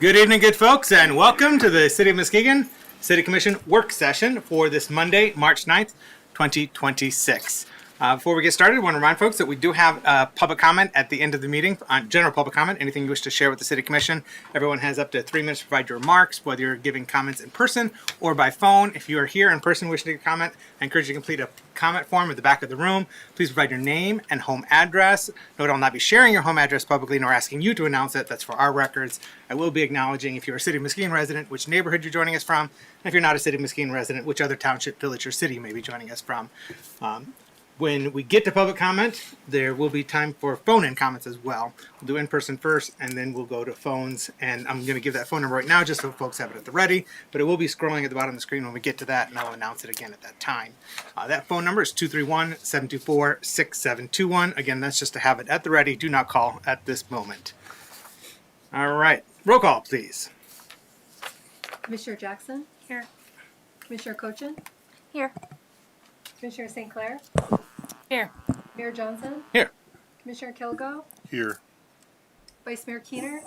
Good evening, good folks, and welcome to the City of Muskegon City Commission work session for this Monday, March 9th, 2026. Before we get started, I want to remind folks that we do have public comment at the end of the meeting, on general public comment, anything you wish to share with the City Commission. Everyone has up to 3 minutes to provide your remarks, whether you're giving comments in person or by phone. If you are here in person wishing to comment, I encourage you to complete a comment form at the back of the room. Please provide your name and home address. Note I'll not be sharing your home address publicly nor asking you to announce it. That's for our records. I will be acknowledging if you're a City of Muskegon resident, which neighborhood you're joining us from, and if you're not a City of Muskegon resident, which other township, village, or city you may be joining us from. When we get to public comment, there will be time for phone-in comments as well. We'll do in-person first, and then we'll go to phones. And I'm going to give that phone number right now just so folks have it at the ready. But it will be scrolling at the bottom of the screen when we get to that, and I'll announce it again at that time. That phone number is 231-724-6721. Again, that's just to have it at the ready. Do not call at this moment. All right. Roll call, please. Commissioner Jackson? Here. Commissioner Cochin? Here. Commissioner St. Clair? Here. Mayor Johnson? Here. Commissioner Kilgo? Here. Vice Mayor Keener?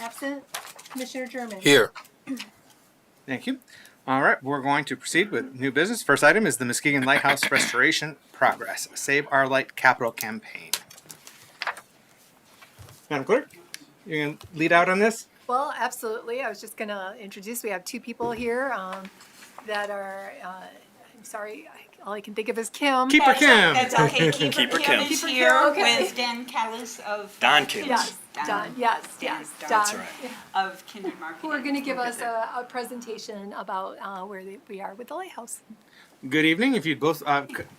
Absent. Commissioner German? Here. Thank you. All right, we're going to proceed with new business. First item is the Muskegon Lighthouse Restoration Progress Save Our Light Capital Campaign. Madam Clerk, you're going to lead out on this? Well, absolutely. I was just going to introduce, we have two people here that are, I'm sorry, all I can think of is Kim. Keeper Kim. That's okay. Keeper Kim is Keeper here Kim, okay. with Dan Callis of Don Kim. Yes, Don, yes, Don. That's right. of Kindred Market. Who are going to give us a presentation about where we are with the lighthouse. Good evening. If you'd both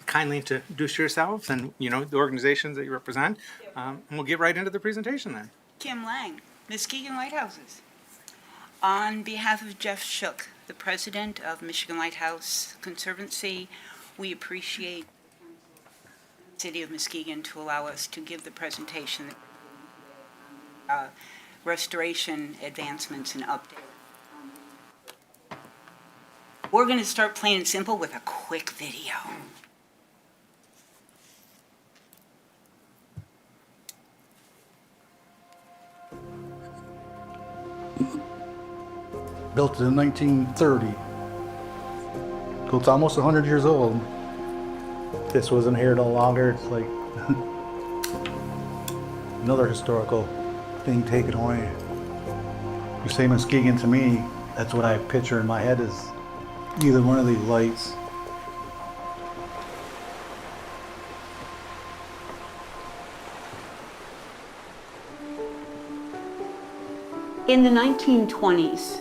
kindly introduce yourselves and, the organizations that you represent, and we'll get right into the presentation then. Kim Lang, Muskegon Lighthouses. On behalf of Jeff Shook, the president of Michigan Lighthouse Conservancy, we appreciate the City of Muskegon to allow us to give the presentation, restoration advancements and updates. We're going to start plain and simple with a quick video. Built in 1930. So it's almost 100 years old. This wasn't here no longer. It's like another historical thing taken away. You say Muskegon to me, that's what I picture in my head is either one of these lights. In the 1920s,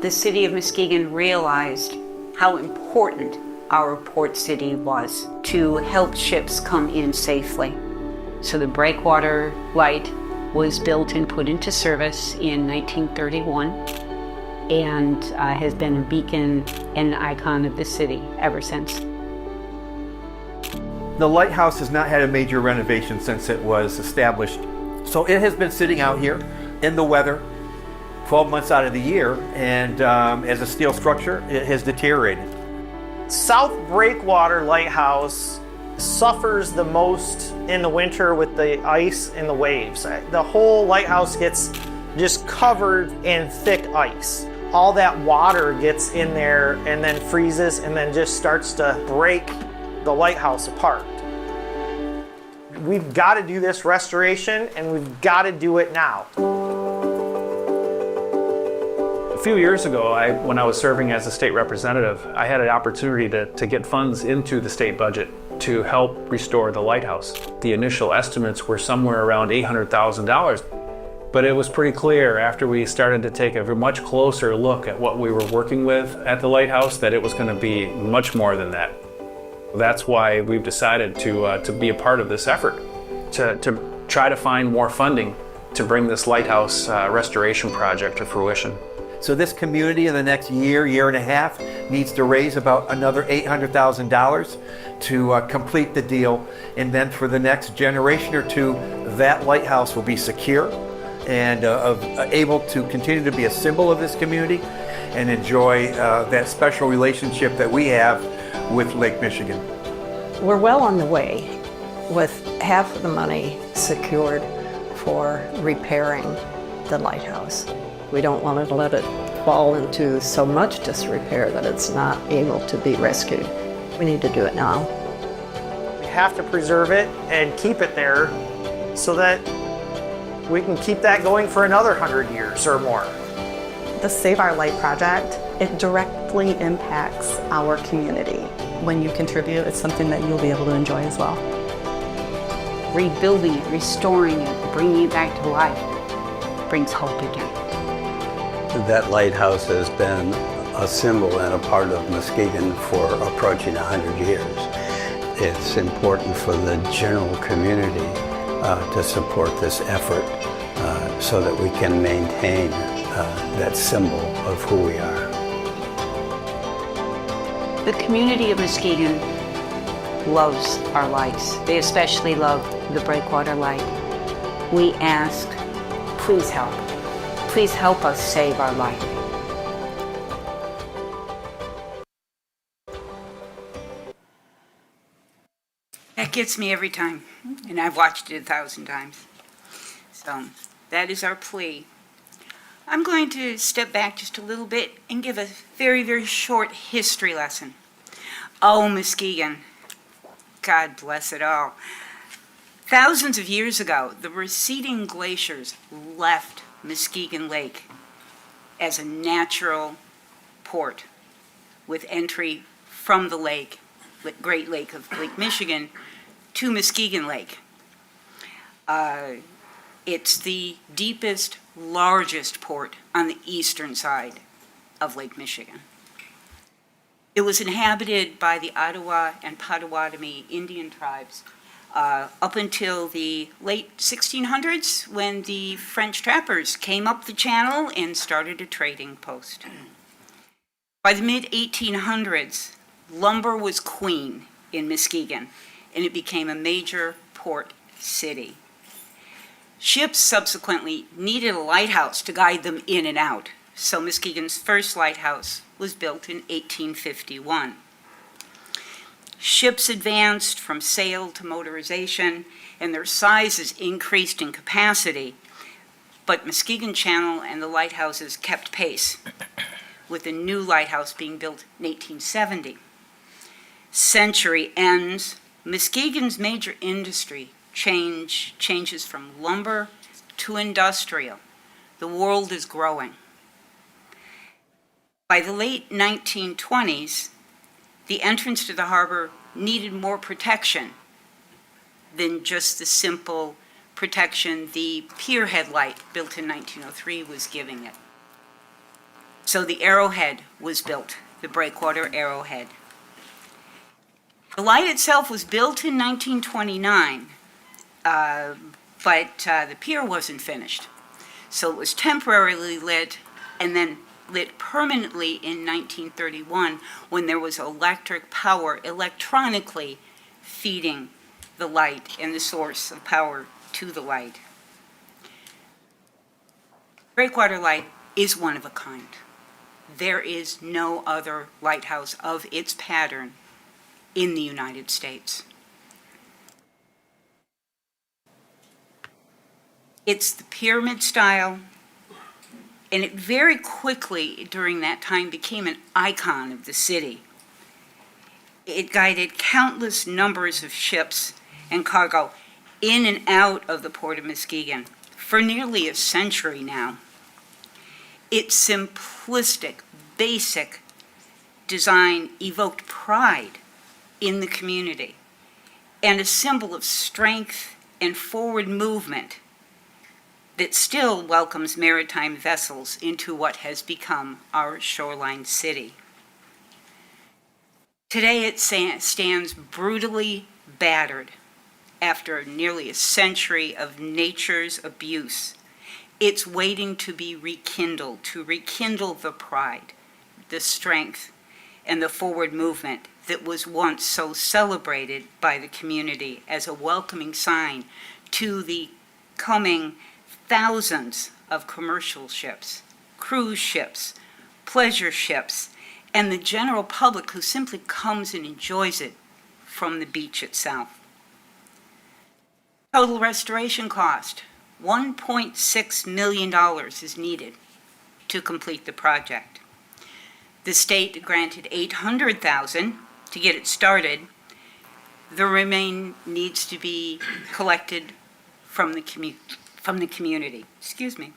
the City of Muskegon realized how important our port city was to help ships come in safely. So the breakwater light was built and put into service in 1931 and has been a beacon and icon of the city ever since. The lighthouse has not had a major renovation since it was established. So it has been sitting out here in the weather 12 months out of the year, and as a steel structure, it has deteriorated. South Breakwater Lighthouse suffers the most in the winter with the ice and the waves. The whole lighthouse gets just covered in thick ice. All that water gets in there and then freezes and then just starts to break the lighthouse apart. We've got to do this restoration and we've got to do it now. A few years ago, when I was serving as a state representative, I had an opportunity to get funds into the state budget to help restore the lighthouse. The initial estimates were somewhere around $800,000, but it was pretty clear after we started to take a much closer look at what we were working with at the lighthouse that it was going to be much more than that. That's why we've decided to be a part of this effort, to try to find more funding to bring this lighthouse restoration project to fruition. So this community in the next year and a half needs to raise about another $800,000 to complete the deal. And then for the next generation or two, that lighthouse will be secure and able to continue to be a symbol of this community and enjoy that special relationship that we have with Lake Michigan. We're well on the way with half of the money secured for repairing the lighthouse. We don't want to let it fall into so much disrepair that it's not able to be rescued. We need to do it now. We have to preserve it and keep it there so that we can keep that going for another 100 years or more. The Save Our Light project, it directly impacts our community. When you contribute, it's something that you'll be able to enjoy as well. Rebuilding it, restoring it, bringing it back to life brings hope again. That lighthouse has been a symbol and a part of Muskegon for approaching 100 years. It's important for the general community to support this effort so that we can maintain that symbol of who we are. The community of Muskegon loves our lights. They especially love the breakwater light. We ask, please help. Please help us save our light. That gets me every time, and I've watched it 1,000 times. So that is our plea. I'm going to step back just a little bit and give a very, very short history lesson. Oh, Muskegon, God bless it all. Thousands of years ago, the receding glaciers left Muskegon Lake as a natural port with entry from the lake, the Great Lake of Lake Michigan, to Muskegon Lake. It's the deepest, largest port on the eastern side of Lake Michigan. It was inhabited by the Ottawa and Potawatomi Indian tribes up until the late 1600s, when the French trappers came up the channel and started a trading post. By the mid-1800s, lumber was queen in Muskegon, and it became a major port city. Ships subsequently needed a lighthouse to guide them in and out, so Muskegon's first lighthouse was built in 1851. Ships advanced from sail to motorization, and their sizes increased in capacity, but Muskegon Channel and the lighthouses kept pace, with a new lighthouse being built in 1870. Century ends, Muskegon's major industry changes from lumber to industrial. The world is growing. By the late 1920s, the entrance to the harbor needed more protection than just the simple protection the pier head light built in 1903 was giving it. So the arrowhead was built, the breakwater arrowhead. The light itself was built in 1929, but the pier wasn't finished. So it was temporarily lit and then lit permanently in 1931 when there was electric power electronically feeding the light and the source of power to the light. Breakwater light is one of a kind. There is no other lighthouse of its pattern in the United States. It's the pyramid style, and it very quickly during that time became an icon of the city. It guided countless numbers of ships and cargo in and out of the Port of Muskegon for nearly a century now. Its simplistic, basic design evoked pride in the community and a symbol of strength and forward movement that still welcomes maritime vessels into what has become our shoreline city. Today it stands brutally battered after nearly a century of nature's abuse. It's waiting to be rekindled, to rekindle the pride, the strength, and the forward movement that was once so celebrated by the community as a welcoming sign to the coming thousands of commercial ships, cruise ships, pleasure ships, and the general public who simply comes and enjoys it from the beach itself. Total restoration cost $1.6 million is needed to complete the project. The state granted $800,000 to get it started. The remainder needs to be collected from the community. Excuse me.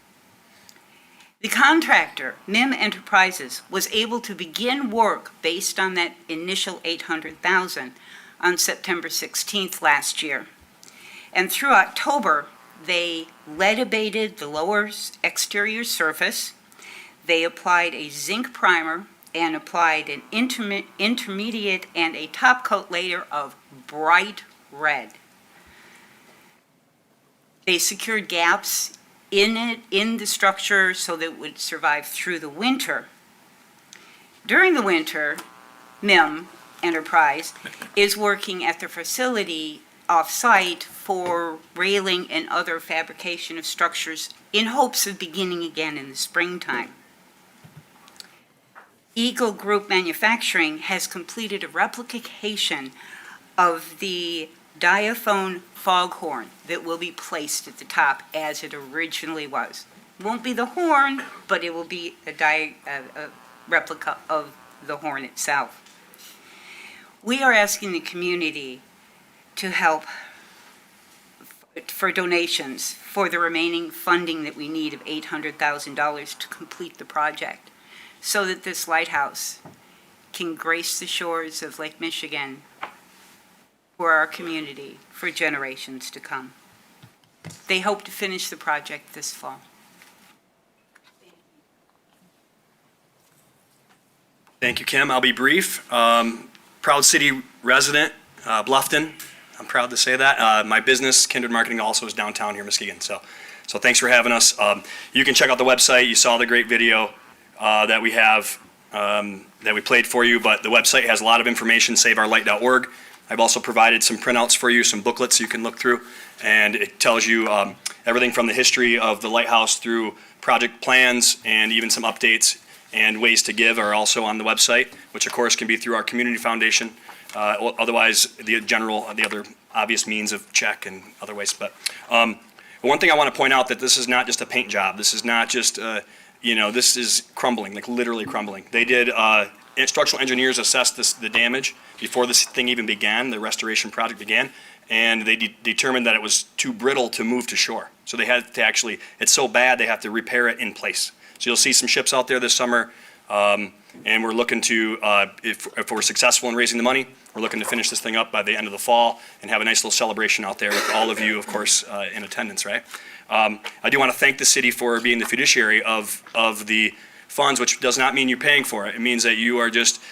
The contractor, MIM Enterprises, was able to begin work based on that initial $800,000 on September 16th last year. And through October, they lead abated the lower exterior surface. They applied a zinc primer and applied an intermediate and a top coat layer of bright red. They secured gaps in the structure so that it would survive through the winter. During the winter, MIM Enterprise is working at the facility off-site for railing and other fabrication of structures in hopes of beginning again in the springtime. Eagle Group Manufacturing has completed a replication of the diaphone foghorn that will be placed at the top as it originally was. Won't be the horn, but it will be a replica of the horn itself. We are asking the community to help for donations for the remaining funding that we need of $800,000 to complete the project, so that this lighthouse can grace the shores of Lake Michigan for our community for generations to come. They hope to finish the project this fall. Thank you, Kim. I'll be brief. Proud city resident, Bluffton. I'm proud to say that. My business, Kindred Marketing, also is downtown here in Muskegon. So thanks for having us. You can check out the website. You saw the great video that we have that we played for you, but the website has a lot of information, saveourlight.org. I've also provided some printouts for you, some booklets you can look through, and it tells you everything from the history of the lighthouse through project plans, and even some updates and ways to give are also on the website, which of course can be through our community foundation. Otherwise, the other obvious means of check and other ways. But one thing I want to point out, that this is not just a paint job. This is not just, this is crumbling, like literally crumbling. They did, structural engineers assessed the damage before this thing even began, the restoration project began, and they determined that it was too brittle to move to shore. So they had to actually, it's so bad they have to repair it in place. So you'll see some ships out there this summer, and we're looking to, if we're successful in raising the money, we're looking to finish this thing up by the end of the fall and have a nice little celebration out there with all of you, of course, in attendance, right? I do want to thank the city for being the fiduciary of the funds, which does not mean you're paying for it. It means that you are just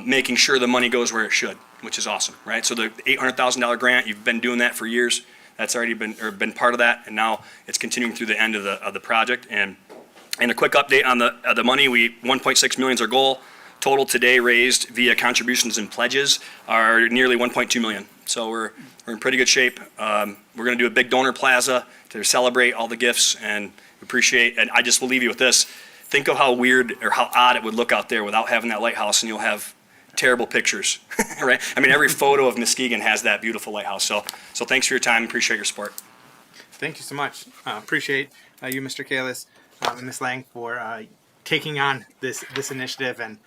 making sure the money goes where it should, which is awesome, right? So the $800,000 grant, you've been doing that for years. That's already been part of that, and now it's continuing through the end of the project. And a quick update on the money, 1.6 million is our goal. Total today raised via contributions and pledges are nearly 1.2 million. So we're in pretty good shape. We're going to do a big donor plaza to celebrate all the gifts and appreciate. And I just will leave you with this. Think of how weird or how odd it would look out there without having that lighthouse, and you'll have terrible pictures, right? I mean, every photo of Muskegon has that beautiful lighthouse. So thanks for your time. Appreciate your support. Thank you so much. Appreciate you, Mr. Kalis, and Ms. Lang, for taking on this initiative and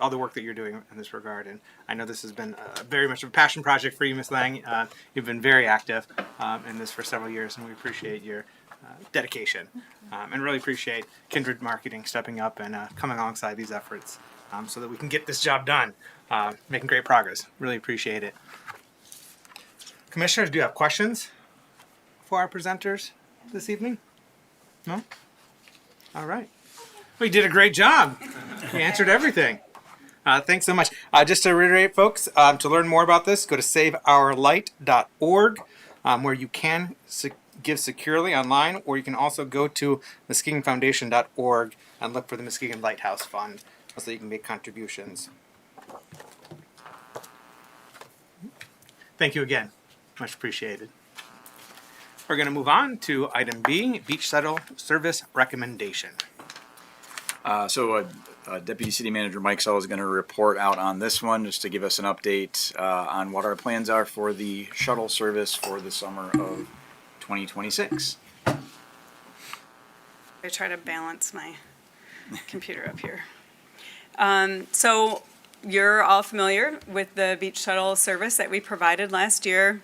all the work that you're doing in this regard. And I know this has been very much of a passion project for you, Ms. Lang. You've been very active in this for several years, and we appreciate your dedication and really appreciate Kindred Marketing stepping up and coming alongside these efforts so that we can get this job done, making great progress. Really appreciate it. Commissioners, do you have questions for our presenters this evening? No? All right. We did a great job. We answered everything. Thanks so much. Just to reiterate, folks, to learn more about this, go to saveourlight.org, where you can give securely online, or you can also go to muskegonfoundation.org and look for the Muskegon Lighthouse Fund so you can make contributions. Thank you again. Much appreciated. We're going to move on to item B, beach shuttle service recommendation. Deputy City Manager Mike Sell is going to report out on this one just to give us an update on what our plans are for the shuttle service for the summer of 2026. I try to balance my computer up here. So you're all familiar with the beach shuttle service that we provided last year.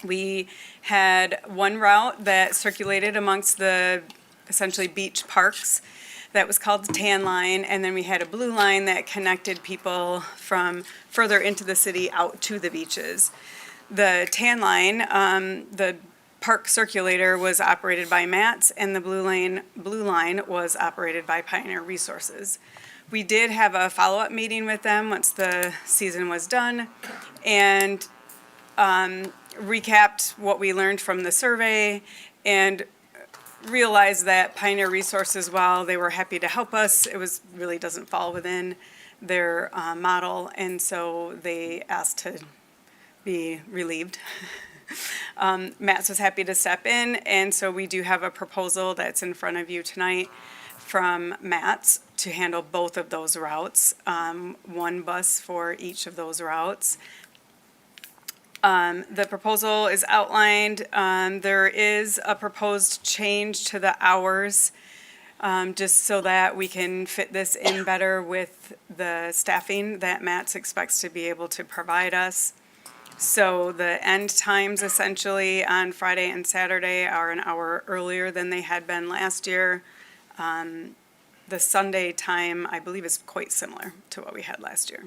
We had one route that circulated amongst the essentially beach parks that was called the Tan Line, and then we had a blue line that connected people from further into the city out to the beaches. The Tan Line, the park circulator was operated by MATS, and the blue line was operated by Pioneer Resources. We did have a follow-up meeting with them once the season was done, and recapped what we learned from the survey, and realized that Pioneer Resources, while they were happy to help us, it was really doesn't fall within their model, and so they asked to be relieved. Matt's was happy to step in, and so we do have a proposal that's in front of you tonight from Matt's to handle both of those routes, one bus for each of those routes. The proposal is outlined. There is a proposed change to the hours, just so that we can fit this in better with the staffing that Matt's expects to be able to provide us. So the end times essentially on Friday and Saturday are an hour earlier than they had been last year. The Sunday time, I believe, is quite similar to what we had last year.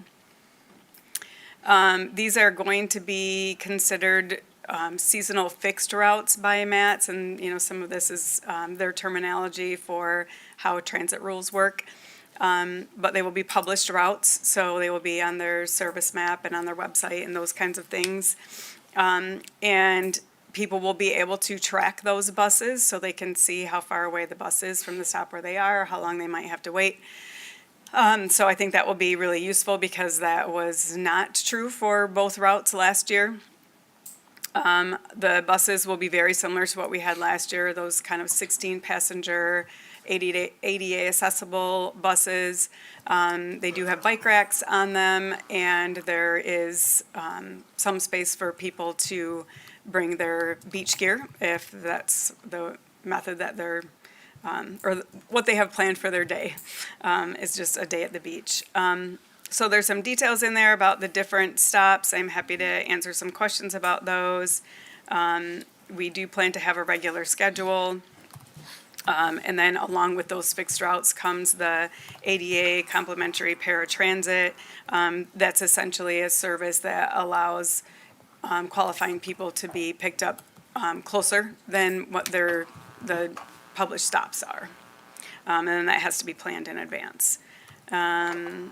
These are going to be considered seasonal fixed routes by MATS, and some of this is their terminology for how transit rules work. But they will be published routes, so they will be on their service map and on their website and those kinds of things. And people will be able to track those buses so they can see how far away the bus is from the stop where they are, how long they might have to wait. So I think that will be really useful because that was not true for both routes last year. The buses will be very similar to what we had last year, those kind of 16-passenger, ADA accessible buses. They do have bike racks on them, and there is some space for people to bring their beach gear if that's the method that they're or what they have planned for their day, is just a day at the beach. So there's some details in there about the different stops. I'm happy to answer some questions about those. We do plan to have a regular schedule. And then along with those fixed routes comes the ADA complimentary paratransit. That's essentially a service that allows qualifying people to be picked up closer than what the published stops are. And then that has to be planned in advance. Same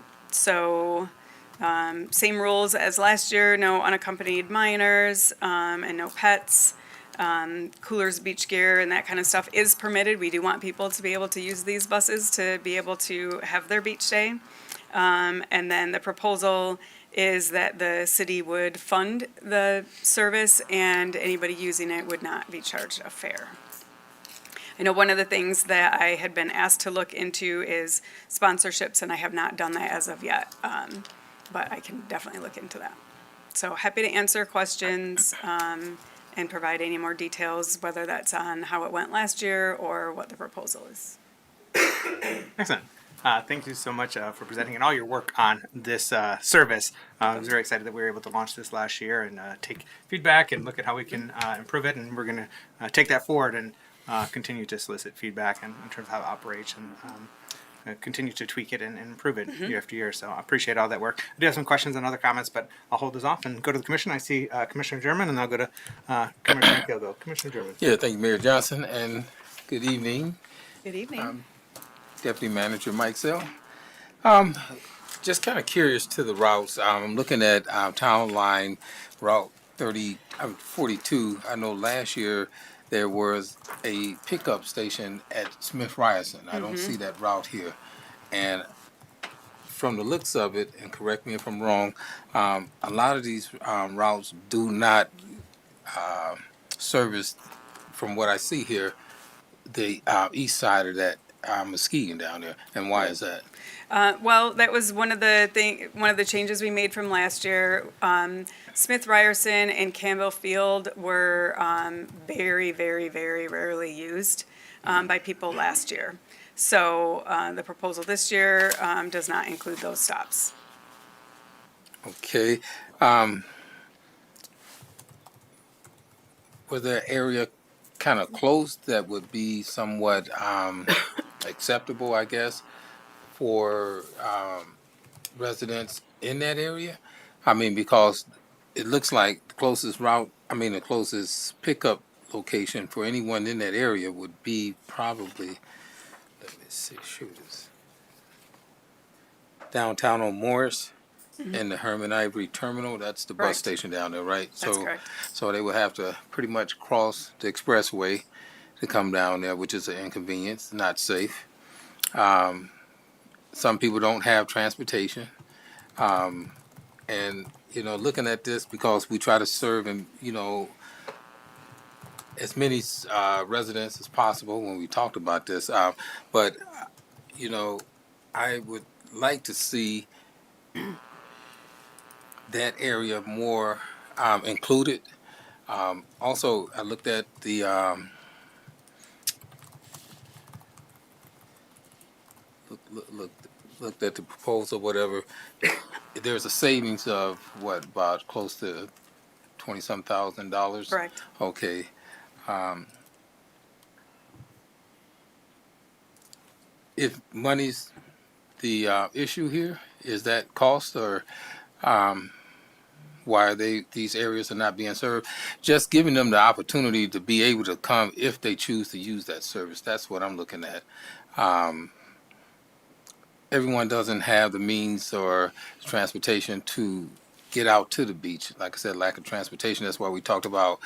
rules as last year, no unaccompanied minors and no pets. Coolers, beach gear, and that kind of stuff is permitted. We do want people to be able to use these buses to be able to have their beach day. And then the proposal is that the city would fund the service and anybody using it would not be charged a fare. I know one of the things that I had been asked to look into is sponsorships, and I have not done that as of yet, but I can definitely look into that. So happy to answer questions and provide any more details, whether that's on how it went last year or what the proposal is. Excellent. Thank you so much for presenting and all your work on this service. I was very excited that we were able to launch this last year and take feedback and look at how we can improve it. And we're going to take that forward and continue to solicit feedback in terms of how it operates and continue to tweak it and improve it year after year. So I appreciate all that work. I do have some questions and other comments, but I'll hold this off and go to the commission. I see Commissioner German, and I'll go to Commissioner Kilgo. Commissioner German. Yeah, thank you, Mayor Johnson, and good evening. Good evening. Deputy Manager Mike Sell. Just kind of curious to the routes. I'm looking at Town Line Route 42. I know last year there was a pickup station at Smith Ryerson. I don't see that route here. And from the looks of it, and correct me if I'm wrong, a lot of these routes do not service, from what I see here, the east side of that Muskegon down there. And why is that? Well, that was one of the changes we made from last year. Smith Ryerson and Campbell Field were very, very, very rarely used. by people last year. So the proposal this year does not include those stops. Okay. Was there an area kind of close that would be somewhat acceptable, I guess, for residents in that area? I mean, because it looks like the closest route, I mean, the closest pickup location for anyone in that area would be probably, let me see, shooters. Downtown on Morris and the Herman Ivory Terminal, that's the bus Correct. station down there, right? That's correct. So they would have to pretty much cross the expressway to come down there, which is an inconvenience, not safe. Some people don't have transportation. And, you know, looking at this, because we try to serve and, you know, as many residents as possible when we talked about this. But, you know, I would like to see that area more included. Also, I looked at the looked at the proposal, whatever. There's a savings of what, about close to $20-some thousand. Correct. Okay. If money's the issue here, is that cost, or why are these areas are not being served? Just giving them the opportunity to be able to come if they choose to use that service. That's what I'm looking at. Everyone doesn't have the means or transportation to get out to the beach. Like I said, lack of transportation. That's why we talked about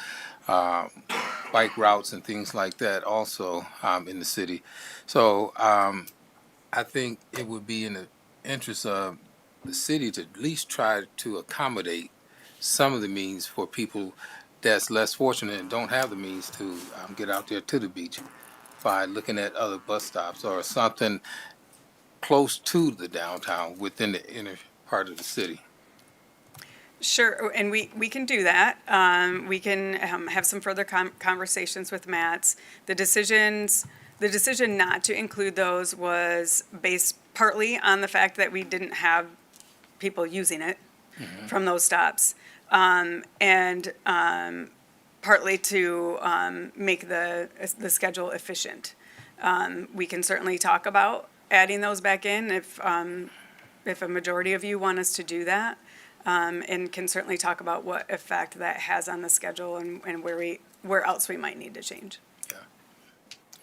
bike routes and things like that also in the city. So I think it would be in the interest of the city to at least try to accommodate some of the means for people that's less fortunate and don't have the means to get out there to the beach by looking at other bus stops or something close to the downtown within the inner part of the city. Sure, and we can do that. We can have some further conversations with MATS. The decision not to include those was based partly on the fact that we didn't have people using it from those stops, and partly to make the schedule efficient. We can certainly talk about adding those back in if a majority of you want us to do that. And can certainly talk about what effect that has on the schedule and where else we might need to change. Yeah.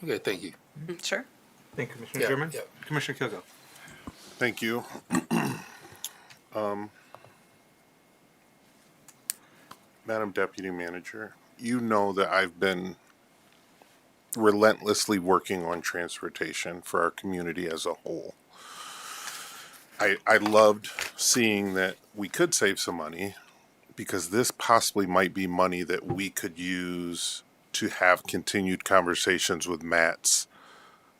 Okay, thank you. Sure. Thank you, Commissioner Sherman. Yeah. Commissioner Kilgo. Thank you. Madam Deputy Manager, you know that I've been relentlessly working on transportation for our community as a whole. I loved seeing that we could save some money, because this possibly might be money that we could use to have continued conversations with MATS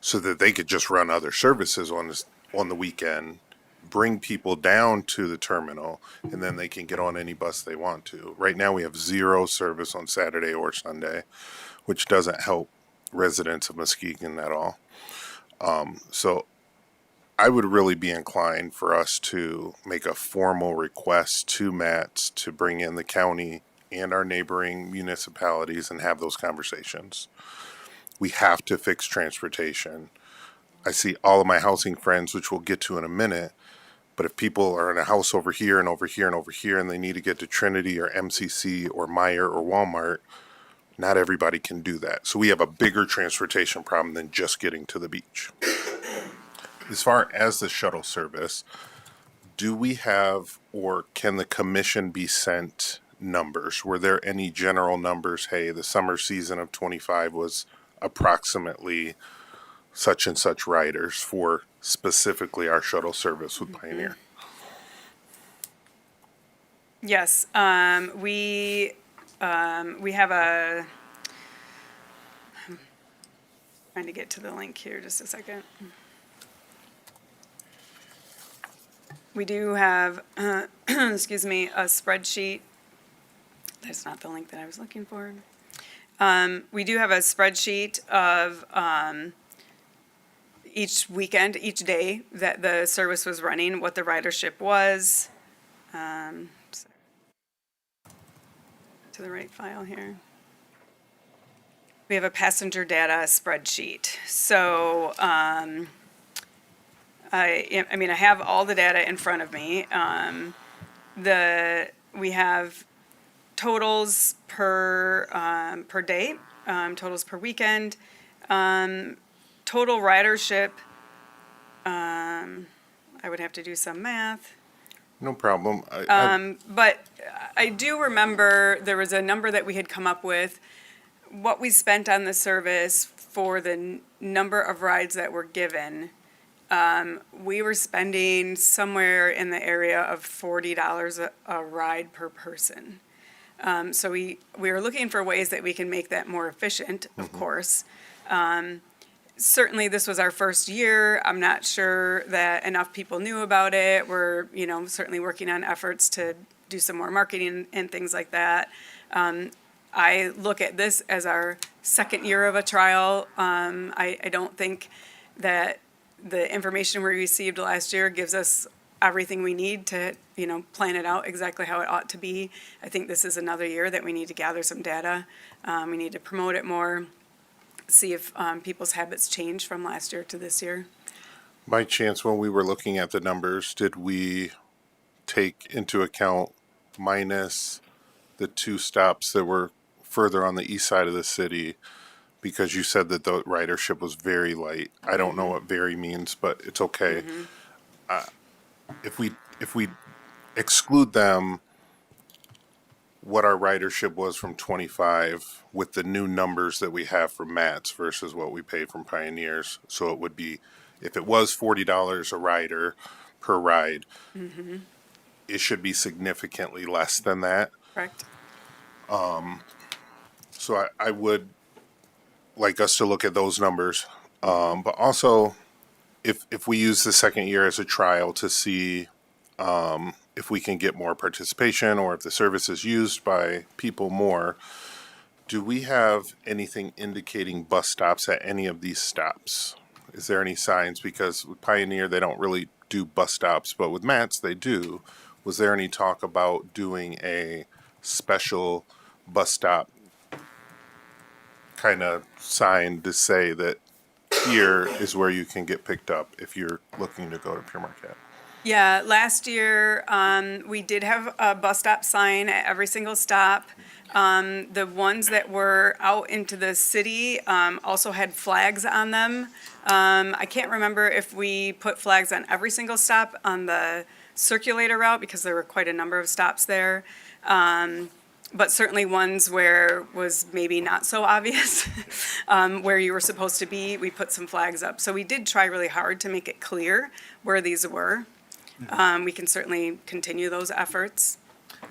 so that they could just run other services on the weekend, bring people down to the terminal, and then they can get on any bus they want to. Right now we have 0 service on Saturday or Sunday, which doesn't help residents of Muskegon at all. So I would really be inclined for us to make a formal request to MATS to bring in the county and our neighboring municipalities and have those conversations. We have to fix transportation. I see all of my housing friends, which we'll get to in a minute, but if people are in a house over here and over here and over here and they need to get to Trinity or MCC or Meijer or Walmart, not everybody can do that. So we have a bigger transportation problem than just getting to the beach. As far as the shuttle service, do we have, or can the commission be sent numbers? Were there any general numbers? Hey, the summer season of 25 was approximately such and such riders for specifically our shuttle service with Pioneer. Yes, we have a. I'm trying to get to the link here, just a second. We do have, excuse me, a spreadsheet. That's not the link that I was looking for. We do have a spreadsheet of each weekend, each day that the service was running, what the ridership was. To the right file here. We have a passenger data spreadsheet. So I have all the data in front of me. We have totals per day, totals per weekend, total ridership. I would have to do some math. No problem. But I do remember there was a number that we had come up with, what we spent on the service for the number of rides that were given. We were spending somewhere in the area of $40 a ride per person. So we were looking for ways that we can make that more efficient, of course. Certainly, this was our first year. I'm not sure that enough people knew about it. We're, certainly working on efforts to do some more marketing and things like that. I look at this as our second year of a trial. I don't think that the information we received last year gives us everything we need to, plan it out exactly how it ought to be. I think this is another year that we need to gather some data. We need to promote it more. See if people's habits change from last year to this year. By chance, when we were looking at the numbers, did we take into account minus the 2 stops that were further on the east side of the city? Because you said that the ridership was very light. I don't know what very means, but it's okay. If we exclude them, what our ridership was from 25 with the new numbers that we have from Matt's versus what we paid from Pioneers. So it would be, if it was $40 a rider per ride, it should be significantly less than that. Correct. So I would like us to look at those numbers. But also, if we use the second year as a trial to see if we can get more participation or if the service is used by people more, do we have anything indicating bus stops at any of these stops? Is there any signs? Because with Pioneer, they don't really do bus stops, but with Matt's, they do. Was there any talk about doing a special bus stop kind of sign to say that here is where you can get picked up if you're looking to go to Pure Marquette? Yeah, last year we did have a bus stop sign at every single stop. The ones that were out into the city also had flags on them. I can't remember if we put flags on every single stop on the circulator route because there were quite a number of stops there. But certainly ones where was maybe not so obvious where you were supposed to be, we put some flags up. So we did try really hard to make it clear where these were. We can certainly continue those efforts.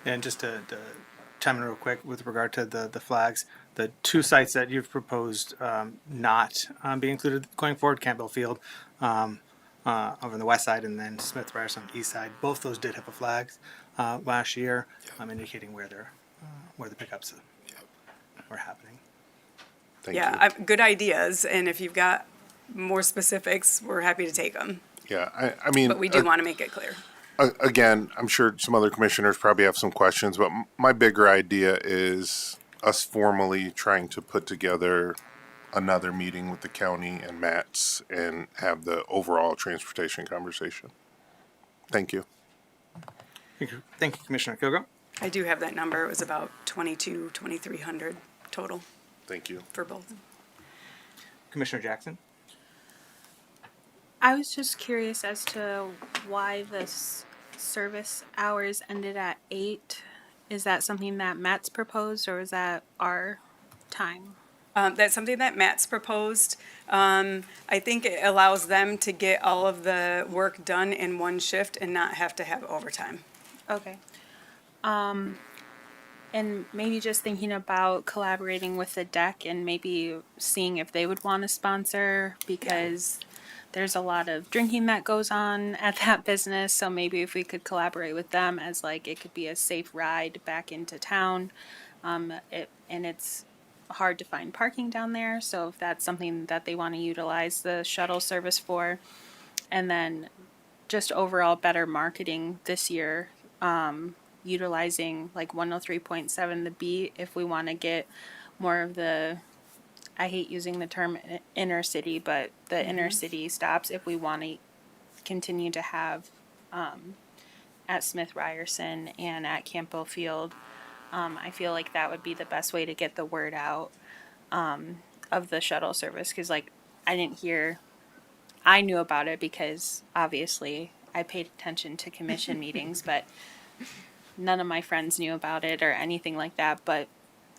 And just to chime in real quick with regard to the flags, the 2 sites that you've proposed not be included going forward, Campbell Field over on the west side and then Smith Ryerson on the east side, both those did have a flags last year, indicating where the pickups were happening. Thank you. Good ideas, and if you've got more specifics, we're happy to take them. Yeah, I mean, but we do want to make it clear. Again, I'm sure some other commissioners probably have some questions, but my bigger idea is us formally trying to put together another meeting with the county and Matt's and have the overall transportation conversation. Thank you. Thank you, Commissioner Kilgore. I do have that number. It was about 2,300 total. Thank you. For both. Commissioner Jackson. I was just curious as to why this service hours ended at 8. Is that something that Matt's proposed or is that our time? That's something that Matt's proposed. I think it allows them to get all of the work done in one shift and not have to have overtime. Okay. And maybe just thinking about collaborating with the deck and maybe seeing if they would want to sponsor because there's a lot of drinking that goes on at that business. So maybe if we could collaborate with them as like it could be a safe ride back into town. And it's hard to find parking down there. So if that's something that they want to utilize the shuttle service for, and then just overall better marketing this year, utilizing like 103.7 the beat if we want to get more of the, I hate using the term inner city, but the inner city stops if we want to continue to have at Smith Ryerson and at Campbell Field. I feel like that would be the best way to get the word out of the shuttle service, because like I knew about it because obviously I paid attention to commission meetings, but none of my friends knew about it or anything like that. But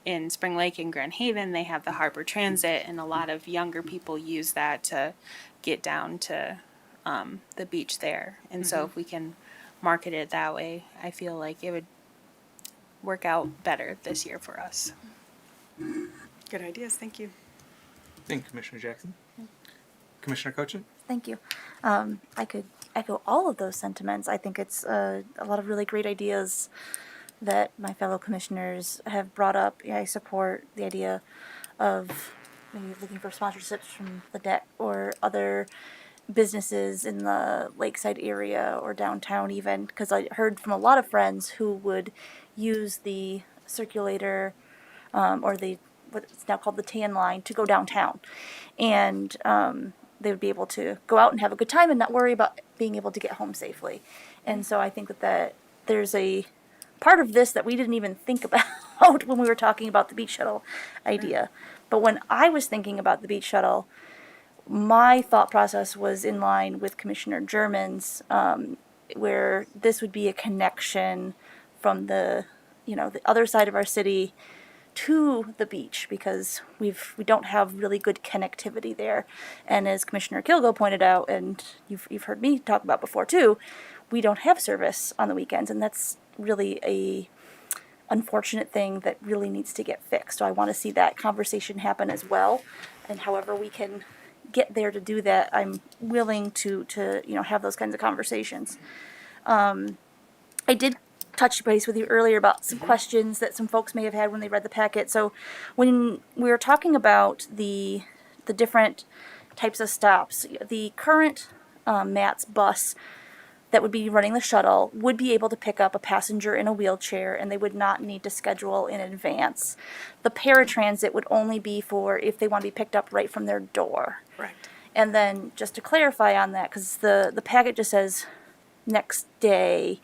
in Spring Lake and Grand Haven, they have the Harbor Transit, and a lot of younger people use that to get down to the beach there. And so if we can market it that way, I feel like it would work out better this year for us. Good ideas, thank you. Thank you, Commissioner Jackson. Commissioner Cochin? Thank you. I could echo all of those sentiments. I think it's a lot of really great ideas that my fellow commissioners have brought up. Yeah, I support the idea of maybe looking for sponsorships from the deck or other businesses in the lakeside area or downtown even, because I heard from a lot of friends who would use the circulator or the what's now called the tan line to go downtown, and they would be able to go out and have a good time and not worry about being able to get home safely. And so I think that there's a part of this that we didn't even think about when we were talking about the beach shuttle idea. But when I was thinking about the beach shuttle, my thought process was in line with Commissioner German's, where this would be a connection from the other side of our city to the beach, because we don't have really good connectivity there. And as Commissioner Kilgo pointed out, and you've heard me talk about before too, we don't have service on the weekends, and that's really a unfortunate thing that really needs to get fixed. So I want to see that conversation happen as well, and however we can get there to do that, I'm willing to have those kinds of conversations. I did touch base with you earlier about some questions that some folks may have had when they read the packet. So when we were talking about the different types of stops, the current MATS bus that would be running the shuttle would be able to pick up a passenger in a wheelchair, and they would not need to schedule in advance. The paratransit would only be for if they want to be picked up right from their door. Correct. And then just to clarify on that, because the packet just says next day,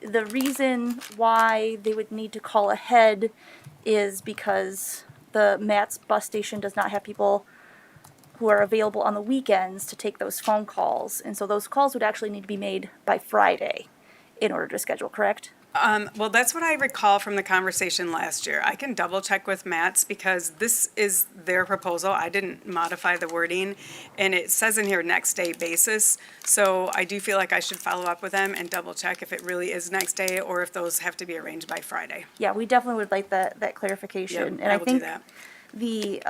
the reason why they would need to call ahead is because the MATS bus station does not have people who are available on the weekends to take those phone calls. And so those calls would actually need to be made by Friday in order to schedule, correct? Well, that's what I recall from the conversation last year. I can double check with Matt's because this is their proposal. I didn't modify the wording, and it says in here next day basis. So I do feel like I should follow up with them and double check if it really is next day or if those have to be arranged by Friday. Yeah, we definitely would like that clarification. Yep, and I I will think do that. the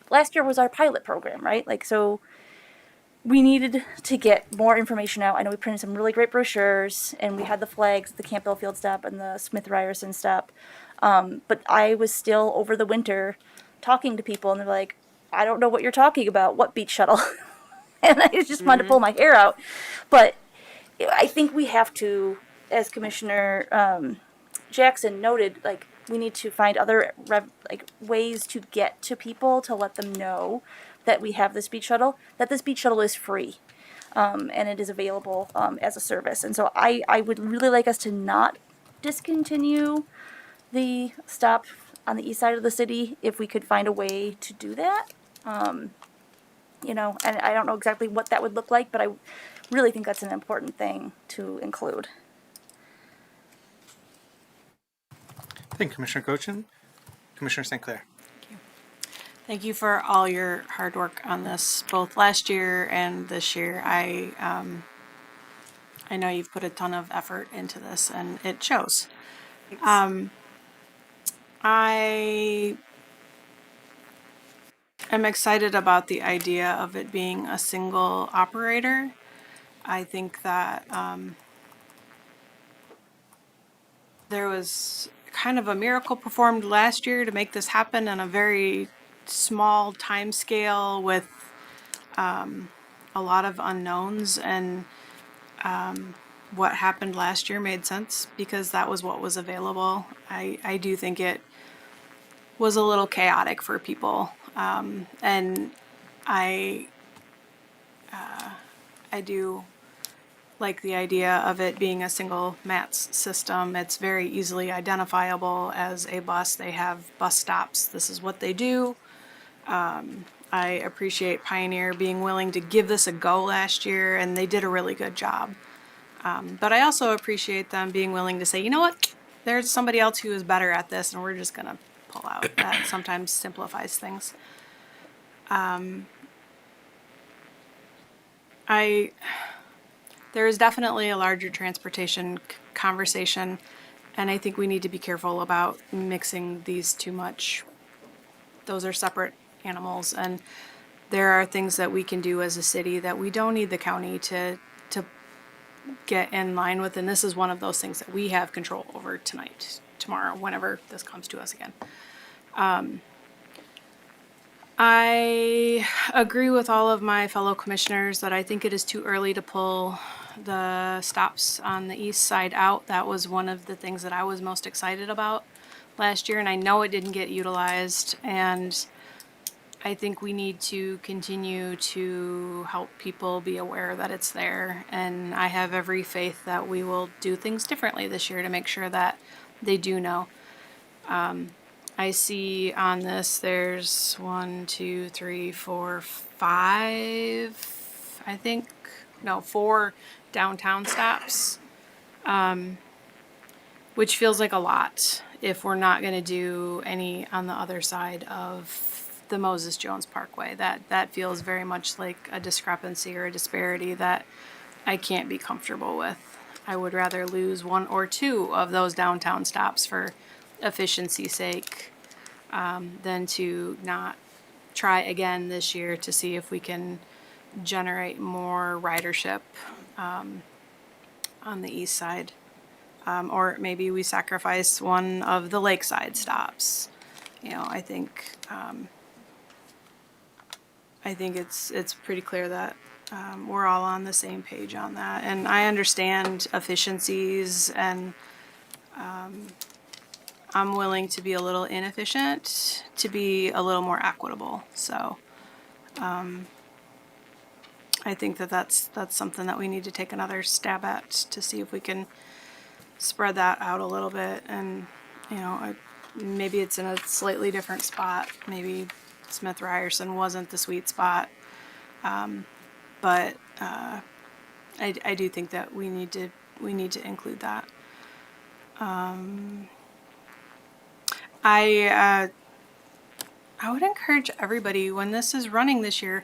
last year was our pilot program, right? Like, so we needed to get more information out. I know we printed some really great brochures, and we had the flags, the Campbell Field stop and the Smith Ryerson stop. But I was still over the winter talking to people, and they're like, I don't know what you're talking about. What beach shuttle? And I just wanted to pull my hair out. But I think we have to, as Commissioner Jackson noted, like, we need to find other ways to get to people to let them know that we have this beach shuttle, that this beach shuttle is free, and it is available as a service. And so I would really like us to not discontinue the stop on the east side of the city if we could find a way to do that. And I don't know exactly what that would look like, but I really think that's an important thing to include. Thank you, Commissioner Cochin. Commissioner St. Clair. Thank you for all your hard work on this, both last year and this year. I know you've put a ton of effort into this, and it shows. I am excited about the idea of it being a single operator. I think that there was kind of a miracle performed last year to make this happen on a very small time scale with a lot of unknowns, and what happened last year made sense because that was what was available. I do think it was a little chaotic for people, and I do like the idea of it being a single MATS system. It's very easily identifiable as a bus. They have bus stops. This is what they do. I appreciate Pioneer being willing to give this a go last year, and they did a really good job. But I also appreciate them being willing to say, you know what, there's somebody else who is better at this, and we're just going to pull out. That sometimes simplifies things. There is definitely a larger transportation conversation, and I think we need to be careful about mixing these too much. Those are separate animals, and there are things that we can do as a city that we don't need the county to get in line with, and this is one of those things that we have control over tonight, tomorrow, whenever this comes to us again. I agree with all of my fellow commissioners that I think it is too early to pull the stops on the east side out. That was one of the things that I was most excited about last year, and I know it didn't get utilized, and I think we need to continue to help people be aware that it's there, and I have every faith that we will do things differently this year to make sure that they do know. I see on this there's 1, 2, 3, 4, 5, I think, no, 4 downtown stops, which feels like a lot if we're not going to do any on the other side of the Moses Jones Parkway. That feels very much like a discrepancy or a disparity that I can't be comfortable with. I would rather lose 1 or 2 of those downtown stops for efficiency's sake than to not try again this year to see if we can generate more ridership on the east side. Or maybe we sacrifice one of the lakeside stops. You know, I think it's pretty clear that we're all on the same page on that. And I understand efficiencies, and I'm willing to be a little inefficient to be a little more equitable. So I think that's something that we need to take another stab at to see if we can spread that out a little bit. And, you know, maybe it's in a slightly different spot. Maybe Smith Ryerson wasn't the sweet spot. But I do think that we need to include that. I would encourage everybody, when this is running this year,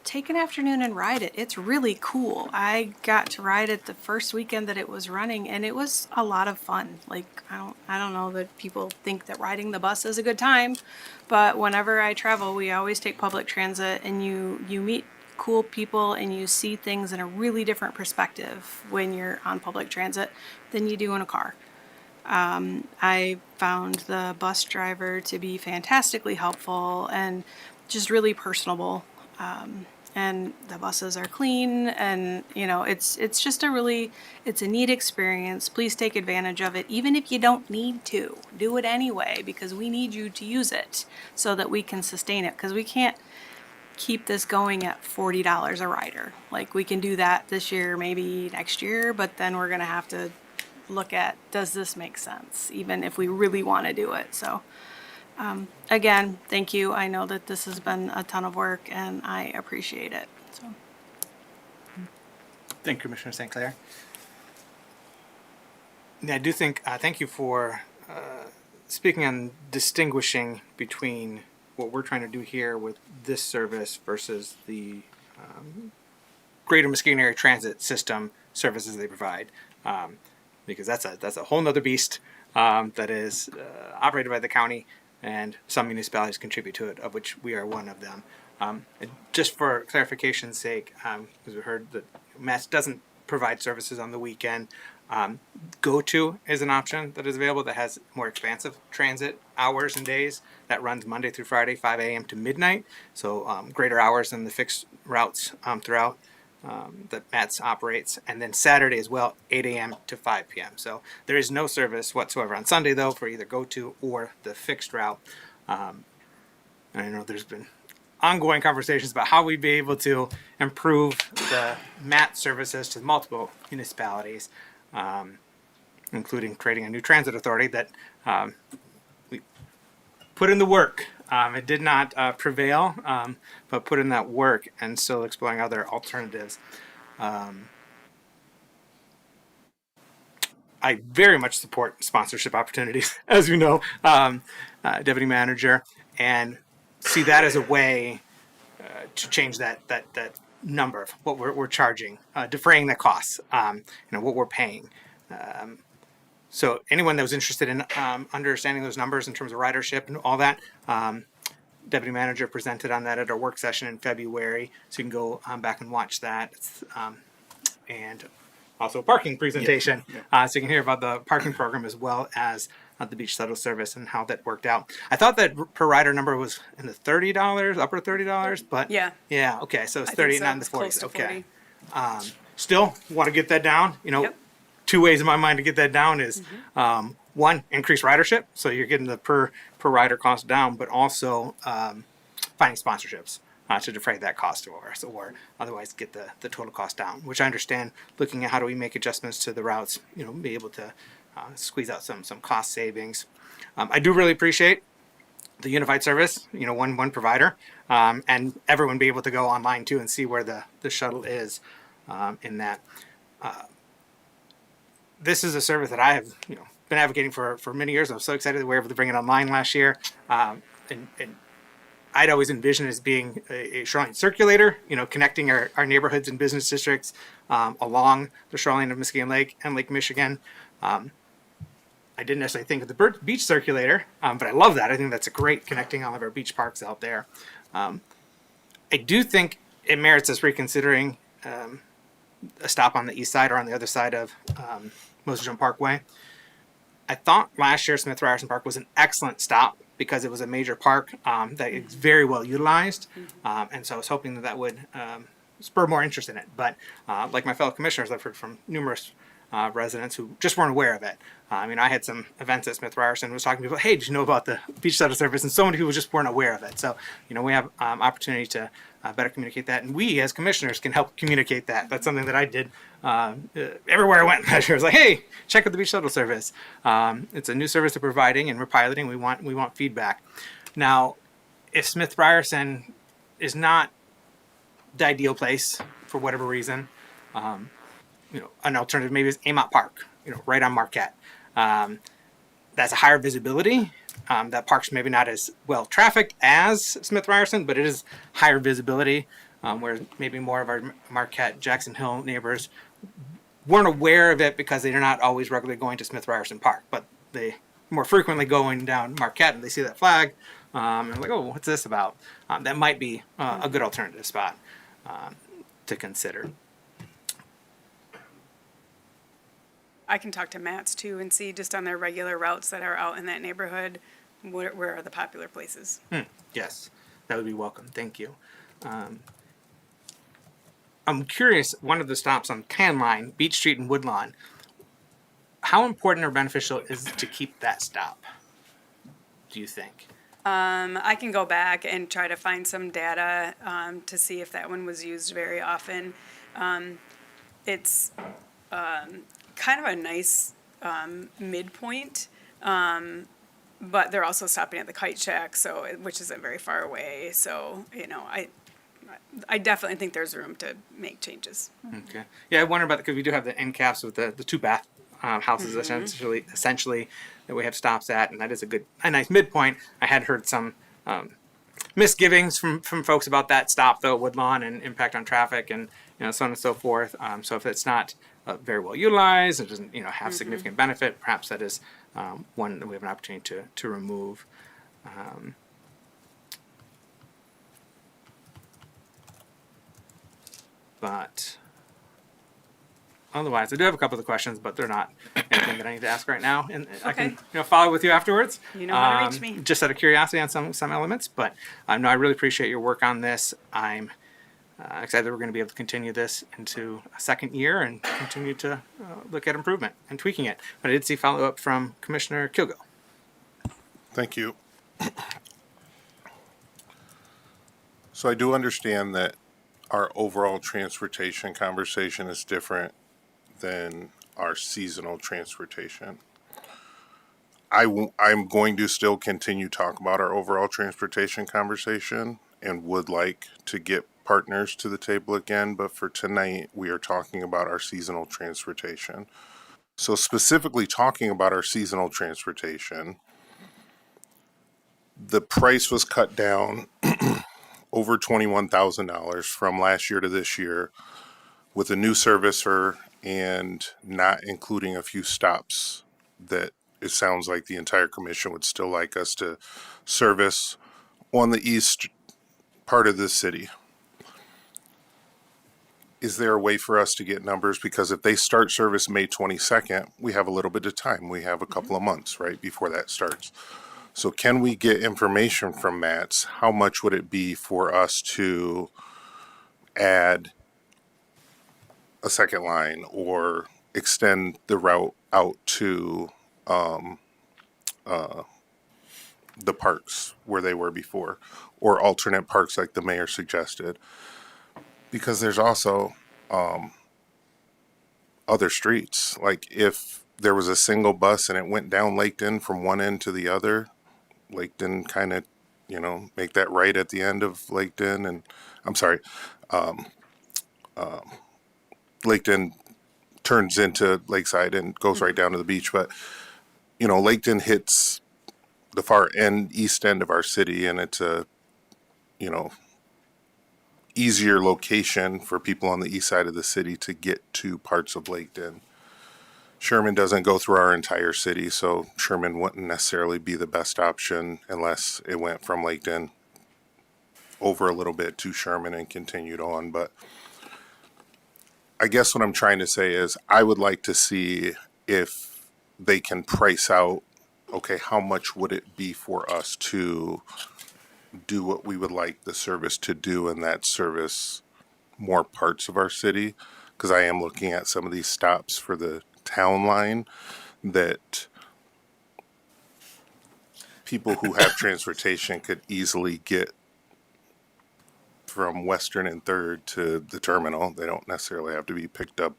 take an afternoon and ride it. It's really cool. I got to ride it the first weekend that it was running, and it was a lot of fun. Like, I don't know that people think that riding the bus is a good time, but whenever I travel, we always take public transit, and you meet cool people and you see things in a really different perspective when you're on public transit than you do in a car. I found the bus driver to be fantastically helpful and just really personable. And the buses are clean, and you know, it's just it's a neat experience. Please take advantage of it, even if you don't need to. Do it anyway, because we need you to use it so that we can sustain it, because we can't keep this going at $40 a rider. Like, we can do that this year, maybe next year, but then we're gonna have to look at, does this make sense, even if we really want to do it. So again, thank you. I know that this has been a ton of work, and I appreciate it. So, Thank you, Commissioner St. Clair. And I do think, thank you for speaking on distinguishing between what we're trying to do here with this service versus the Greater Muskegon Area Transit System services they provide. Because that's a whole nother beast that is operated by the county, and some municipalities contribute to it, of which we are one of them. Just for clarification's sake, because we heard that MATS doesn't provide services on the weekend, Go-To is an option that is available that has more expansive transit hours and days that runs Monday through Friday, 5 a.m. to midnight. So greater hours than the fixed routes throughout that MATS operates. And then Saturday as well, 8 a.m. to 5 p.m. So there is no service whatsoever on Sunday, though, for either Go-To or the fixed route. And I know there's been ongoing conversations about how we'd be able to improve the MAT services to multiple municipalities, including creating a new transit authority that we put in the work. It did not prevail, but put in that work and still exploring other alternatives. I very much support sponsorship opportunities, as you know, deputy manager, and see that as a way to change that number of what we're charging, defraying the costs, what we're paying. So anyone that was interested in understanding those numbers in terms of ridership and all that, deputy manager presented on that at our work session in February. So you can go back and watch that. And also a parking presentation. So you can hear about the parking program as well as the beach shuttle service and how that worked out. I thought that per rider number was in the $30, upper $30, but Yeah. Yeah. Okay. So it's 30, not in the 40s. Close to Okay. 40. Still want to get that down. Two ways in my mind to get that down is one, increase ridership, so you're getting the per rider cost down, but also finding sponsorships to defray that cost over us, or otherwise get the total cost down. Which I understand. Looking at how do we make adjustments to the routes, be able to squeeze out some cost savings. I do really appreciate the unified service, one provider, and everyone be able to go online too and see where the shuttle is in that. This is a service that I have, been advocating for many years. I'm so excited that we were able to bring it online last year. And I'd always envisioned it as being a shoreline circulator, connecting our neighborhoods and business districts along the shoreline of Muskegon Lake and Lake Michigan. I didn't necessarily think of the beach circulator, but I love that. I think that's a great connecting all of our beach parks out there. I do think it merits us reconsidering a stop on the east side or on the other side of Muskegon Parkway. I thought last year Smith Ryerson Park was an excellent stop because it was a major park that is very well utilized, and so I was hoping that would spur more interest in it. But like my fellow commissioners, I've heard from numerous residents who just weren't aware of it. I had some events at Smith Ryerson was talking to people, hey, did you know about the beach shuttle service? And so many people just weren't aware of it. So, we have opportunity to better communicate that. And we as commissioners can help communicate that. That's something that I did everywhere I went last year. I was like, hey, check out the beach shuttle service. It's a new service they're providing and we're piloting. We want feedback. Now, if Smith Ryerson is not the ideal place for whatever reason, an alternative maybe is Amott Park, right on Marquette. That's a higher visibility. That park's maybe not as well trafficked as Smith Ryerson, but it is higher visibility, where maybe more of our Marquette, Jackson Hill neighbors weren't aware of it because they're not always regularly going to Smith Ryerson Park, but they more frequently going down Marquette and they see that flag, and like, oh, what's this about? That might be a good alternative spot to consider. I can talk to Matt's too and see just on their regular routes that are out in that neighborhood, where are the popular places. Yes, that would be welcome. Thank you. I'm curious, one of the stops on Can Line, Beach Street and Woodlawn, how important or beneficial is it to keep that stop, do you think? I can go back and try to find some data to see if that one was used very often. It's kind of a nice midpoint, but they're also stopping at the Kite Shack, which isn't very far away. So, I definitely think there's room to make changes. Okay. Yeah, I wonder about because we do have the end caps with the two bath houses essentially that we have stops at, and that is a nice midpoint. I had heard some misgivings from folks about that stop though, Woodlawn, and impact on traffic and so on and so forth. So if it's not very well utilized, it doesn't have significant benefit, perhaps that is one that we have an opportunity to remove. But otherwise, I do have a couple of questions, but they're not anything that I need to ask right now, and I can Okay. follow with you afterwards. You know how to reach me. Just out of curiosity on some elements, but no, I really appreciate your work on this. I'm excited that we're going to be able to continue this into a second year and continue to look at improvement and tweaking it. But I did see follow up from Commissioner Kilgo. Thank you. So I do understand that our overall transportation conversation is different than our seasonal transportation. I'm going to still continue to talk about our overall transportation conversation and would like to get partners to the table again, but for tonight, we are talking about our seasonal transportation. So specifically talking about our seasonal transportation, the price was cut down over $21,000 from last year to this year with a new servicer and not including a few stops that it sounds like the entire commission would still like us to service on the east part of the city. Is there a way for us to get numbers? Because if they start service May 22nd, we have a little bit of time. We have a couple of months, right, before that starts. So can we get information from Matt's? How much would it be for us to add a second line or extend the route out to the parks where they were before, or alternate parks like the mayor suggested? Because there's also other streets. Like if there was a single bus and it went down Laketon from one end to the other, Laketon kind of, make that right at the end of Laketon, and I'm sorry, Laketon turns into Lakeside and goes right down to the beach. But, Laketon hits the far east end of our city, and it's a, easier location for people on the east side of the city to get to parts of Laketon. Sherman doesn't go through our entire city, so Sherman wouldn't necessarily be the best option unless it went from Laketon over a little bit to Sherman and continued on. But I guess what I'm trying to say is I would like to see if they can price out, okay, how much would it be for us to do what we would like the service to do, and that service more parts of our city? Because I am looking at some of these stops for the town line that people who have transportation could easily get from Western and Third to the terminal. They don't necessarily have to be picked up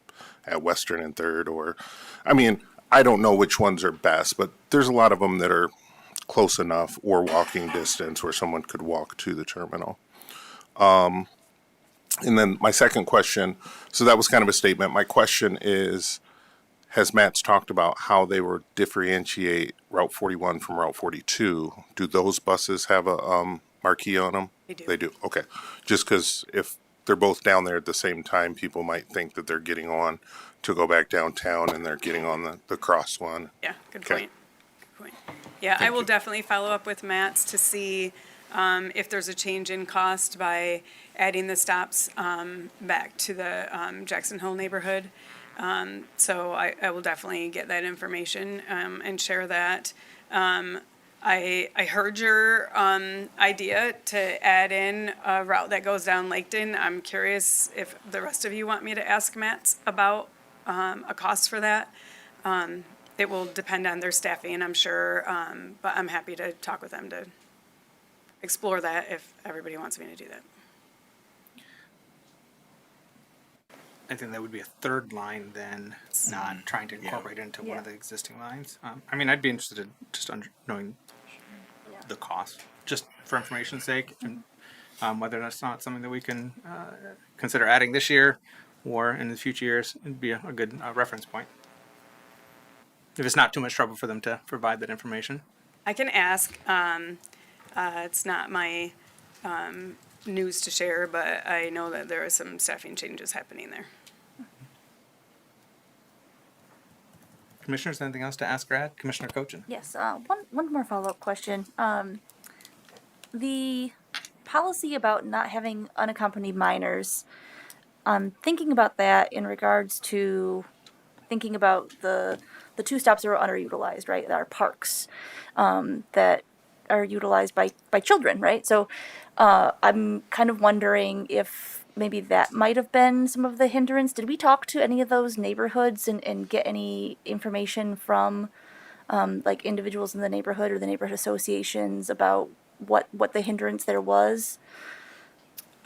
at Western and Third, or, I don't know which ones are best, but there's a lot of them that are close enough or walking distance where someone could walk to the terminal. And then my second question, so that was kind of a statement. My question is, has Matt's talked about how they would differentiate Route 41 from Route 42? Do those buses have a marquee on them? They do. They do, okay. Just because if they're both down there at the same time, people might think that they're getting on to go back downtown and they're getting on the cross one. Yeah, good Okay. point. Good point. Yeah, I will definitely follow up with Matt's to see if there's a change in cost by adding the stops back to the Jackson Hole neighborhood. So I will definitely get that information and share that. I heard your idea to add in a route that goes down Laketon. I'm curious if the rest of you want me to ask Matt's about a cost for that. It will depend on their staffing, I'm sure, but I'm happy to talk with them to explore that if everybody wants me to do that. I think that would be a third line then, not trying to incorporate into one of the existing lines. I'd be interested in just knowing the cost, just for information's sake, and whether that's not something that we can consider adding this year or in the future years. It'd be a good reference point. If it's not too much trouble for them to provide that information. I can ask. It's not my news to share, but I know that there are some staffing changes happening there. Commissioners, anything else to ask Brad? Commissioner Cochin? Yes, one more follow-up question. The policy about not having unaccompanied minors, thinking about that in regards to thinking about the two stops that are underutilized, right? That are parks that are utilized by children, right? So I'm kind of wondering if maybe that might have been some of the hindrance. Did we talk to any of those neighborhoods and get any information from like individuals in the neighborhood or the neighborhood associations about what the hindrance there was?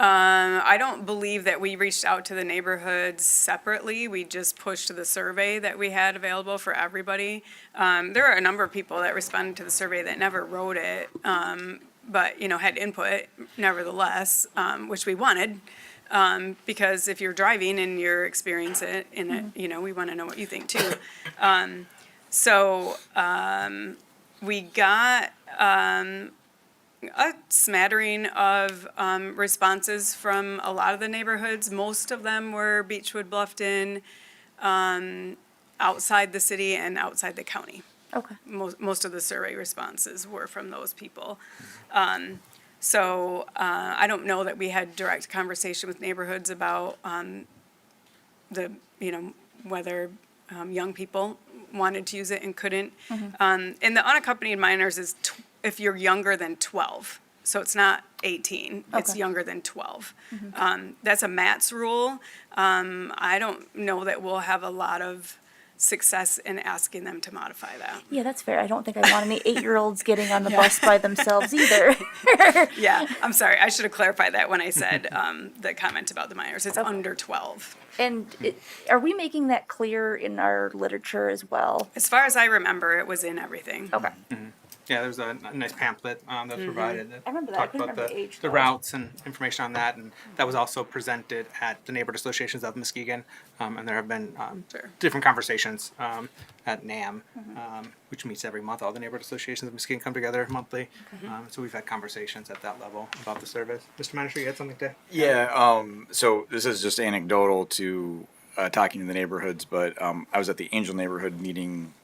I don't believe that we reached out to the neighborhoods separately. We just pushed the survey that we had available for everybody. There are a number of people that responded to the survey that never wrote it, but, had input nevertheless, which we wanted. Because if you're driving and you're experiencing it, we want to know what you think too. So we got a smattering of responses from a lot of the neighborhoods. Most of them were Beechwood, Bluffton, outside the city and outside the county. Okay. Most of the survey responses were from those people. So I don't know that we had direct conversation with neighborhoods about whether young people wanted to use it and couldn't. And the unaccompanied minors is if you're younger than 12. So it's not 18, it's younger than 12. That's a MATS rule. I don't know that we'll have a lot of success in asking them to modify that. Yeah, that's fair. I don't think I want any 8-year-olds getting on the bus by themselves either. Yeah, I'm sorry. I should have clarified that when I said the comment about the minors. It's under 12. And are we making that clear in our literature as well? As far as I remember, it was in everything. Okay. Yeah, there was a nice pamphlet that was provided that I remember that. I talked couldn't about remember the age, the though. routes and information on that, and that was also presented at the neighborhood associations of Muskegon, and there have been different conversations at NAM, which meets every month. All the neighborhood associations of Muskegon come together monthly, so we've had conversations at that level about the service. Mr. Manager, you had something to? Yeah, so this is just anecdotal to talking to the neighborhoods, but I was at the Angel neighborhood meeting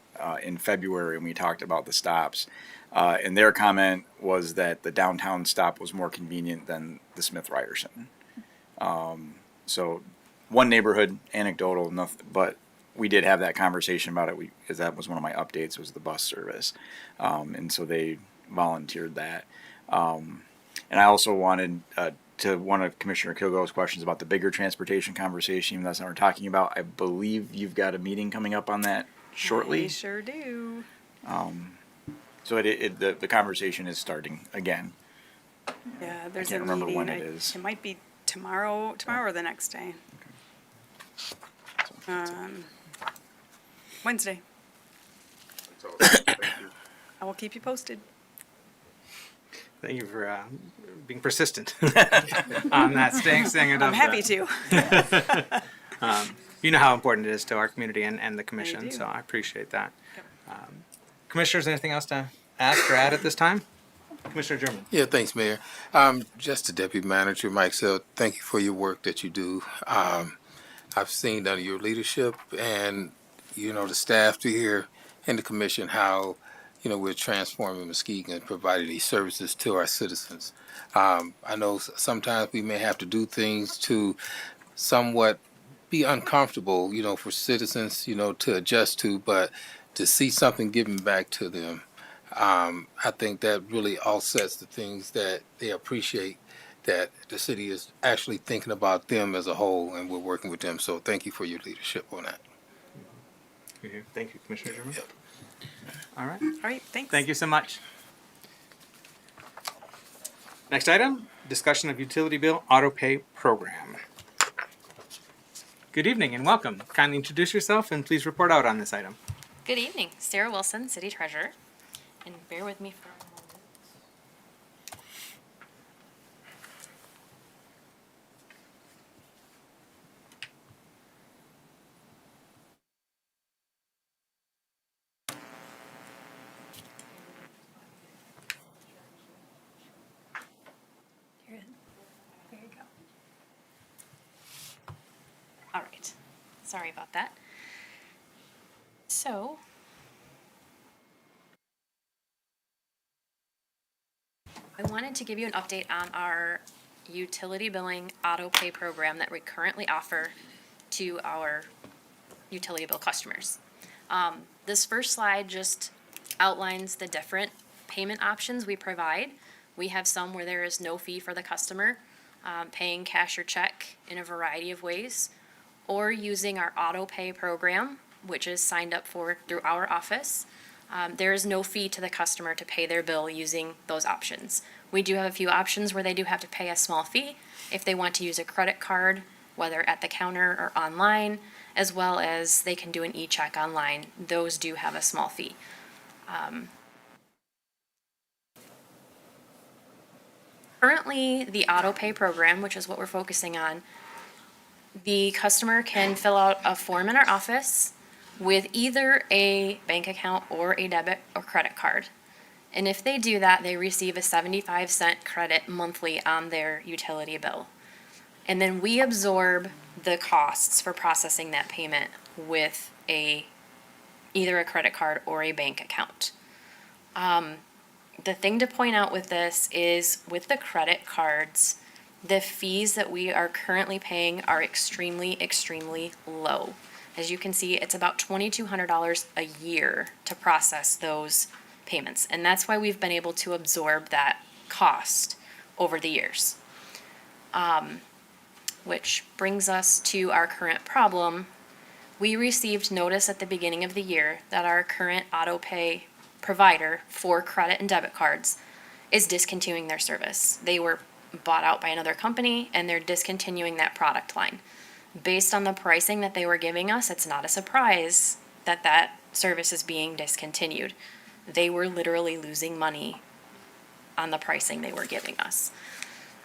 in February and we talked about the stops. And their comment was that the downtown stop was more convenient than the Smith Ryerson. So one neighborhood, anecdotal, nothing, but we did have that conversation about it because that was one of my updates was the bus service. And so they volunteered that. And I also wanted to one of Commissioner Kilgo's questions about the bigger transportation conversation that's what we're talking about. I believe you've got a meeting coming up on that shortly. We sure do. So the conversation is starting again. Yeah, there's I can't a remember meeting. when it is. It might be tomorrow or the next day. Wednesday. I will keep you posted. Thank you for being persistent on that, staying it up. I'm happy to. You know how important it is to our community and the commission, do. so I appreciate that. Commissioners, anything else to ask or add at this time? Commissioner German. Yeah, thanks, Mayor. Just to Deputy Manager Mike Sell, thank you for your work that you do. I've seen under your leadership and, the staff to here and the commission how, we're transforming Muskegon and providing these services to our citizens. I know sometimes we may have to do things to somewhat be uncomfortable, for citizens, to adjust to, but to see something given back to them, I think that really offsets the things that they appreciate, that the city is actually thinking about them as a whole, and we're working with them. So thank you for your leadership on that. Thank you, Commissioner German. Yep. All right. All right, thanks. Thank you so much. Next item, discussion of utility bill auto pay program. Good evening and welcome. Kindly introduce yourself and please report out on this item. Good evening, Sarah Wilson, City Treasurer, and bear with me for a moment. Here, there you go. All right, sorry about that. So, I wanted to give you an update on our utility billing auto pay program that we currently offer to our utility bill customers. This first slide just outlines the different payment options we provide. We have some where there is no fee for the customer, paying cash or check in a variety of ways, or using our auto pay program, which is signed up for through our office. There is no fee to the customer to pay their bill using those options. We do have a few options where they do have to pay a small fee if they want to use a credit card, whether at the counter or online, as well as they can do an e-check online. Those do have a small fee. Currently, the auto pay program, which is what we're focusing on, the customer can fill out a form in our office with either a bank account or a debit or credit card. And if they do that, they receive a 75-cent credit monthly on their utility bill. And then we absorb the costs for processing that payment with either a credit card or a bank account. The thing to point out with this is with the credit cards, the fees that we are currently paying are extremely, extremely low. As you can see, it's about $2,200 a year to process those payments. And that's why we've been able to absorb that cost over the years. Which brings us to our current problem. We received notice at the beginning of the year that our current auto pay provider for credit and debit cards is discontinuing their service. They were bought out by another company and they're discontinuing that product line. Based on the pricing that they were giving us, it's not a surprise that that service is being discontinued. They were literally losing money on the pricing they were giving us.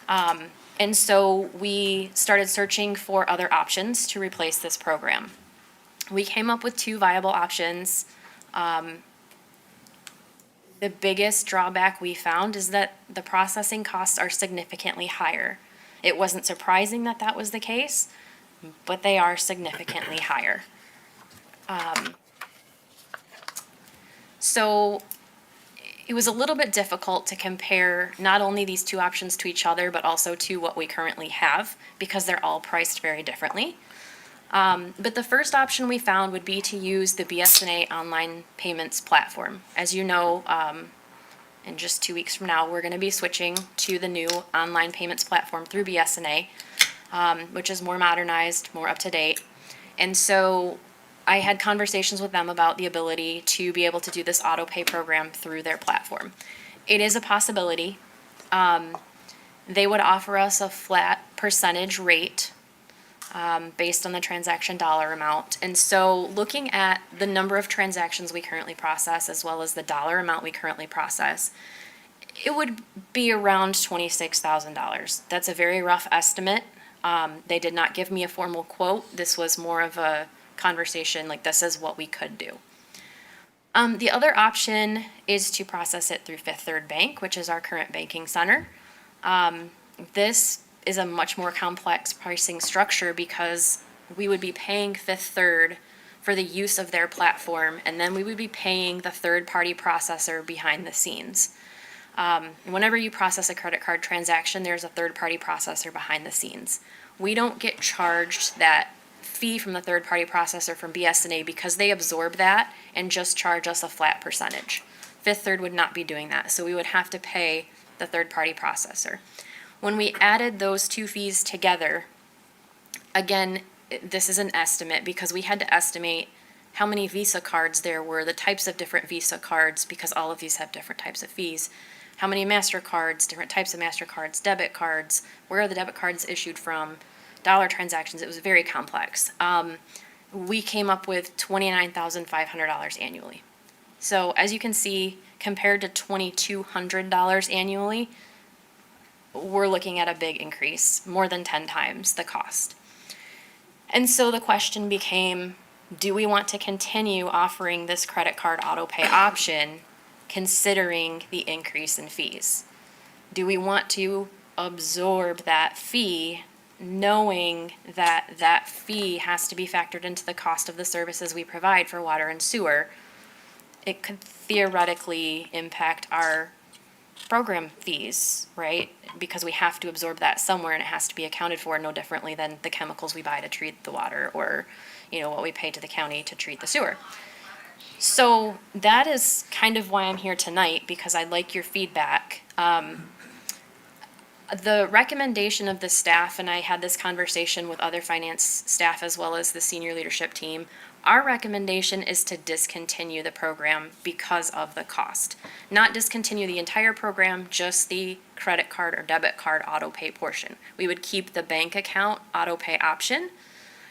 And so we started searching for other options to replace this program. We came up with two viable options. The biggest drawback we found is that the processing costs are significantly higher. It wasn't surprising that that was the case, but they are significantly higher. So it was a little bit difficult to compare not only these two options to each other, but also to what we currently have, because they're all priced very differently. But the first option we found would be to use the BSNA online payments platform. As you know, in just 2 weeks from now, we're going to be switching to the new online payments platform through BSNA, which is more modernized, more up to date. And so I had conversations with them about the ability to be able to do this auto pay program through their platform. It is a possibility. They would offer us a flat percentage rate based on the transaction dollar amount. And so looking at the number of transactions we currently process as well as the dollar amount we currently process, it would be around $26,000. That's a very rough estimate. They did not give me a formal quote. This was more of a conversation, like this is what we could do. The other option is to process it through Fifth Third Bank, which is our current banking center. This is a much more complex pricing structure because we would be paying Fifth Third for the use of their platform, and then we would be paying the third-party processor behind the scenes. Whenever you process a credit card transaction, there's a third-party processor behind the scenes. We don't get charged that fee from the third-party processor from BSNA because they absorb that and just charge us a flat percentage. Fifth Third would not be doing that, so we would have to pay the third-party processor. When we added those two fees together, again, this is an estimate because we had to estimate how many Visa cards there were, the types of different Visa cards, because all of these have different types of fees. How many MasterCards, different types of MasterCards, debit cards, where are the debit cards issued from, dollar transactions. It was very complex. We came up with $29,500 annually. So as you can see, compared to $2,200 annually, we're looking at a big increase, more than 10 times the cost. And so the question became, do we want to continue offering this credit card auto pay option considering the increase in fees? Do we want to absorb that fee knowing that that fee has to be factored into the cost of the services we provide for water and sewer? It could theoretically impact our program fees, right? Because we have to absorb that somewhere and it has to be accounted for no differently than the chemicals we buy to treat the water or, what we pay to the county to treat the sewer. So that is kind of why I'm here tonight, because I'd like your feedback. The recommendation of the staff, and I had this conversation with other finance staff as well as the senior leadership team, our recommendation is to discontinue the program because of the cost. Not discontinue the entire program, just the credit card or debit card auto pay portion. We would keep the bank account auto pay option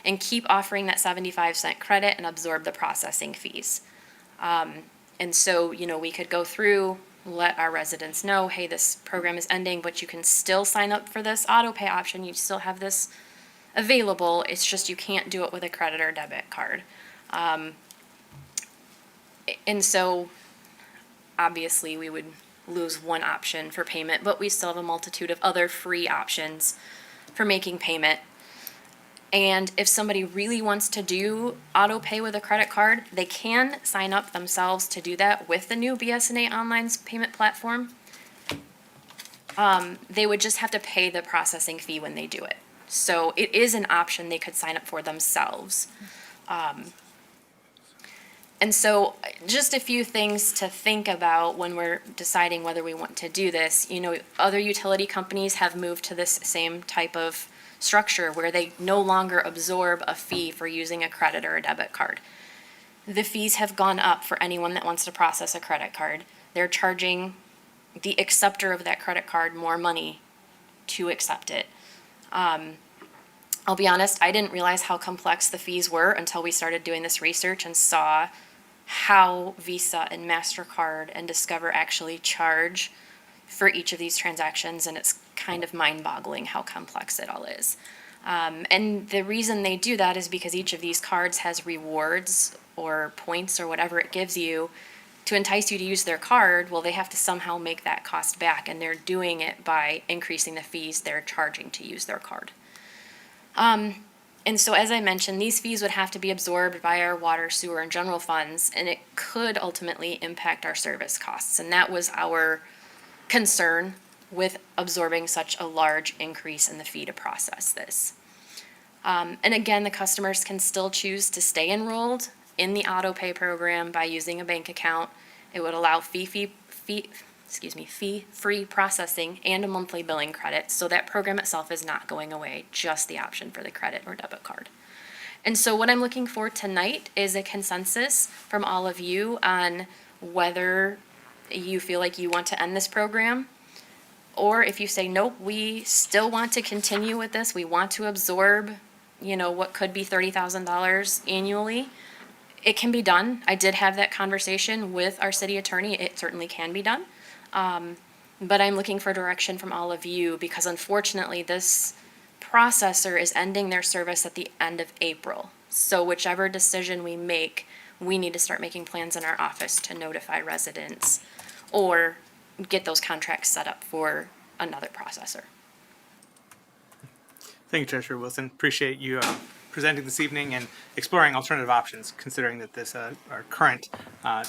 and keep offering that 75-cent credit and absorb the processing fees. And so, we could go through, let our residents know, hey, this program is ending, but you can still sign up for this auto pay option. You still have this available. It's just you can't do it with a credit or debit card. And so, obviously, we would lose one option for payment, but we still have a multitude of other free options for making payment. And if somebody really wants to do auto pay with a credit card, they can sign up themselves to do that with the new BSNA Online's payment platform. They would just have to pay the processing fee when they do it. So it is an option they could sign up for themselves. And so just a few things to think about when we're deciding whether we want to do this. Other utility companies have moved to this same type of structure where they no longer absorb a fee for using a credit or a debit card. The fees have gone up for anyone that wants to process a credit card. They're charging the acceptor of that credit card more money to accept it. I'll be honest, I didn't realize how complex the fees were until we started doing this research and saw how Visa and MasterCard and Discover actually charge for each of these transactions, and it's kind of mind-boggling how complex it all is. And the reason they do that is because each of these cards has rewards or points or whatever it gives you to entice you to use their card. Well, they have to somehow make that cost back, and they're doing it by increasing the fees they're charging to use their card. And so, as I mentioned, these fees would have to be absorbed by our water, sewer, and general funds, and it could ultimately impact our service costs. And that was our concern with absorbing such a large increase in the fee to process this. And again, the customers can still choose to stay enrolled in the auto pay program by using a bank account. It would allow fee-free processing and a monthly billing credit, so that program itself is not going away, just the option for the credit or debit card. And so what I'm looking for tonight is a consensus from all of you on whether you feel like you want to end this program, or if you say, nope, we still want to continue with this, we want to absorb, what could be $30,000 annually. It can be done. I did have that conversation with our city attorney. It certainly can be done. But I'm looking for direction from all of you because unfortunately this processor is ending their service at the end of April. So whichever decision we make, we need to start making plans in our office to notify residents or get those contracts set up for another processor. Thank you, Treasurer Wilson. Appreciate you presenting this evening and exploring alternative options, considering that this our current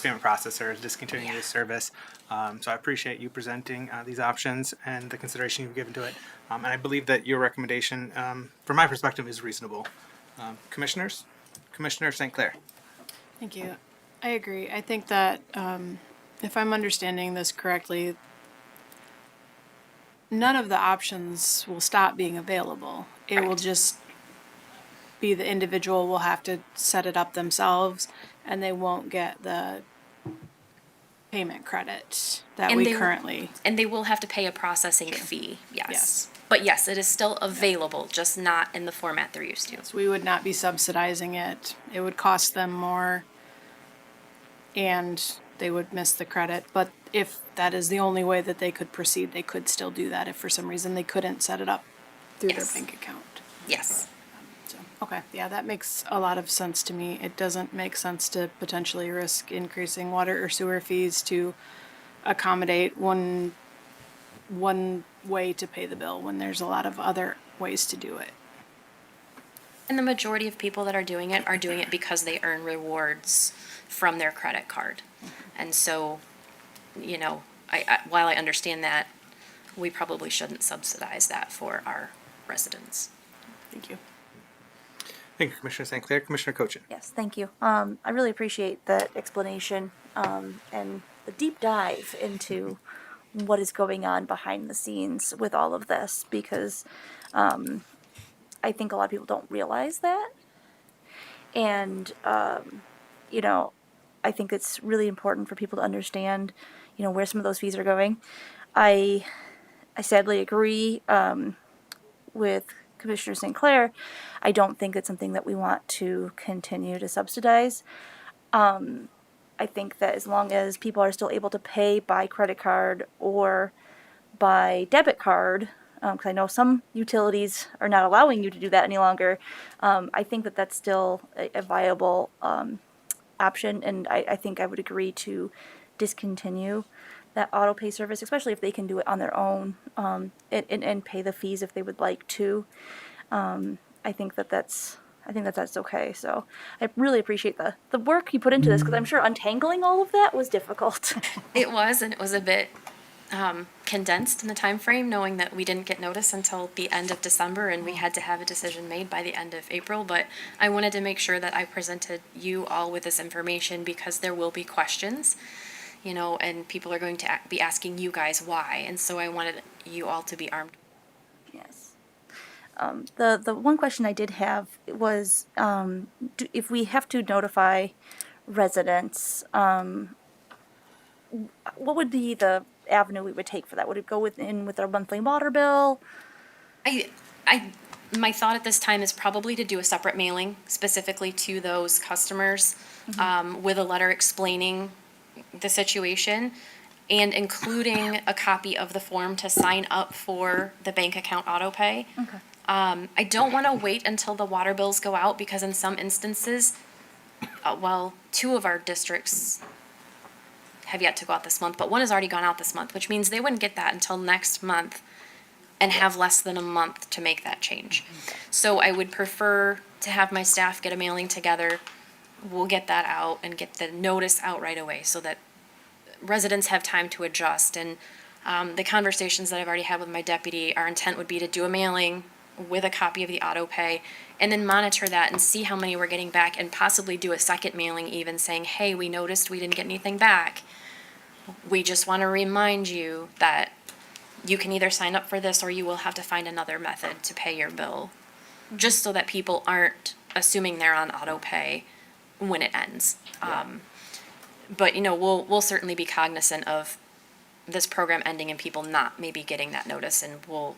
payment processor is discontinuing this service. So I appreciate you presenting these options and the consideration you've given to it. And I believe that your recommendation, from my perspective, is reasonable. Commissioners? Commissioner St. Clair. Thank you. I agree. I think that if I'm understanding this correctly, none of the options will stop being available. It will just be the individual will have to set it up themselves, and they won't get the payment credit that we currently. And they will have to pay a processing fee, Yes. But yes, it is still available, just not in the format they're used to. So we would not be subsidizing it. It would cost them more, and they would miss the credit. But if that is the only way that they could proceed, they could still do that if for some reason they couldn't set it up through their bank account. Yes. Okay, yeah, that makes a lot of sense to me. It doesn't make sense to potentially risk increasing water or sewer fees to accommodate one way to pay the bill when there's a lot of other ways to do it. And the majority of people that are doing it because they earn rewards from their credit card. And so, while I understand that, we probably shouldn't subsidize that for our residents. Thank you. Thank you, Commissioner St. Clair. Commissioner Cochin. Yes, thank you. I really appreciate that explanation and the deep dive into what is going on behind the scenes with all of this, because I think a lot of people don't realize that. And, you know, I think it's really important for people to understand, you know, where some of those fees are going. I sadly agree with Commissioner St. Clair. I don't think it's something that we want to continue to subsidize. I think that as long as people are still able to pay by credit card or by debit card, because I know some utilities are not allowing you to do that any longer, I think that that's still a viable option, and I think I would agree to discontinue that auto pay service, especially if they can do it on their own and pay the fees if they would like to. I think that's okay. So I really appreciate the work you put into this, because I'm sure untangling all of that was difficult. It was, and it was a bit condensed in the time frame, knowing that we didn't get notice until the end of December and we had to have a decision made by the end of April. But I wanted to make sure that I presented you all with this information, because there will be questions, you know, and people are going to be asking you guys why. And so I wanted you all to be armed. Yes. The one question I did have was, if we have to notify residents, what would be the avenue we would take for that? Would it go with our monthly water bill? My thought at this time is probably to do a separate mailing specifically to those customers, with a letter explaining the situation and including a copy of the form to sign up for the bank account auto pay. Okay. I don't want to wait until the water bills go out, because in some instances, two of our districts have yet to go out this month, but one has already gone out this month, which means they wouldn't get that until next month and have less than a month to make that change. So I would prefer to have my staff get a mailing together. We'll get that out and get the notice out right away so that residents have time to adjust. And the conversations that I've already had with my deputy, our intent would be to do a mailing with a copy of the auto pay and then monitor that and see how many we're getting back, and possibly do a second mailing even saying, hey, we noticed we didn't get anything back. We just want to remind you that you can either sign up for this or you will have to find another method to pay your bill, just so that people aren't assuming they're on auto pay when it ends. But you know, we'll certainly be cognizant of this program ending and people not maybe getting that notice, and we'll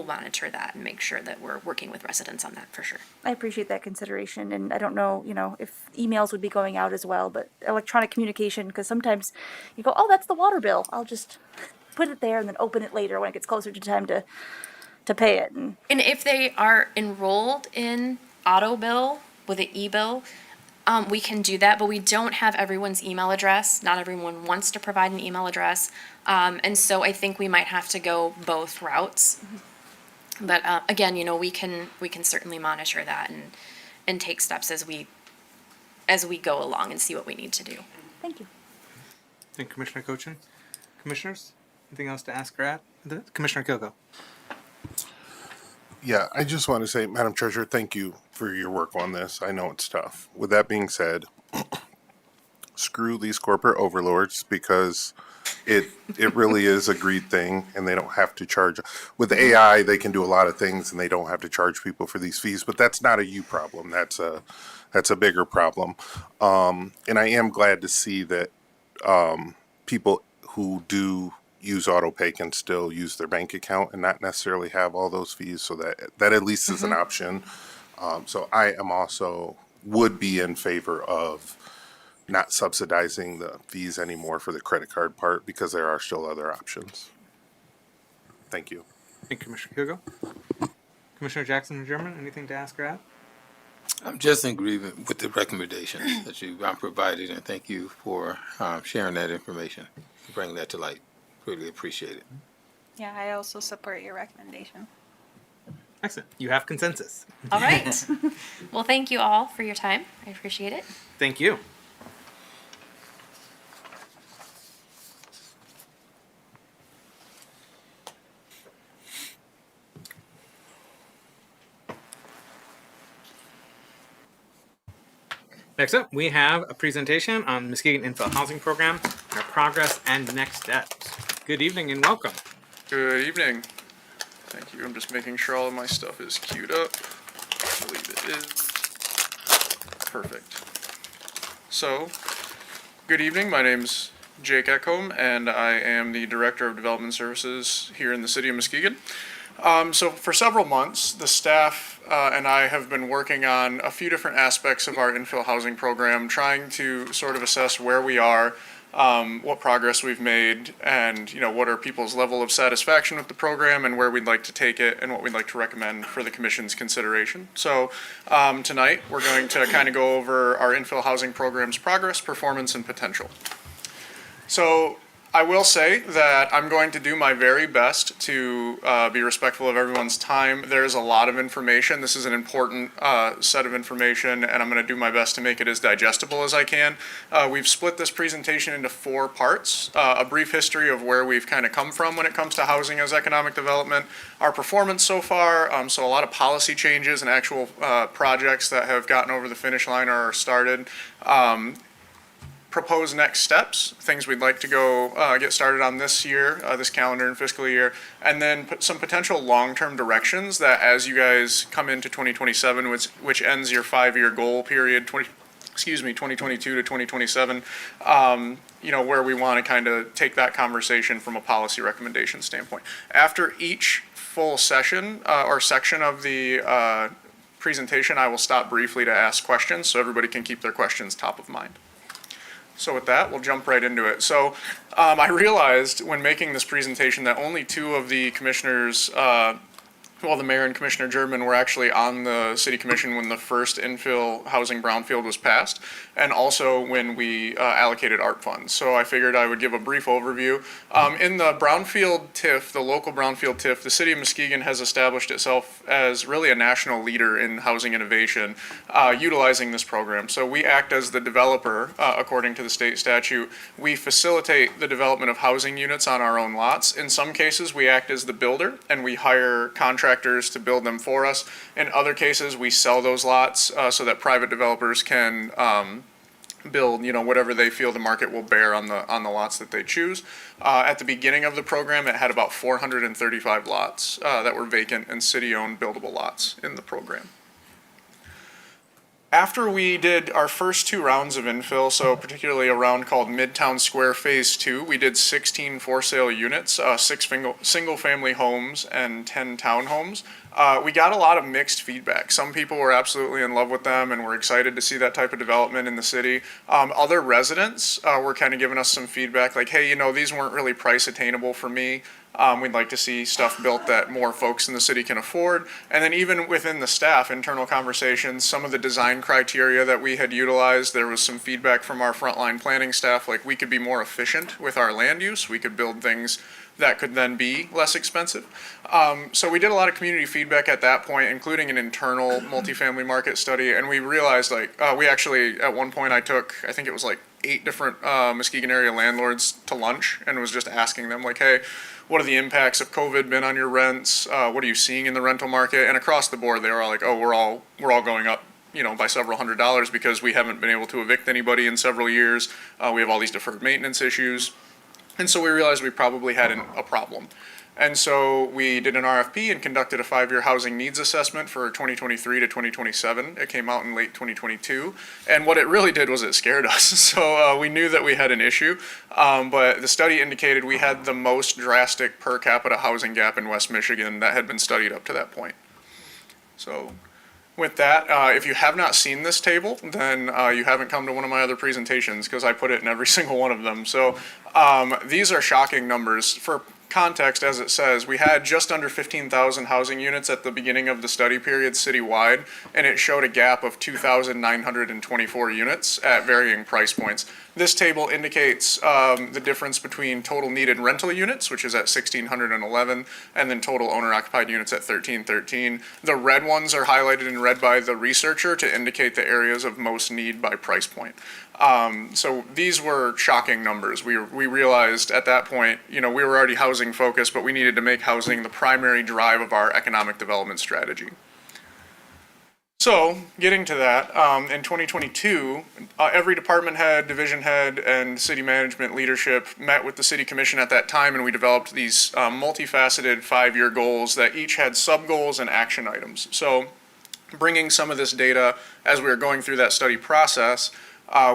monitor that and make sure that we're working with residents on that for sure. I appreciate that consideration, and I don't know, you know, if emails would be going out as well, but electronic communication, because sometimes you go, oh, that's the water bill. I'll just put it there and then open it later when it gets closer to time to pay it. And if they are enrolled in auto bill with an e-bill, we can do that, but we don't have everyone's email address. Not everyone wants to provide an email address. And so I think we might have to go both routes. But again, you know, we can certainly monitor that and take steps as we go along and see what we need to do. Thank you. Thank you, Commissioner Cochin. Commissioners, anything else to ask or add? Commissioner Kilgo. Yeah, I just want to say, Madam Treasurer, thank you for your work on this. I know it's tough. With that being said, screw these corporate overlords, because it really is a greed thing, and they don't have to charge. With AI, they can do a lot of things, and they don't have to charge people for these fees. But that's not a you problem. That's a bigger problem. And I am glad to see that people who do use auto pay can still use their bank account and not necessarily have all those fees, so that at least is an option. So I am also would be in favor of not subsidizing the fees anymore for the credit card part, because there are still other options. Thank you. Thank you, Commissioner Hugo. Commissioner Jackson and German, anything to ask or add? I'm just in agreement with the recommendations that you provided, and thank you for sharing that information, bringing that to light. Really appreciate it. Yeah, I also support your recommendation. Excellent. You have consensus. All right. Well, thank you all for your time. I appreciate it. Thank you. Next up, we have a presentation on Muskegon Infill Housing Program, our progress and next steps. Good evening and welcome. Good evening. Thank you. I'm just making sure all of my stuff is queued up. I believe it is. Perfect. So, good evening. My name's Jake Ekholm, and I am the Director of Development Services here in the City of Muskegon. So for several months, the staff and I have been working on a few different aspects of our infill housing program, trying to sort of assess where we are, what progress we've made, and what are people's level of satisfaction with the program, and where we'd like to take it, and what we'd like to recommend for the Commission's consideration. So tonight, we're going to kind of go over our infill housing program's progress, performance, and potential. So I will say that I'm going to do my very best to be respectful of everyone's time. There's a lot of information. This is an important set of information, and I'm going to do my best to make it as digestible as I can. We've split this presentation into 4 parts. A brief history of where we've kind of come from when it comes to housing as economic development, our performance so far, so a lot of policy changes and actual projects that have gotten over the finish line or are started. Proposed next steps, things we'd like to go get started on this year, this calendar and fiscal year, and then some potential long-term directions that as you guys come into 2027, which ends your 5-year goal period, 2022 to 2027, where we want to kind of take that conversation from a policy recommendation standpoint. After each full session or section of the presentation, I will stop briefly to ask questions so everybody can keep their questions top of mind. So with that, we'll jump right into it. So I realized when making this presentation that only 2 of the commissioners, the mayor and Commissioner German, were actually on the city commission when the first infill housing brownfield was passed, and also when we allocated ARP funds. So I figured I would give a brief overview. In the brownfield TIF, the local brownfield TIF, the city of Muskegon has established itself as really a national leader in housing innovation, utilizing this program. So we act as the developer, according to the state statute. We facilitate the development of housing units on our own lots. In some cases, we act as the builder, and we hire contractors to build them for us. In other cases, we sell those lots so that private developers can build, whatever they feel the market will bear on the lots that they choose. At the beginning of the program, it had about 435 lots that were vacant and city-owned buildable lots in the program. After we did our first 2 rounds of infill, so particularly a round called Midtown Square Phase 2, we did 16 for-sale units, 6 single-family homes and 10 townhomes. We got a lot of mixed feedback. Some people were absolutely in love with them and were excited to see that type of development in the city. Other residents were kind of giving us some feedback like, hey, these weren't really price attainable for me. We'd like to see stuff built that more folks in the city can afford. And then even within the staff, internal conversations, some of the design criteria that we had utilized, there was some feedback from our frontline planning staff, like we could be more efficient with our land use. We could build things that could then be less expensive. So we did a lot of community feedback at that point, including an internal multifamily market study. And we realized we actually, at one point I think it was 8 different Muskegon area landlords to lunch and was just asking them hey, what are the impacts of COVID been on your rents? What are you seeing in the rental market? And across the board, they were all like, oh, we're all going up, by several $100s because we haven't been able to evict anybody in several years. We have all these deferred maintenance issues. And so we realized we probably had a problem. And so we did an RFP and conducted a 5-year housing needs assessment for 2023 to 2027. It came out in late 2022. And what it really did was it scared us. So we knew that we had an issue, but the study indicated we had the most drastic per capita housing gap in West Michigan that had been studied up to that point. So with that, if you have not seen this table, then you haven't come to one of my other presentations because I put it in every single one of them. So these are shocking numbers. For context, as it says, we had just under 15,000 housing units at the beginning of the study period citywide, and it showed a gap of 2,924 units at varying price points. This table indicates the difference between total needed rental units, which is at 1,611, and then total owner-occupied units at 1,313. The red ones are highlighted in red by the researcher to indicate the areas of most need by price point. So these were shocking numbers. We realized at that point, we were already housing focused, but we needed to make housing the primary drive of our economic development strategy. So, getting to that, in 2022, every department head, division head, and city management leadership met with the city commission at that time, and we developed these multifaceted 5-year goals that each had sub-goals and action items. So, bringing some of this data as we were going through that study process,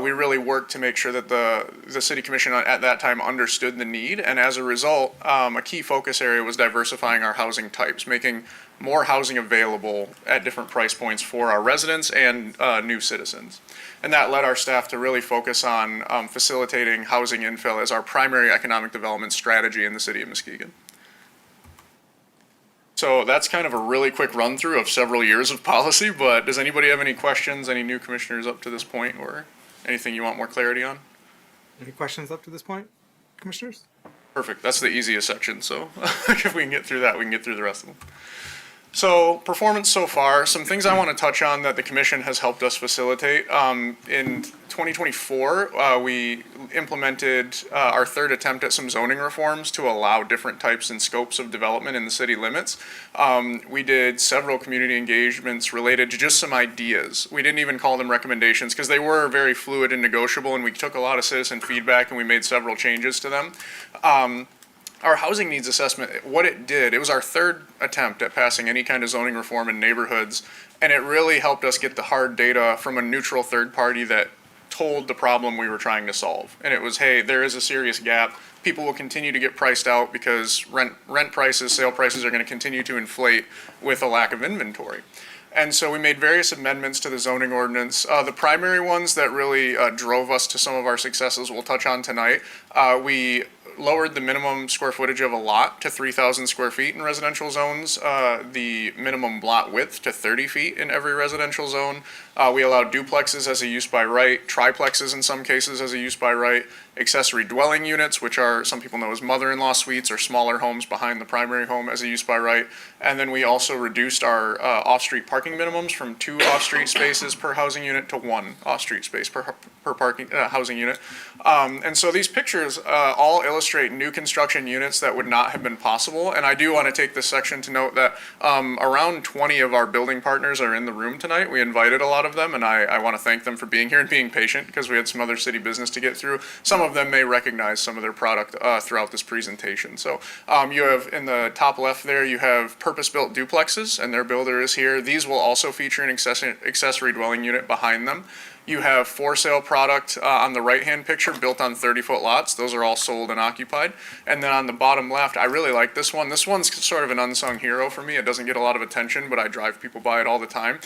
we really worked to make sure that the city commission at that time understood the need, and as a result, a key focus area was diversifying our housing types, making more housing available at different price points for our residents and new citizens. And that led our staff to really focus on facilitating housing infill as our primary economic development strategy in the city of Muskegon. So that's kind of a really quick run through of several years of policy, but does anybody have any questions, any new commissioners up to this point, or anything you want more clarity on? Any questions up to this point, commissioners? Perfect, that's the easiest section, so if we can get through that, we can get through the rest of them. So performance so far, some things I want to touch on that the commission has helped us facilitate. In 2024, we implemented our third attempt at some zoning reforms to allow different types and scopes of development in the city limits. We did several community engagements related to just some ideas. We didn't even call them recommendations because they were very fluid and negotiable, and we took a lot of citizen feedback and we made several changes to them. Our housing needs assessment, what it did, it was our third attempt at passing any kind of zoning reform in neighborhoods, and it really helped us get the hard data from a neutral third party that told the problem we were trying to solve. And it was, hey, there is a serious gap. People will continue to get priced out because rent prices, sale prices are going to continue to inflate with a lack of inventory. And so we made various amendments to the zoning ordinance. The primary ones that really drove us to some of our successes we'll touch on tonight. We lowered the minimum square footage of a lot to 3,000 square feet in residential zones, the minimum lot width to 30 feet in every residential zone. We allowed duplexes as a use by right, triplexes in some cases as a use by right, accessory dwelling units, which are some people know as mother-in-law suites or smaller homes behind the primary home as a use by right. And then we also reduced our off-street parking minimums from 2 off-street spaces per housing unit to 1 off-street space per parking housing unit. And so these pictures all illustrate new construction units that would not have been possible. And I do want to take this section to note that around 20 of our building partners are in the room tonight. We invited a lot of them, and I want to thank them for being here and being patient because we had some other city business to get through. Some of them may recognize some of their product throughout this presentation. So you have in the top left there, you have purpose-built duplexes, and their builder is here. These will also feature an accessory dwelling unit behind them. You have for sale product on the right-hand picture built on 30-foot lots. Those are all sold and occupied. And then on the bottom left, I really like this one. This one's sort of an unsung hero for me. It doesn't get a lot of attention, but I drive people by it all the time.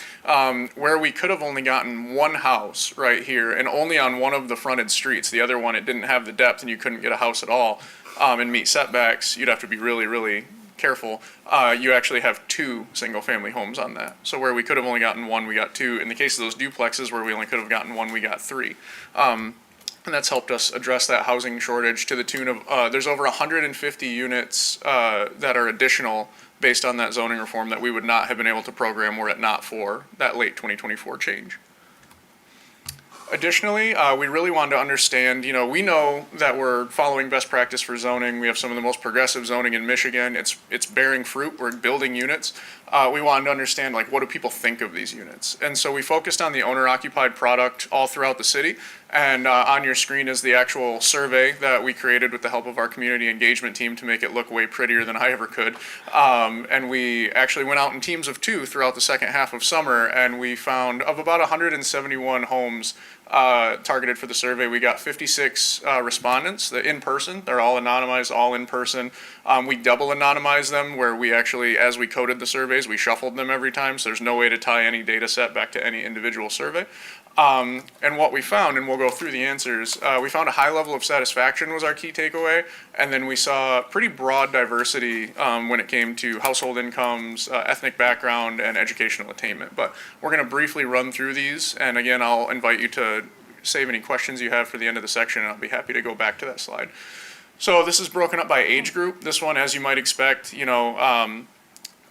Where we could have only gotten one house right here and only on one of the fronted streets. The other one, it didn't have the depth and you couldn't get a house at all and meet setbacks. You'd have to be really, really careful. You actually have 2 single-family homes on that. So where we could have only gotten 1, we got 2. In the case of those duplexes, where we only could have gotten 1, we got 3. And that's helped us address that housing shortage to the tune of, there's over 150 units that are additional based on that zoning reform that we would not have been able to program were it not for that late 2024 change. Additionally, we really wanted to understand, we know that we're following best practice for zoning. We have some of the most progressive zoning in Michigan. It's bearing fruit. We're building units. We wanted to understand, what do people think of these units? And so we focused on the owner-occupied product all throughout the city. And on your screen is the actual survey that we created with the help of our community engagement team to make it look way prettier than I ever could. And we actually went out in teams of 2 throughout the second half of summer, and we found of about 171 homes targeted for the survey, we got 56 respondents in person. They're all anonymized, all in person. We double anonymized them where we actually, as we coded the surveys, we shuffled them every time, so there's no way to tie any data set back to any individual survey. And what we found, and we'll go through the answers, we found a high level of satisfaction was our key takeaway, and then we saw pretty broad diversity when it came to household incomes, ethnic background, and educational attainment. But we're going to briefly run through these, and again, I'll invite you to save any questions you have for the end of the section, and I'll be happy to go back to that slide. So this is broken up by age group. This one, as you might expect,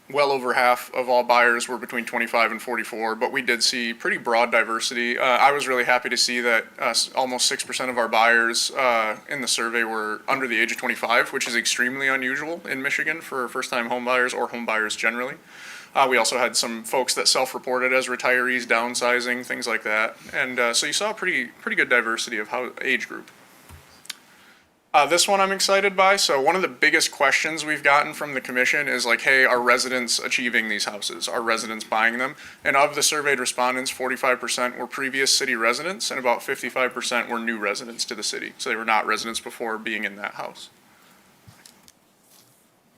well over half of all buyers were between 25 and 44, but we did see pretty broad diversity. I was really happy to see that almost 6% of our buyers in the survey were under the age of 25, which is extremely unusual in Michigan for first-time home buyers or home buyers generally. We also had some folks that self-reported as retirees, downsizing, things like that. And so you saw a pretty good diversity of age group. This one I'm excited by. So one of the biggest questions we've gotten from the commission is like, hey, are residents achieving these houses? Are residents buying them? And of the surveyed respondents, 45% were previous city residents and about 55% were new residents to the city. So they were not residents before being in that house.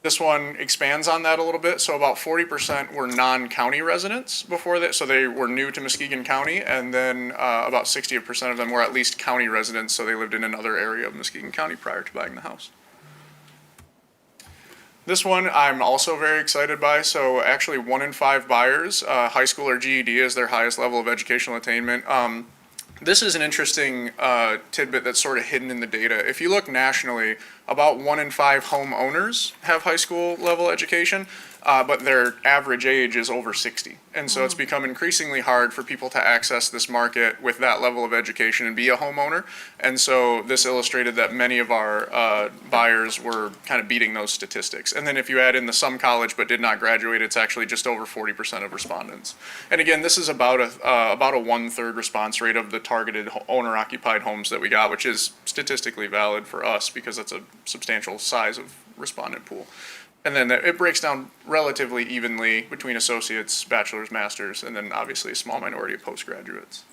This one expands on that a little bit. So about 40% were non-county residents before that. So they were new to Muskegon County. And then about 60% of them were at least county residents. So they lived in another area of Muskegon County prior to buying the house. This one I'm also very excited by. So actually 1 in 5 buyers, high school or GED is their highest level of educational attainment. This is an interesting tidbit that's sort of hidden in the data. If you look nationally, about 1 in 5 homeowners have high school level education, but their average age is over 60. And so it's become increasingly hard for people to access this market with that level of education and be a homeowner. And so this illustrated that many of our buyers were kind of beating those statistics. And then if you add in the some college but did not graduate, it's actually just over 40% of respondents. And again, this is about a 1/3 response rate of the targeted owner-occupied homes that we got, which is statistically valid for us because that's a substantial size of respondent pool. And then it breaks down relatively evenly between associates, bachelor's, master's, and then obviously a small minority of postgraduates.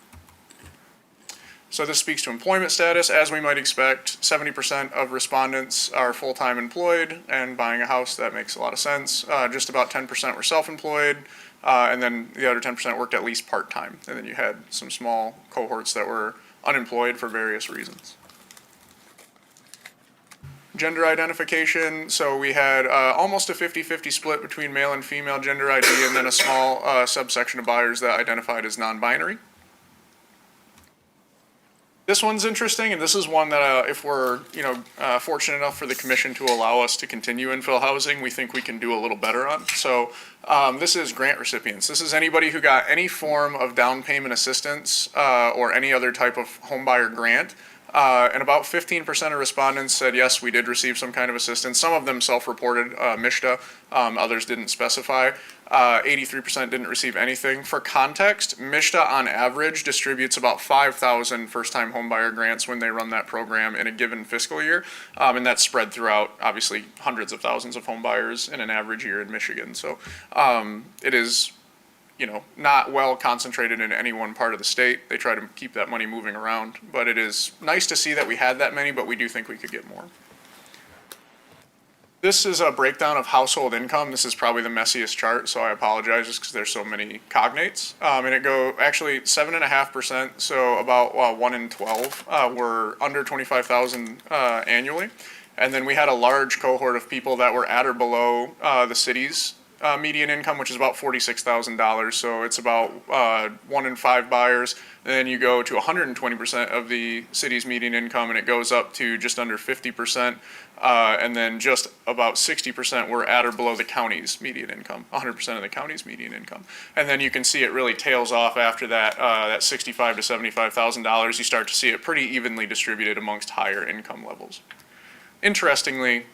So this speaks to employment status. As we might expect, 70% of respondents are full-time employed and buying a house. That makes a lot of sense. Just about 10% were self-employed, and then the other 10% worked at least part-time. And then you had some small cohorts that were unemployed for various reasons. Gender identification, so we had almost a 50-50 split between male and female gender ID, and then a small subsection of buyers that identified as non-binary. This one's interesting, and this is one that if we're fortunate enough for the commission to allow us to continue infill housing, we think we can do a little better on. So this is grant recipients. This is anybody who got any form of down payment assistance or any other type of homebuyer grant. And about 15% of respondents said, yes, we did receive some kind of assistance. Some of them self-reported MSHDA, others didn't specify. 83% didn't receive anything. For context, MSHDA on average distributes about 5,000 first-time homebuyer grants when they run that program in a given fiscal year. And that's spread throughout, obviously, hundreds of thousands of homebuyers in an average year in Michigan. So it is not well concentrated in any one part of the state. They try to keep that money moving around, but it is nice to see that we had that many, but we do think we could get more. This is a breakdown of household income. This is probably the messiest chart, so I apologize just because there's so many cognates. And it actually 7.5%, so about 1 in 12 were under 25,000 annually. And then we had a large cohort of people that were at or below the city's median income, which is about $46,000. So it's about 1 in 5 buyers. And then you go to 120% of the city's median income, and it goes up to just under 50%. And then just about 60% were at or below the county's median income, 100% of the county's median income. And then you can see it really tails off after that, that $65,000 to $75,000. You start to see it pretty evenly distributed amongst higher income levels. Interestingly,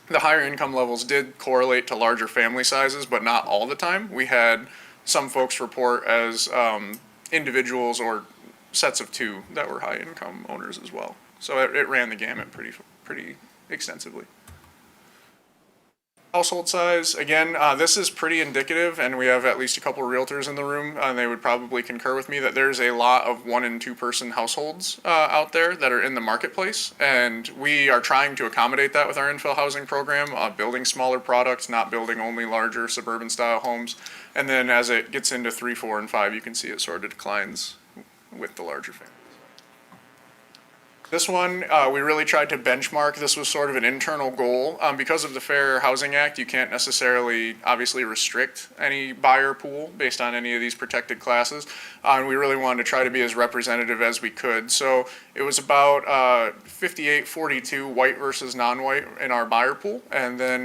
the higher income levels did correlate to larger family sizes, but not all the time. We had some folks report as individuals or sets of 2 that were high income owners as well. So it ran the gamut pretty extensively. Household size, again, this is pretty indicative, and we have at least a couple realtors in the room, and they would probably concur with me that there's a lot of 1 and 2 person households out there that are in the marketplace, and we are trying to accommodate that with our infill housing program, building smaller products, not building only larger suburban style homes. And then as it gets into 3, 4, and 5, you can see it sort of declines with the larger families. This one, we really tried to benchmark. This was sort of an internal goal. Because of the Fair Housing Act, you can't necessarily, obviously, restrict any buyer pool based on any of these protected classes. And we really wanted to try to be as representative as we could. So it was about 58-42 white versus non-white in our buyer pool. And then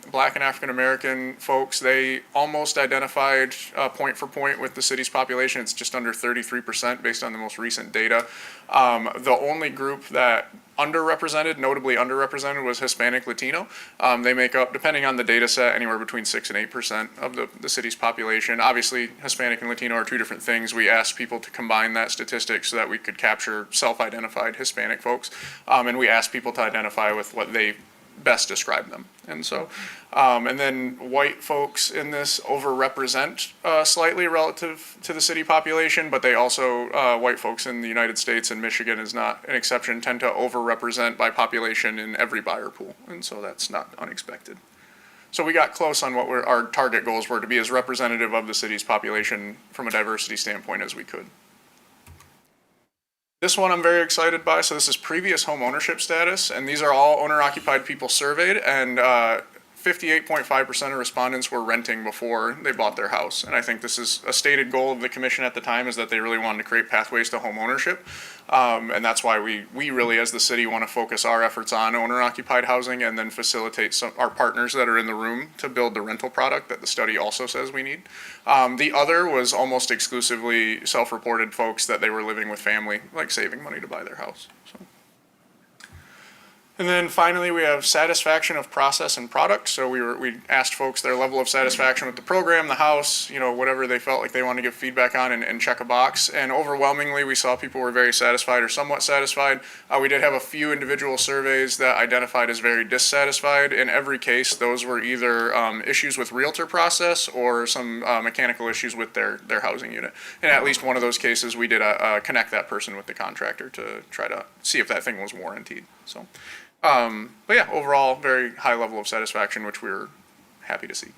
Black and African American folks, they almost identified point for point with the city's population. It's just under 33% based on the most recent data. The only group that notably underrepresented was Hispanic Latino. They make up, depending on the data set, anywhere between 6 and 8% of the city's population. Obviously, Hispanic and Latino are two different things. We asked people to combine that statistic so that we could capture self-identified Hispanic folks. And we asked people to identify with what they best describe them. And so, and then white folks in this overrepresent slightly relative to the city population, but they also, white folks in the United States, and Michigan is not an exception, tend to overrepresent by population in every buyer pool. And so that's not unexpected. So we got close on what our target goals were, to be as representative of the city's population from a diversity standpoint as we could. This one I'm very excited by. So this is previous home ownership status, and these are all owner-occupied people surveyed, and 58.5% of respondents were renting before they bought their house. And I think this is a stated goal of the commission at the time, is that they really wanted to create pathways to home ownership. And that's why we really, as the city, want to focus our efforts on owner-occupied housing and then facilitate our partners that are in the room to build the rental product that the study also says we need. The other was almost exclusively self-reported folks that they were living with family, like saving money to buy their house. So. And then finally, we have satisfaction of process and product. So we asked folks their level of satisfaction with the program, the house, whatever they felt like they wanted to give feedback on, and check a box. And overwhelmingly, we saw people were very satisfied or somewhat satisfied. We did have a few individual surveys that identified as very dissatisfied. In every case, those were either issues with realtor process or some mechanical issues with their housing unit. And at least one of those cases, we did connect that person with the contractor to try to see if that thing was warranted. So. But yeah, overall, very high level of satisfaction, which we were happy to see.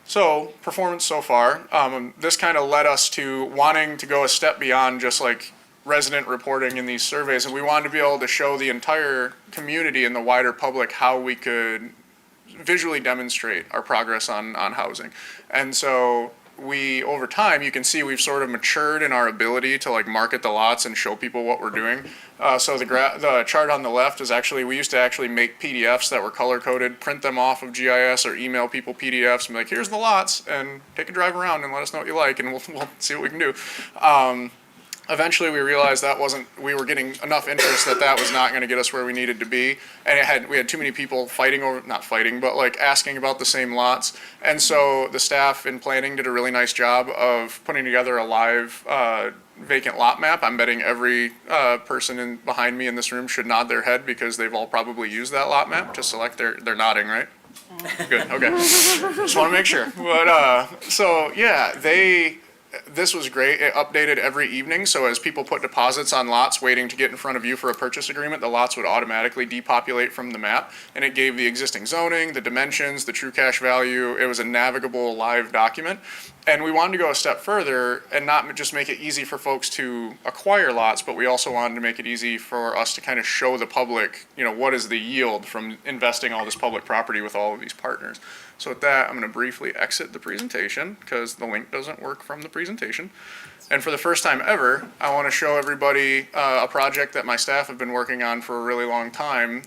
So, performance so far. This kind of led us to wanting to go a step beyond just like resident reporting in these surveys, and we wanted to be able to show the entire community and the wider public how we could visually demonstrate our progress on housing. And so over time, you can see we've sort of matured in our ability to like market the lots and show people what we're doing. So the chart on the left is actually, we used to actually make PDFs that were color coded, print them off of GIS or email people PDFs and be like, here's the lots, and take a drive around and let us know what you like, and we'll see what we can do. Eventually we realized we were getting enough interest that was not going to get us where we needed to be. And we had too many people asking about the same lots. And so the staff in planning did a really nice job of putting together a live vacant lot map. I'm betting every person behind me in this room should nod their head, because they've all probably used that lot map to select they're nodding, right? Good, okay. Just want to make sure. But so yeah, this was great. It updated every evening, so as people put deposits on lots waiting to get in front of you for a purchase agreement, the lots would automatically depopulate from the map, and it gave the existing zoning, the dimensions, the true cash value. It was a navigable live document. And we wanted to go a step further and not just make it easy for folks to acquire lots, but we also wanted to make it easy for us to kind of show the public, what is the yield from investing all this public property with all of these partners. So with that, I'm going to briefly exit the presentation because the link doesn't work from the presentation. And for the first time ever, I want to show everybody a project that my staff have been working on for a really long time,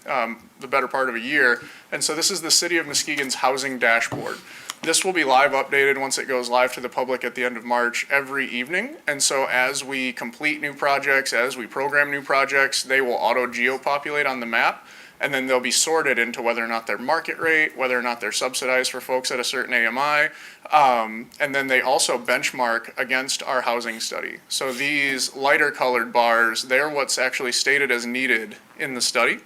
the better part of a year. And so this is the City of Muskegon's housing dashboard. This will be live updated once it goes live to the public at the end of March every evening. And so as we complete new projects, as we program new projects, they will auto geopopulate on the map. And then they'll be sorted into whether or not they're market rate, whether or not they're subsidized for folks at a certain AMI. And then they also benchmark against our housing study. So these lighter colored bars, they're what's actually stated as needed in the study.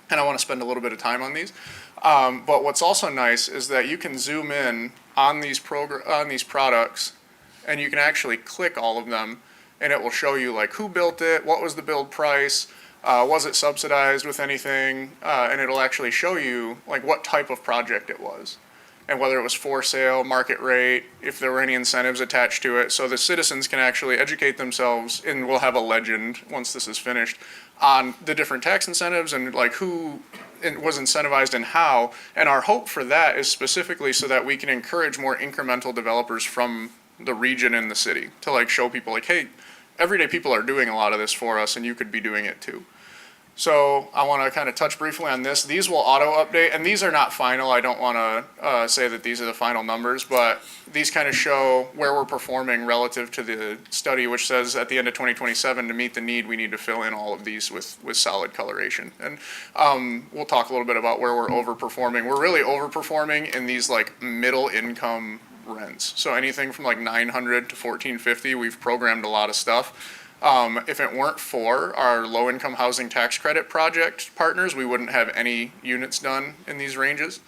And I want to spend a little bit of time on these. But what's also nice is that you can zoom in on these products, and you can actually click all of them, and it will show you like who built it, what was the build price, was it subsidized with anything, and it'll actually show you like what type of project it was, and whether it was for sale, market rate, if there were any incentives attached to it. So the citizens can actually educate themselves, and we'll have a legend once this is finished on the different tax incentives and like who was incentivized and how. And our hope for that is specifically so that we can encourage more incremental developers from the region and the city to like show people like, hey, everyday people are doing a lot of this for us and you could be doing it too. So I want to kind of touch briefly on this. These will auto update, and these are not final. I don't want to say that these are the final numbers, but these kind of show where we're performing relative to the study, which says at the end of 2027, to meet the need, we need to fill in all of these with solid coloration. And we'll talk a little bit about where we're overperforming. We're really overperforming in these like middle income rents. So anything from like 900 to 1450, we've programmed a lot of stuff. If it weren't for our low-income housing tax credit project partners, we wouldn't have any units done in these ranges,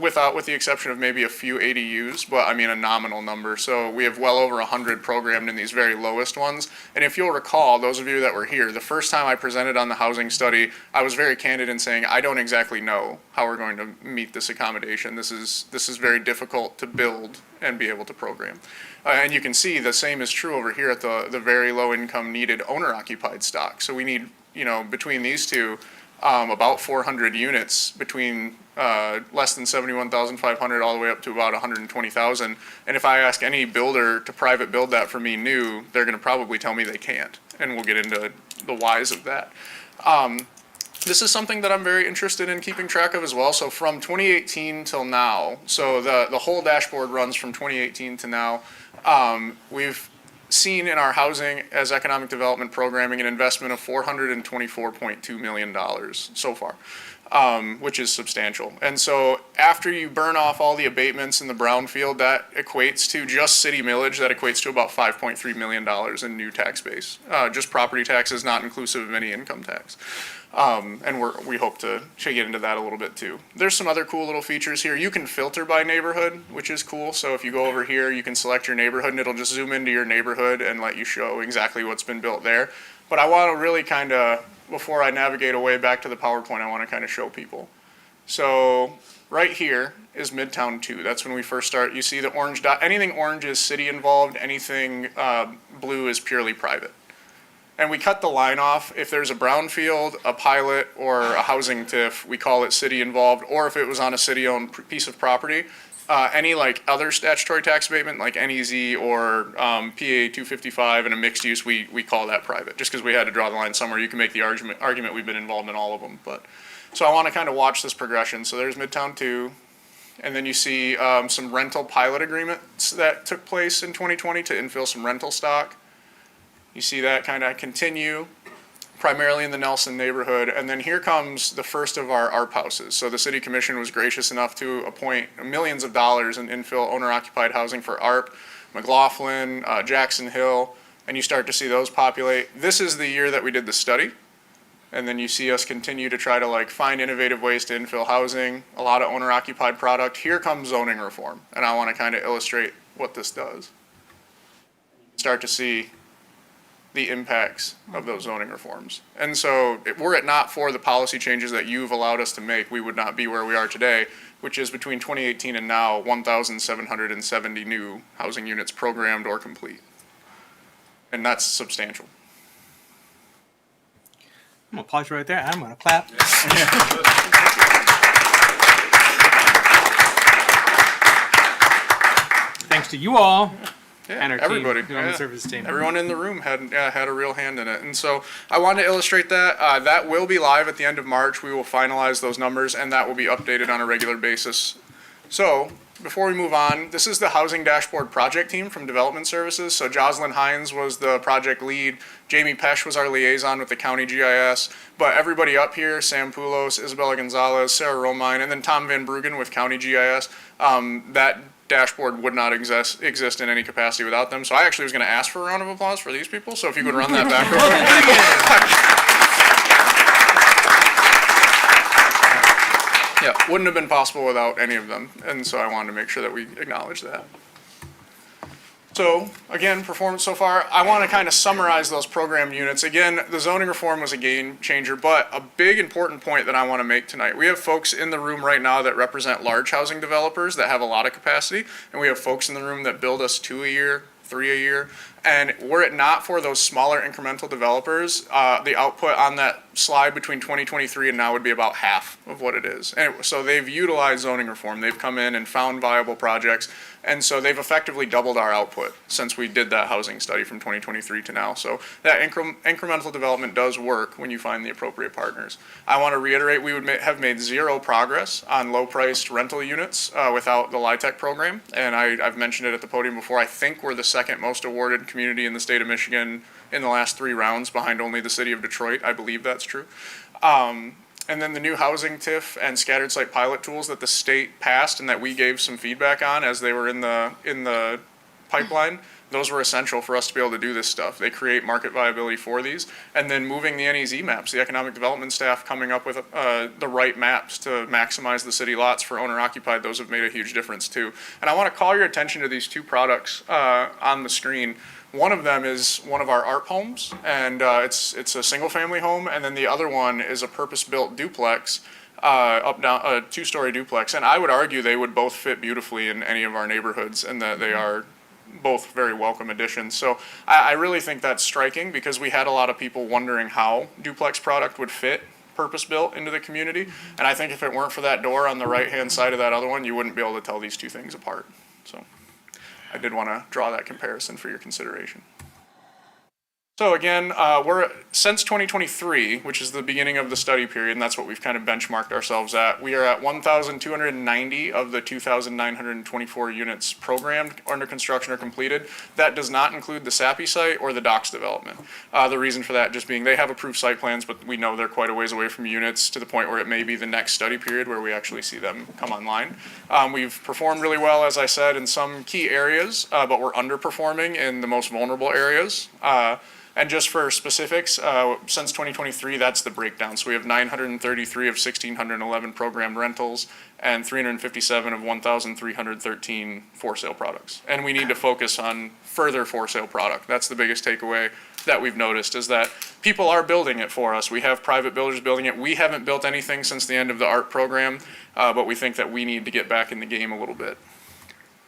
with the exception of maybe a few ADUs, but I mean a nominal number. So we have well over 100 programmed in these very lowest ones. And if you'll recall, those of you that were here, the first time I presented on the housing study, I was very candid in saying, I don't exactly know how we're going to meet this accommodation. This is very difficult to build and be able to program. And you can see the same is true over here at the very low income needed owner occupied stock. So we need, between these two, about 400 units between less than 71,500 all the way up to about 120,000. And if I ask any builder to private build that for me new, they're going to probably tell me they can't. And we'll get into the whys of that. This is something that I'm very interested in keeping track of as well. So from 2018 till now, so the whole dashboard runs from 2018 to now. We've seen in our housing as economic development programming an investment of $424.2 million so far, which is substantial. And so after you burn off all the abatements in the brownfield, that equates to just city millage, that equates to about $5.3 million in new tax base. Just property taxes, not inclusive of any income tax. And we hope to get into that a little bit too. There's some other cool little features here. You can filter by neighborhood, which is cool. So if you go over here, you can select your neighborhood and it'll just zoom into your neighborhood and let you show exactly what's been built there. But I want to really kind of, before I navigate away back to the PowerPoint, I want to kind of show people. So right here is Midtown 2. That's when we first start. You see the orange dot. Anything orange is city involved. Anything blue is purely private. And we cut the line off. If there's a brownfield, a pilot, or a housing TIF, we call it city involved, or if it was on a city-owned piece of property, any like other statutory tax abatement like NEZ or PA 255 and a mixed use, we call that private, just because we had to draw the line somewhere. You can make the argument we've been involved in all of them. But so I want to kind of watch this progression. So there's Midtown 2, and then you see some rental pilot agreements that took place in 2020 to infill some rental stock. You see that kind of continue, primarily in the Nelson neighborhood. And then here comes the first of our ARP houses. So the city commission was gracious enough to appoint millions of dollars in infill owner-occupied housing for ARP, McLaughlin, Jackson Hill, and you start to see those populate. This is the year that we did the study. And then you see us continue to try to find innovative ways to infill housing, a lot of owner-occupied product. Here comes zoning reform, and I want to kind of illustrate what this does. Start to see the impacts of those zoning reforms. And so were it not for the policy changes that you've allowed us to make, we would not be where we are today, which is between 2018 and now 1,770 new housing units programmed or complete. And that's substantial. I'm gonna pause right there. I'm gonna clap. Thanks to you all. Yeah, and our everybody. team, the service team. Everyone in the room had a real hand in it. And so I wanted to illustrate that. That will be live at the end of March. We will finalize those numbers, and that will be updated on a regular basis. So before we move on, this is the Housing Dashboard Project Team from Development Services. So Jocelyn Hines was the project lead. Jamie Pesch was our liaison with the county GIS. But everybody up here, Sam Poulos, Isabella Gonzalez, Sarah Romine, and then Tom Van Bruggen with county GIS, that dashboard would not exist in any capacity without them. So I actually was going to ask for a round of applause for these people. So if you could run that back real quick. Yeah, wouldn't have been possible without any of them. And so I wanted to make sure that we acknowledge that. So again, performance so far. I want to kind of summarize those program units. Again, the zoning reform was a game changer, but a big important point that I want to make tonight. We have folks in the room right now that represent large housing developers that have a lot of capacity, and we have folks in the room that build us 2 a year, 3 a year. And were it not for those smaller incremental developers, the output on that slide between 2023 and now would be about half of what it is. And so they've utilized zoning reform. They've come in and found viable projects. And so they've effectively doubled our output since we did that housing study from 2023 to now. So that incremental development does work when you find the appropriate partners. I want to reiterate, we would have made zero progress on low-priced rental units without the LIHTC program. And I've mentioned it at the podium before. I think we're the second most awarded community in the state of Michigan in the last 3 rounds, behind only the city of Detroit. I believe that's true. And then the new housing TIF and scattered site pilot tools that the state passed and that we gave some feedback on as they were in the pipeline, those were essential for us to be able to do this stuff. They create market viability for these. And then moving the NEZ maps, the economic development staff coming up with the right maps to maximize the city lots for owner occupied, those have made a huge difference too. And I want to call your attention to these 2 products on the screen. One of them is one of our ARP homes, and it's a single family home, and then the other one is a purpose-built duplex, a 2-story duplex. And I would argue they would both fit beautifully in any of our neighborhoods, and that they are both very welcome additions. So I really think that's striking, because we had a lot of people wondering how duplex product would fit purpose-built into the community. And I think if it weren't for that door on the right-hand side of that other one, you wouldn't be able to tell these 2 things apart. So I did want to draw that comparison for your consideration. So again, we're since 2023, which is the beginning of the study period, and that's what we've kind of benchmarked ourselves at. We are at 1,290 of the 2,924 units programmed, under construction, or completed. That does not include the SAPI site or the docks development. The reason for that just being they have approved site plans, but we know they're quite a ways away from units, to the point where it may be the next study period where we actually see them come online. We've performed really well, as I said, in some key areas, but we're underperforming in the most vulnerable areas. And just for specifics, since 2023, that's the breakdown. So we have 933 of 1,611 programmed rentals and 357 of 1,313 for sale products. And we need to focus on further for sale product. That's the biggest takeaway that we've noticed, is that people are building it for us. We have private builders building it. We haven't built anything since the end of the ART program, but we think that we need to get back in the game a little bit.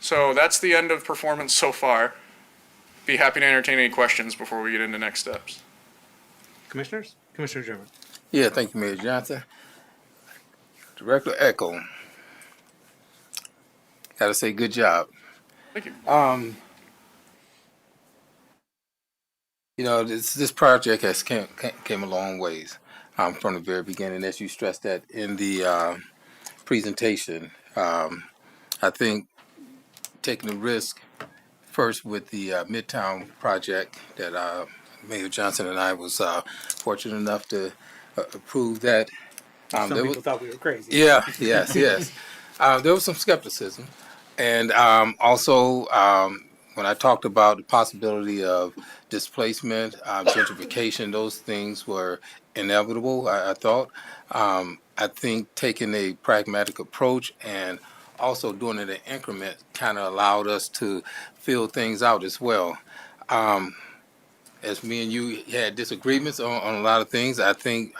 So that's the end of performance so far. Be happy to entertain any questions before we get into next steps. Commissioners? Commissioner German. Yeah, thank you, Mayor Johnson. Director Echo. Gotta say, good job. Thank you. You know, this project has came a long ways from the very beginning, as you stressed that in the presentation. I think taking the risk first with the Midtown project that Mayor Johnson and I was fortunate enough to approve that. Some people thought we were crazy. Yeah, yes. There was some skepticism. And also, when I talked about the possibility of displacement, gentrification, those things were inevitable, I thought. I think taking a pragmatic approach and also doing it in increment kind of allowed us to fill things out as well. As me and you had disagreements on a lot of things, I think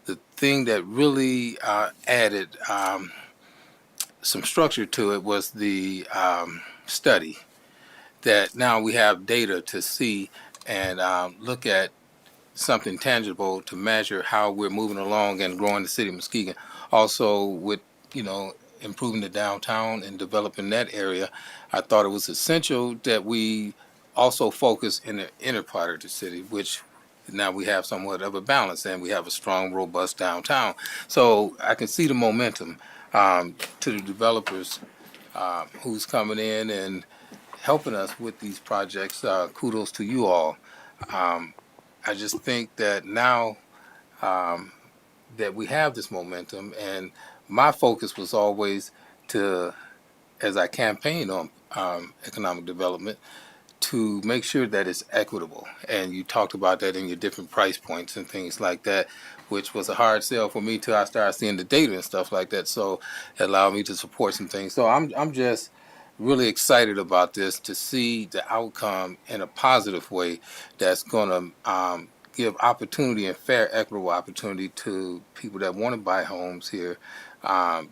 the thing that really added some structure to it was the study, that now we have data to see and look at something tangible to measure how we're moving along and growing the city of Muskegon. Also with, improving the downtown and developing that area, I thought it was essential that we also focus in the inner part of the city, which now we have somewhat of a balance, and we have a strong, robust downtown. So I can see the momentum to the developers who's coming in and helping us with these projects. Kudos to you all. I just think that now that we have this momentum, and my focus was always to, as I campaigned on economic development, to make sure that it's equitable. And you talked about that in your different price points and things like that, which was a hard sell for me till I started seeing the data and stuff like that. So it allowed me to support some things. So I'm just really excited about this, to see the outcome in a positive way that's going to give opportunity and fair, equitable opportunity to people that want to buy homes here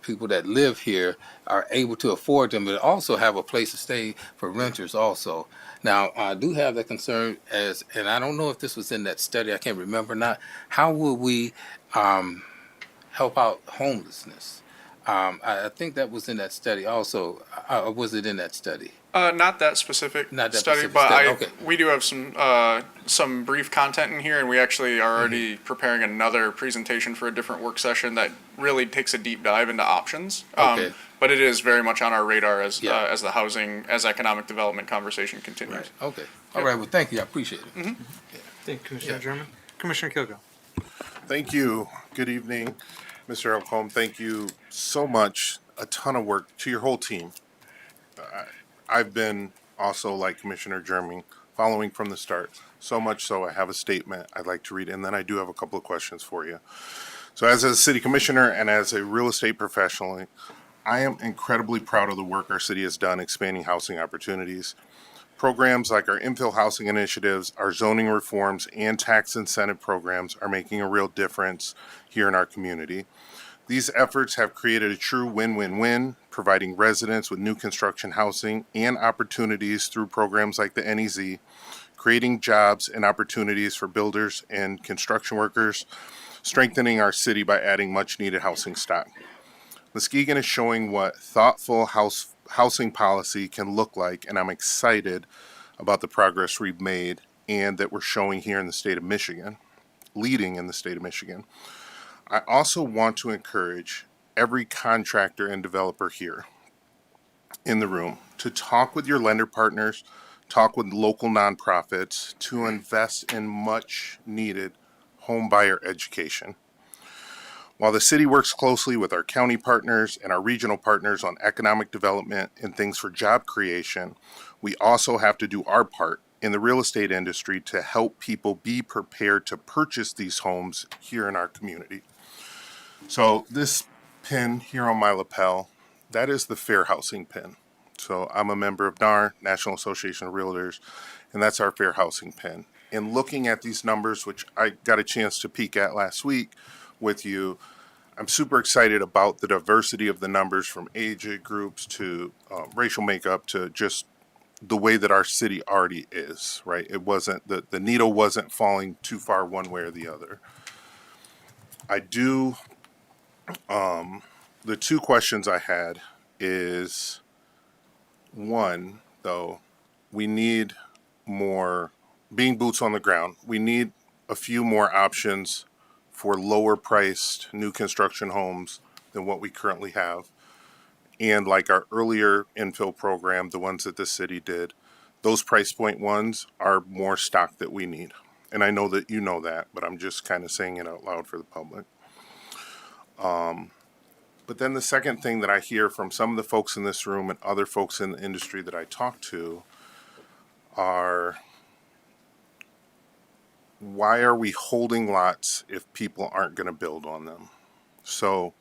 people that live here are able to afford them, but also have a place to stay for renters also. Now, I do have that concern and I don't know if this was in that study, I can't remember not, how will we help out homelessness? I think that was in that study also. Was it in that study? Not that specific Not that study, specific but study, okay. we do have some brief content in here, and we actually are already preparing another presentation for a different work session that really takes a deep dive into options. Okay. But it is very much on our radar as Yeah. as the housing, as economic development conversation continues. Right. Okay. All right. Well, thank you. I appreciate it. Mhm. Thank you, Commissioner German. Commissioner Kilgo. Thank you. Good evening, Mr. Elcombe. Thank you so much. A ton of work to your whole team. I've been also, like Commissioner Germing, following from the start. So much so I have a statement I'd like to read, and then I do have a couple of questions for you. So as a city commissioner and as a real estate professional, I am incredibly proud of the work our city has done expanding housing opportunities. Programs like our infill housing initiatives, our zoning reforms, and tax incentive programs are making a real difference here in our community. These efforts have created a true win-win-win, providing residents with new construction housing and opportunities through programs like the NEZ, creating jobs and opportunities for builders and construction workers, strengthening our city by adding much-needed housing stock. Muskegon is showing what thoughtful housing policy can look like, and I'm excited about the progress we've made and that we're showing here in the state of Michigan, leading in the state of Michigan. I also want to encourage every contractor and developer here in the room to talk with your lender partners, talk with local nonprofits to invest in much needed home buyer education. While the city works closely with our county partners and our regional partners on economic development and things for job creation, we also have to do our part in the real estate industry to help people be prepared to purchase these homes here in our community. So this pin here on my lapel, that is the fair housing pin. So I'm a member of NAR, National Association of Realtors, and that's our fair housing pin. And looking at these numbers, which I got a chance to peek at last week with you, I'm super excited about the diversity of the numbers from age groups to racial makeup to just the way that our city already is, right? It wasn't, the needle wasn't falling too far one way or the other. I do, the two questions I had is, one, though, we need more, being boots on the ground, we need a few more options for lower priced new construction homes than what we currently have. And like our earlier infill program, the ones that the city did, those price point ones are more stock that we need. And I know that you know that, but I'm just kind of saying it out loud for the public. But then the second thing that I hear from some of the folks in this room and other folks in the industry that I talk to are, why are we holding lots if people aren't going to build on them? So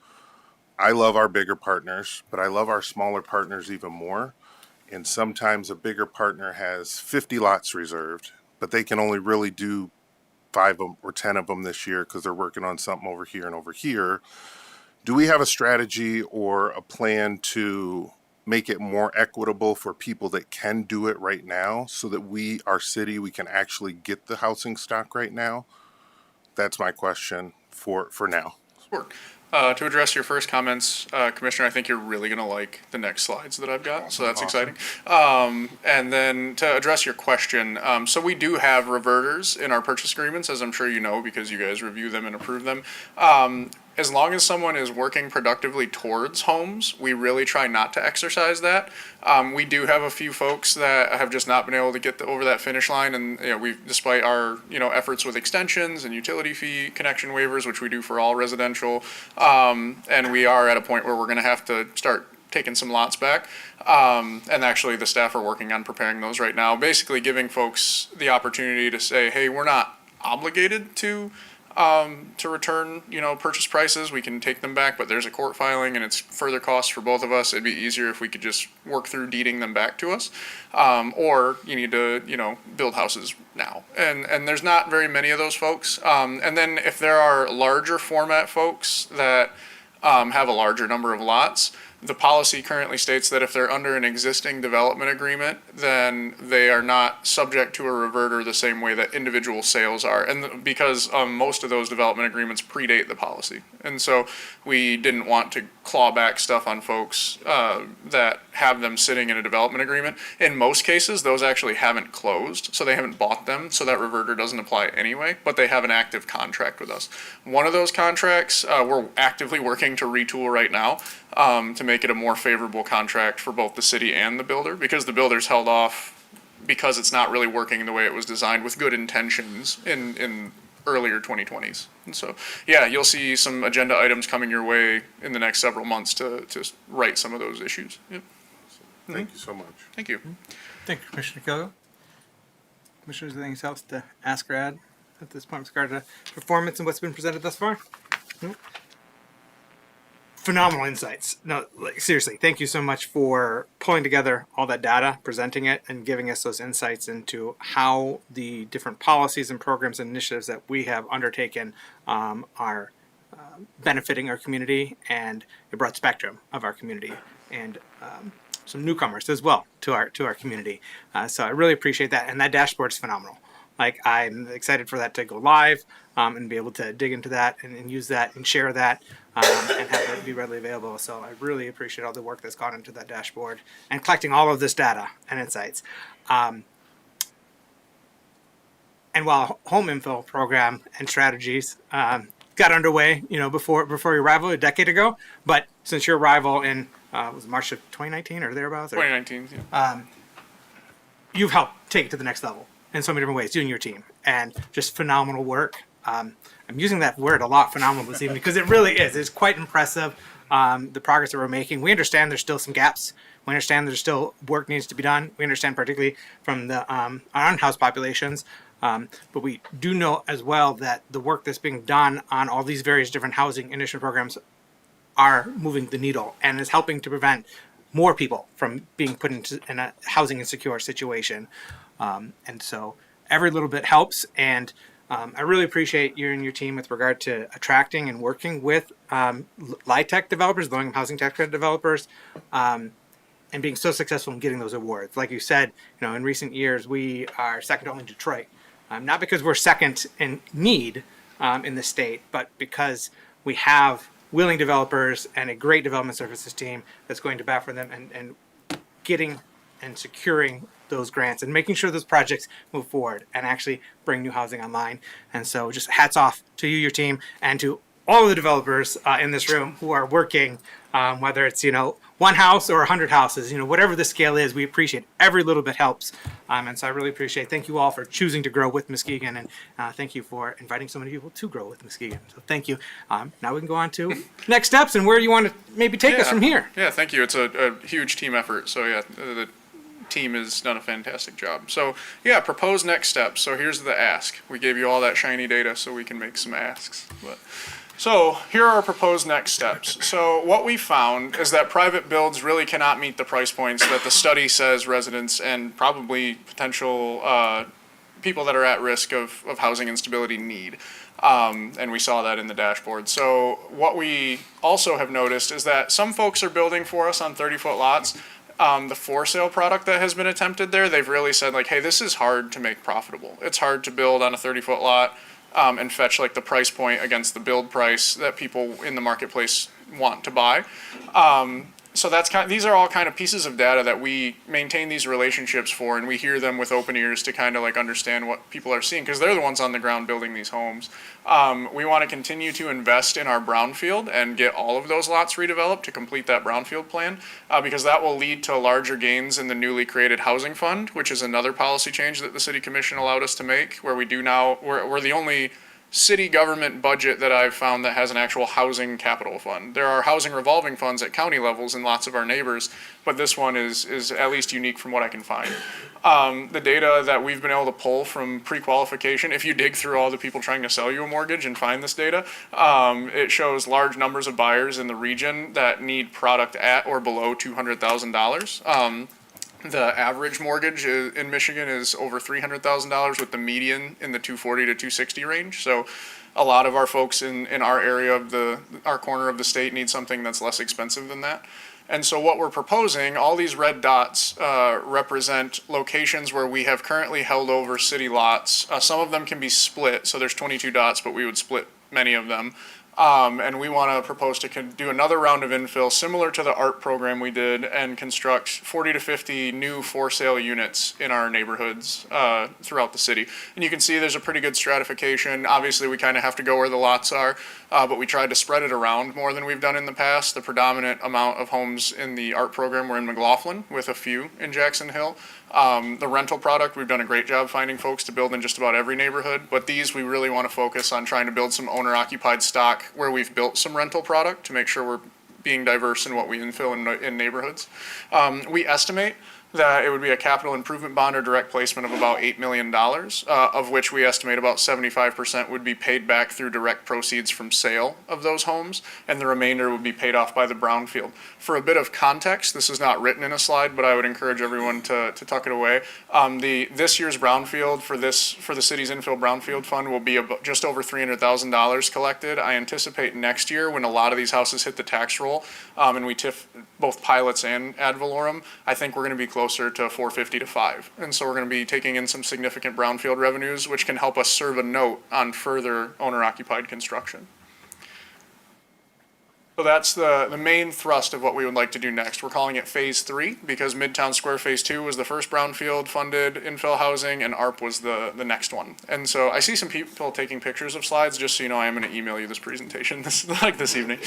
I love our bigger partners, but I love our smaller partners even more. And sometimes a bigger partner has 50 lots reserved, but they can only really do 5 or 10 of them this year because they're working on something over here and over here. Do we have a strategy or a plan to make it more equitable for people that can do it right now so that we, our city, we can actually get the housing stock right now? That's my question for now. Sure. To address your first comments, Commissioner, I think you're really going to like the next slides that I've got, so that's exciting. And then to address your question, so we do have reverters in our purchase agreements, as I'm sure you know, because you guys review them and approve them. As long as someone is working productively towards homes, we really try not to exercise that. We do have a few folks that have just not been able to get over that finish line, and we've, despite our efforts with extensions and utility fee connection waivers, which we do for all residential, and we are at a point where we're going to have to start taking some lots back. And actually, the staff are working on preparing those right now, basically giving folks the opportunity to say, hey, we're not obligated to return, purchase prices. We can take them back, but there's a court filing and it's further costs for both of us. It'd be easier if we could just work through deeding them back to us. Or you need to, build houses now. And there's not very many of those folks. And then if there are larger format folks that have a larger number of lots. The policy currently states that if they're under an existing development agreement, then they are not subject to a reverter the same way that individual sales are. And because most of those development agreements predate the policy. And so we didn't want to claw back stuff on folks that have them sitting in a development agreement. In most cases, those actually haven't closed, so they haven't bought them, so that reverter doesn't apply anyway, but they have an active contract with us. One of those contracts, we're actively working to retool right now to make it a more favorable contract for both the city and the builder, because the builder's held off because it's not really working the way it was designed with good intentions in earlier 2020s. And so, yeah, you'll see some agenda items coming your way in the next several months to right some of those issues. Yep. Thank you so much. Thank you. Thank you, Commissioner Kilgo. Commissioners, anything else to ask or add at this point with regard to performance and what's been presented thus far? No? Phenomenal insights. No, like, seriously, thank you so much for pulling together all that data, presenting it, and giving us those insights into how the different policies and programs and initiatives that we have undertaken are benefiting our community and a broad spectrum of our community, and some newcomers as well to our community. So I really appreciate that, and that dashboard is phenomenal. Like, I'm excited for that to go live and be able to dig into that and use that and share that and have it be readily available. So I really appreciate all the work that's gone into that dashboard and collecting all of this data and insights. And while home infill program and strategies got underway, before your arrival a decade ago, but since your arrival in was it March of 2019 or thereabouts? 2019, yeah. You've helped take it to the next level in so many different ways, you and your team, and just phenomenal work. I'm using that word a lot, phenomenal, this evening, because it really is. It's quite impressive, the progress that we're making. We understand there's still some gaps. We understand there's still work needs to be done. We understand particularly from the unhoused populations, but we do know as well that the work that's being done on all these various different housing initiative programs are moving the needle and is helping to prevent more people from being put in a housing insecure situation. And so every little bit helps, and I really appreciate you and your team with regard to attracting and working with LIHTC developers, low-income housing tax credit developers, and being so successful in getting those awards. Like you said, in recent years, we are second only to Detroit, not because we're second in need in the state, but because we have willing developers and a great development services team that's going to bat for them and getting and securing those grants and making sure those projects move forward and actually bring new housing online. And so just hats off to you, your team, and to all of the developers in this room who are working, whether it's, one house or 100 houses, whatever the scale is, we appreciate every little bit helps. And so I really appreciate, thank you all for choosing to grow with Muskegon, and thank you for inviting so many people to grow with Muskegon. So thank you. Now we can go on to next steps and where you want to maybe take us from here. Yeah, thank you. It's a huge team effort. So yeah, the team has done a fantastic job. So yeah, propose next steps. So here's the ask. We gave you all that shiny data so we can make some asks. So here are our proposed next steps. So what we found is that private builds really cannot meet the price points that the study says residents and probably potential people that are at risk of housing instability need. And we saw that in the dashboard. So what we also have noticed is that some folks are building for us on 30-foot lots. The for sale product that has been attempted there, they've really said like, hey, this is hard to make profitable. It's hard to build on a 30-foot lot and fetch like the price point against the build price that people in the marketplace want to buy. So that's these are all kind of pieces of data that we maintain these relationships for, and we hear them with open ears to kind of like understand what people are seeing, because they're the ones on the ground building these homes. We want to continue to invest in our brownfield and get all of those lots redeveloped to complete that brownfield plan, because that will lead to larger gains in the newly created housing fund, which is another policy change that the city commission allowed us to make, where we do now, we're the only city government budget that I've found that has an actual housing capital fund. There are housing revolving funds at county levels in lots of our neighbors, but this one is at least unique from what I can find. The data that we've been able to pull from pre-qualification, if you dig through all the people trying to sell you a mortgage and find this data, it shows large numbers of buyers in the region that need product at or below $200,000. The average mortgage in Michigan is over $300,000 with the median in the 240 to 260 range. So a lot of our folks in our area of our corner of the state need something that's less expensive than that. And so what we're proposing, all these red dots represent locations where we have currently held over city lots. Some of them can be split, so there's 22 dots, but we would split many of them. And we want to propose to do another round of infill similar to the ARP program we did and construct 40 to 50 new for sale units in our neighborhoods throughout the city. And you can see there's a pretty good stratification. Obviously, we kind of have to go where the lots are, but we tried to spread it around more than we've done in the past. The predominant amount of homes in the ARP program were in McLaughlin, with a few in Jackson Hill. The rental product, we've done a great job finding folks to build in just about every neighborhood, but these we really want to focus on trying to build some owner-occupied stock where we've built some rental product to make sure we're being diverse in what we infill in neighborhoods. We estimate that it would be a capital improvement bond or direct placement of about $8 million, of which we estimate about 75% would be paid back through direct proceeds from sale of those homes, and the remainder would be paid off by the brownfield. For a bit of context, this is not written in a slide, but I would encourage everyone to tuck it away. This year's brownfield for the city's infill brownfield fund will be just over $300,000 collected. I anticipate next year, when a lot of these houses hit the tax roll, and we TIF both pilots and ad valorem, I think we're going to be closer to 450 to 5. And so we're going to be taking in some significant brownfield revenues, which can help us serve a note on further owner-occupied construction. So that's the main thrust of what we would like to do next. We're calling it Phase 3 because Midtown Square Phase 2 was the first brownfield funded infill housing, and ARP was the next one. And so I see some people taking pictures of slides. Just so you know, I am going to email you this presentation this evening.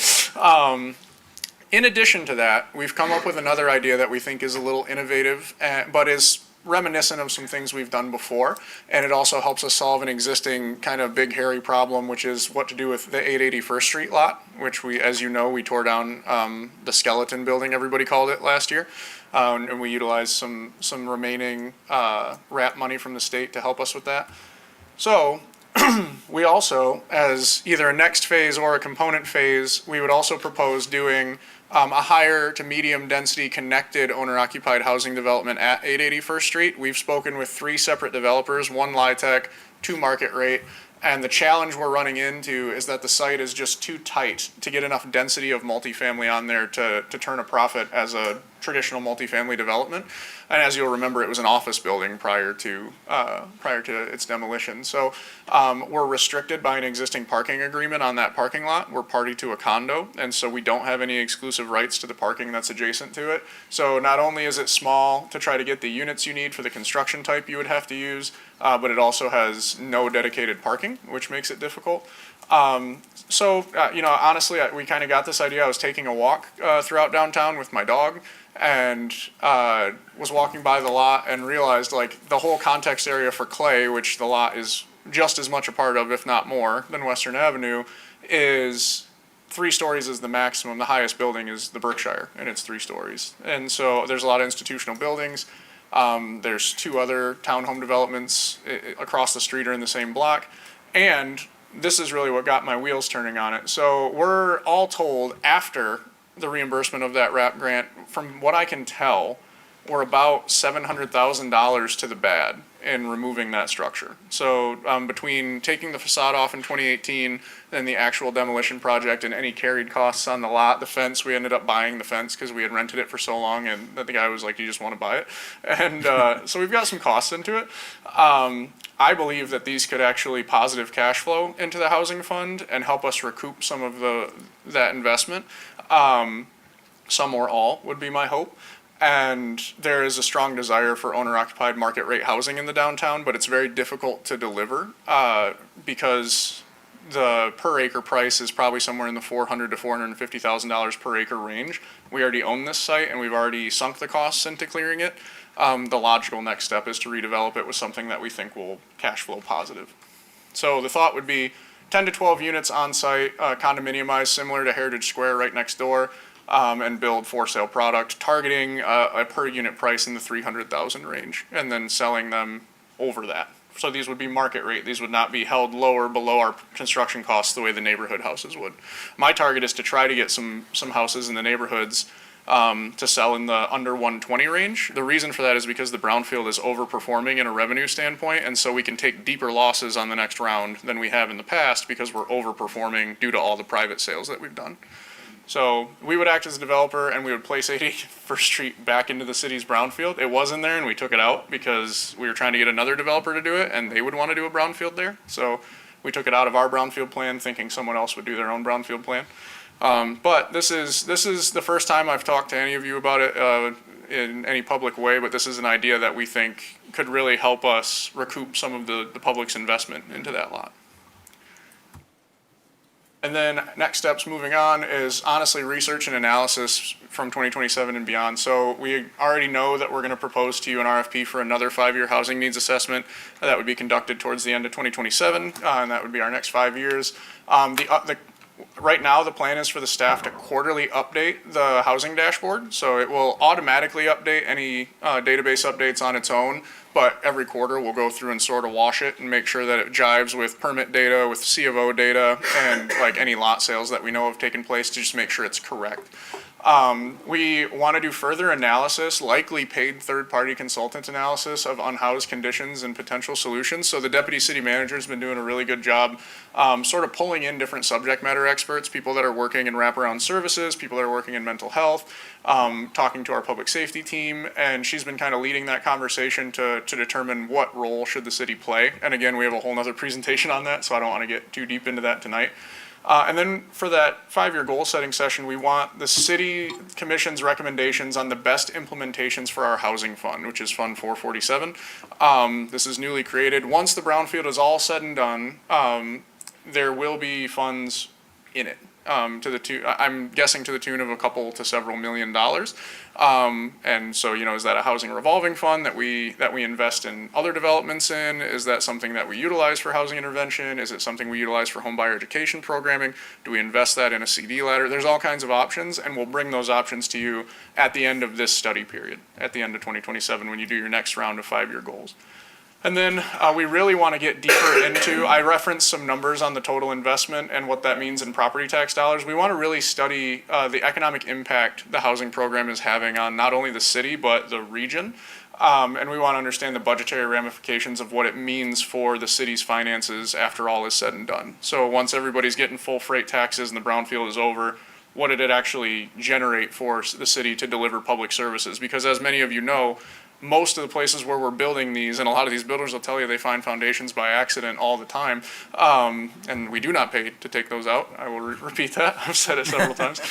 In addition to that, we've come up with another idea that we think is a little innovative, but is reminiscent of some things we've done before, and it also helps us solve an existing kind of big hairy problem, which is what to do with the 880 First Street lot, which we, as you know, we tore down the skeleton building, everybody called it, last year, and we utilized some remaining RAP money from the state to help us with that. So we also, as either a next phase or a component phase, we would also propose doing a higher to medium density connected owner-occupied housing development at 880 First Street. We've spoken with 3 separate developers, 1 LIHTC, 2 market rate, and the challenge we're running into is that the site is just too tight to get enough density of multifamily on there to turn a profit as a traditional multifamily development. And as you'll remember, it was an office building prior to its demolition. So we're restricted by an existing parking agreement on that parking lot. We're party to a condo, and so we don't have any exclusive rights to the parking that's adjacent to it. So not only is it small to try to get the units you need for the construction type you would have to use, but it also has no dedicated parking, which makes it difficult. Honestly, we kind of got this idea. I was taking a walk throughout downtown with my dog, and was walking by the lot and realized like the whole context area for Clay, which the lot is just as much a part of, if not more, than Western Avenue, is 3 stories is the maximum. The highest building is the Berkshire, and it's 3 stories. And so there's a lot of institutional buildings. There's 2 other townhome developments across the street or in the same block. And this is really what got my wheels turning on it. So we're all told after the reimbursement of that RAP grant, from what I can tell, we're about $700,000 to the bad in removing that structure. So between taking the facade off in 2018 and the actual demolition project and any carried costs on the lot, the fence, we ended up buying the fence because we had rented it for so long, and the guy was like, "You just want to buy it?" And so we've got some costs into it. I believe that these could actually positive cash flow into the housing fund and help us recoup some of that investment. Some or all would be my hope. And there is a strong desire for owner-occupied market rate housing in the downtown, but it's very difficult to deliver because the per acre price is probably somewhere in the $400,000 to $450,000 per acre range. We already own this site and we've already sunk the costs into clearing it. The logical next step is to redevelop it with something that we think will cash flow positive. So the thought would be 10 to 12 units on site, condominiumized similar to Heritage Square right next door, and build for sale product, targeting a per unit price in the $300,000 range, and then selling them over that. So these would be market rate. These would not be held lower below our construction costs the way the neighborhood houses would. My target is to try to get some houses in the neighborhoods to sell in the under 120 range. The reason for that is because the brownfield is overperforming in a revenue standpoint, and so we can take deeper losses on the next round than we have in the past because we're overperforming due to all the private sales that we've done. So we would act as a developer and we would place 81st Street back into the city's brownfield. It was in there and we took it out because we were trying to get another developer to do it and they would want to do a brownfield there. So we took it out of our brownfield plan thinking someone else would do their own brownfield plan. But this is the first time I've talked to any of you about it in any public way, but this is an idea that we think could really help us recoup some of the public's investment into that lot. And then next steps moving on is honestly research and analysis from 2027 and beyond. So we already know that we're going to propose to you an RFP for another 5-year housing needs assessment that would be conducted towards the end of 2027, and that would be our next 5 years. Right now, the plan is for the staff to quarterly update the housing dashboard. So it will automatically update any database updates on its own, but every quarter we'll go through and sort of wash it and make sure that it jives with permit data, with C of O data, and like any lot sales that we know have taken place to just make sure it's correct. We want to do further analysis, likely paid third-party consultant analysis of unhoused conditions and potential solutions. So the deputy city manager has been doing a really good job sort of pulling in different subject matter experts, people that are working in wraparound services, people that are working in mental health, talking to our public safety team, and she's been kind of leading that conversation to determine what role should the city play. And again, we have a whole nother presentation on that, so I don't want to get too deep into that tonight. And then for that 5-year goal setting session, we want the city commission's recommendations on the best implementations for our housing fund, which is Fund 447. This is newly created. Once the brownfield is all said and done, there will be funds in it. I'm guessing to the tune of a couple to several $1 million. And so, is that a housing revolving fund that we invest in other developments in? Is that something that we utilize for housing intervention? Is it something we utilize for home buyer education programming? Do we invest that in a CD ladder? There's all kinds of options, and we'll bring those options to you at the end of this study period, at the end of 2027, when you do your next round of 5-year goals. And then we really want to get deeper into, I referenced some numbers on the total investment and what that means in property tax dollars. We want to really study the economic impact the housing program is having on not only the city, but the region. And we want to understand the budgetary ramifications of what it means for the city's finances after all is said and done. So once everybody's getting full freight taxes and the brownfield is over, what did it actually generate for the city to deliver public services? Because as many of you know, most of the places where we're building these, and a lot of these builders will tell you they find foundations by accident all the time, and we do not pay to take those out. I will repeat that. I've said it several times.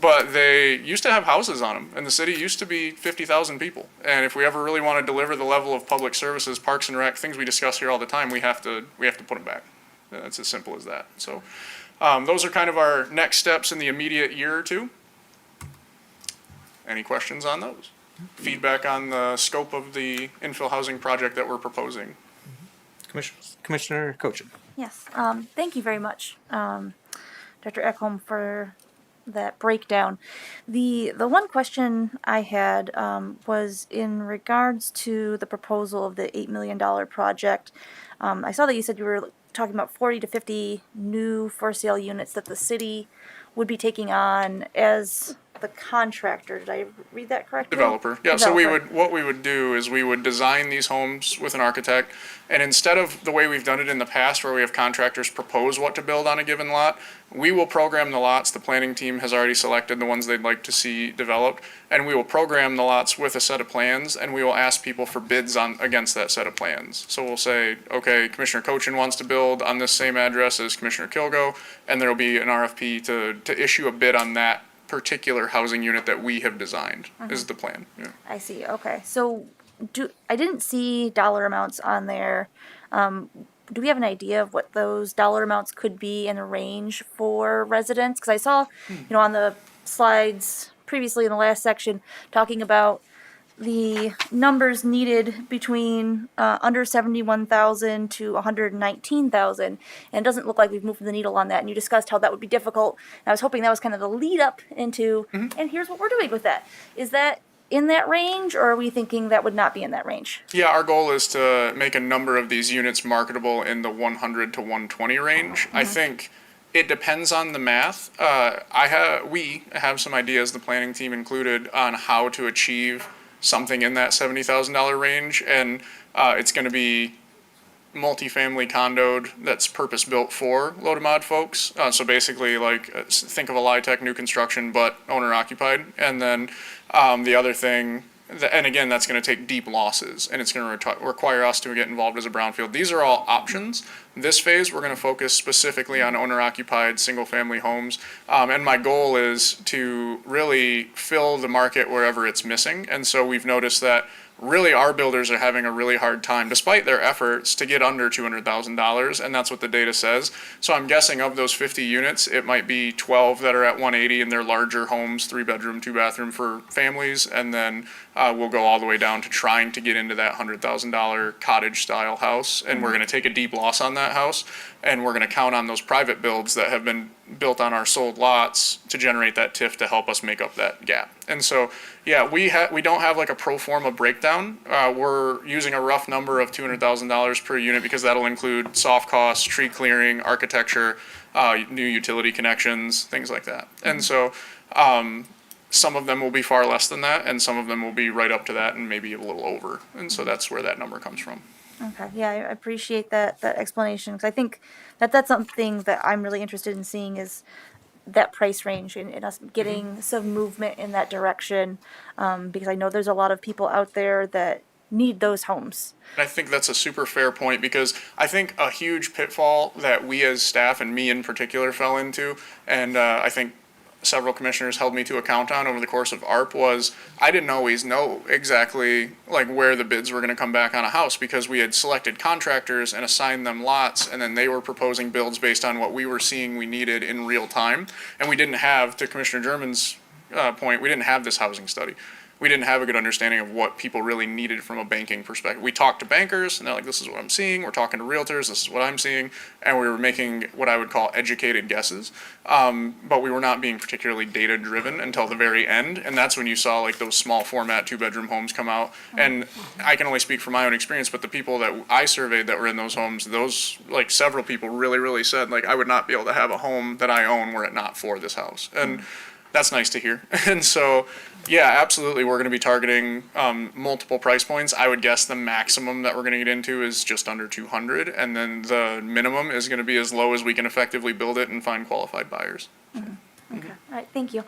But they used to have houses on them, and the city used to be 50,000 people. And if we ever really want to deliver the level of public services, parks and rec, things we discuss here all the time, we have to put them back. It's as simple as that. So those are kind of our next steps in the immediate year or two. Any questions on those? Feedback on the scope of the infill housing project that we're proposing. Commissioner Cochin. Yes, thank you very much, Dr. Ekholm, for that breakdown. The one question I had was in regards to the proposal of the $8 million project. I saw that you said you were talking about 40 to 50 new for sale units that the city would be taking on as the contractor. Did I read that correctly? Developer. Yeah, so what we would do is we would design these homes with an architect, and instead of the way we've done it in the past where we have contractors propose what to build on a given lot, we will program the lots. The planning team has already selected the ones they'd like to see developed, and we will program the lots with a set of plans, and we will ask people for bids against that set of plans. So we'll say, okay, Commissioner Cochin wants to build on this same address as Commissioner Kilgo, and there will be an RFP to issue a bid on that particular housing unit that we have designed is the plan. Yeah. I see. Okay. So I didn't see dollar amounts on there. Do we have an idea of what those dollar amounts could be in a range for residents? Because I saw, on the slides previously in the last section talking about the numbers needed between under 71,000 to 119,000, and it doesn't look like we've moved the needle on that. And you discussed how that would be difficult. And I was hoping that was kind of the lead up into, and here's what we're doing with that. Is that in that range, or are we thinking that would not be in that range? Yeah, our goal is to make a number of these units marketable in the 100 to 120 range. I think It depends on the math. We have some ideas, the planning team included, on how to achieve something in that $70,000 range, and it's going to be multifamily condoed that's purpose built for low to mod folks. So basically, think of a LIHTC new construction, but owner occupied. And then the other thing, and again, that's going to take deep losses, and it's going to require us to get involved as a brownfield. These are all options. This phase, we're going to focus specifically on owner occupied single family homes. And my goal is to really fill the market wherever it's missing. And so we've noticed that really our builders are having a really hard time, despite their efforts, to get under $200,000, and that's what the data says. So I'm guessing of those 50 units, it might be 12 that are at 180 and they're larger homes, 3-bedroom, 2-bathroom for families, and then we'll go all the way down to trying to get into that $100,000 cottage-style house, and we're going to take a deep loss on that house, and we're going to count on those private builds that have been built on our sold lots to generate that TIF to help us make up that gap. And so, yeah, we don't have like a pro forma breakdown. We're using a rough number of $200,000 per unit because that'll include soft costs, tree clearing, architecture, new utility connections, things like that. And so some of them will be far less than that, and some of them will be right up to that and maybe a little over. And so that's where that number comes from. Okay, yeah, I appreciate that explanation, because I think that's something that I'm really interested in seeing is that price range and us getting some movement in that direction, because I know there's a lot of people out there that need those homes. I think that's a super fair point, because I think a huge pitfall that we as staff, and me in particular, fell into, and I think several commissioners held me to account on over the course of ARP, was I didn't always know exactly like where the bids were going to come back on a house, because we had selected contractors and assigned them lots, and then they were proposing builds based on what we were seeing we needed in real time. And we didn't have, to Commissioner German's point, we didn't have this housing study. We didn't have a good understanding of what people really needed from a banking perspective. We talked to bankers, and they're like, this is what I'm seeing. We're talking to realtors, this is what I'm seeing. And we were making what I would call educated guesses. But we were not being particularly data-driven until the very end. And that's when you saw like those small format 2-bedroom homes come out. And I can only speak from my own experience, but the people that I surveyed that were in those homes, those, like several people really, really said, like, I would not be able to have a home that I own were it not for this house. And that's nice to hear. And so, yeah, absolutely, we're going to be targeting multiple price points. I would guess the maximum that we're going to get into is just under 200, and then the minimum is going to be as low as we can effectively build it and find qualified buyers. Okay, all right, thank you.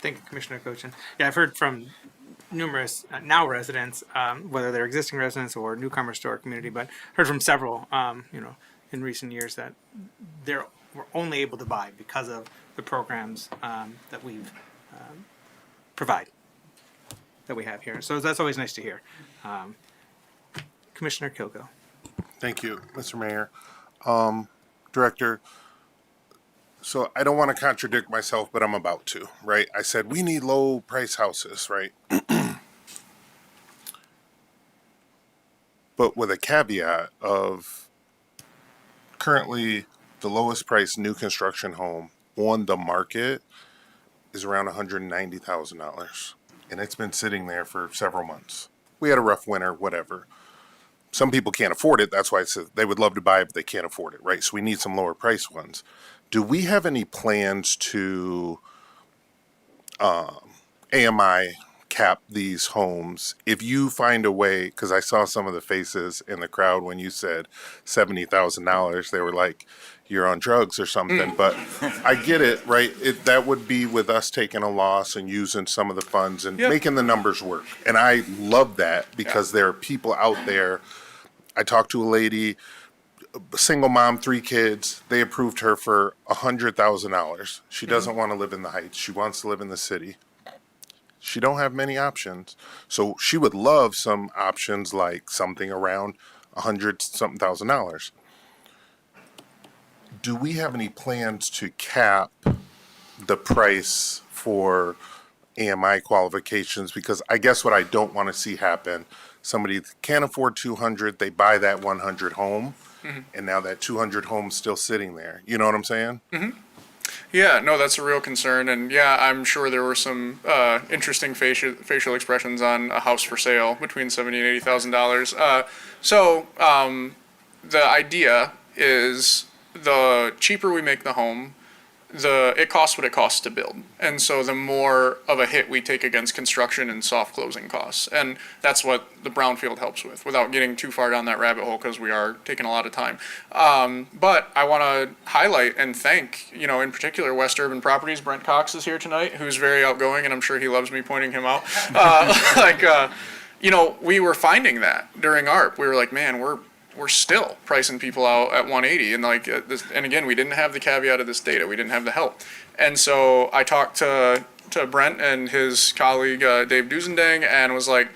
Thank you, Commissioner Cochin. Yeah, I've heard from numerous now residents, whether they're existing residents or newcomers to our community, but heard from several, in recent years that we're only able to buy because of the programs that we've provide that we have here. So that's always nice to hear. Commissioner Kilgo. Thank you, Mr. Mayor. Director, so I don't want to contradict myself, but I'm about to, right? I said we need low price houses, right? But with a caveat of currently the lowest price new construction home on the market is around $190,000, and it's been sitting there for several months. We had a rough winter, whatever. Some people can't afford it. That's why I said they would love to buy it, but they can't afford it, right? So we need some lower price ones. Do we have any plans to AMI cap these homes? If you find a way, because I saw some of the faces in the crowd when you said $70,000, they were like, you're on drugs or something, but I get it, right? That would be with us taking a loss and using some of the funds and making the numbers work. And I love that, because there are people out there. I talked to a lady, single mom, 3 kids. They approved her for $100,000. She doesn't want to live in the Heights. She wants to live in the city. She don't have many options. So she would love some options like something around $100,000. Do we have any plans to cap the price for AMI qualifications? Because I guess what I don't want to see happen, somebody can't afford 200, they buy that 100 home, and now that 200 home's still sitting there. You know what I'm saying? Yeah, no, that's a real concern, and yeah, I'm sure there were some interesting facial expressions on a house for sale between $70,000 and $80,000. So the idea is the cheaper we make the home, it costs what it costs to build. And so the more of a hit we take against construction and soft closing costs. And that's what the brownfield helps with, without getting too far down that rabbit hole, because we are taking a lot of time. But I want to highlight and thank, in particular, West Urban Properties. Brent Cox is here tonight, who's very outgoing, and I'm sure he loves me pointing him out. We were finding that during ARP. We were like, man, we're still pricing people out at 180, and and again, we didn't have the caveat of this data. We didn't have the help, and so I talked to Brent and his colleague Dave Duzendang, and was like,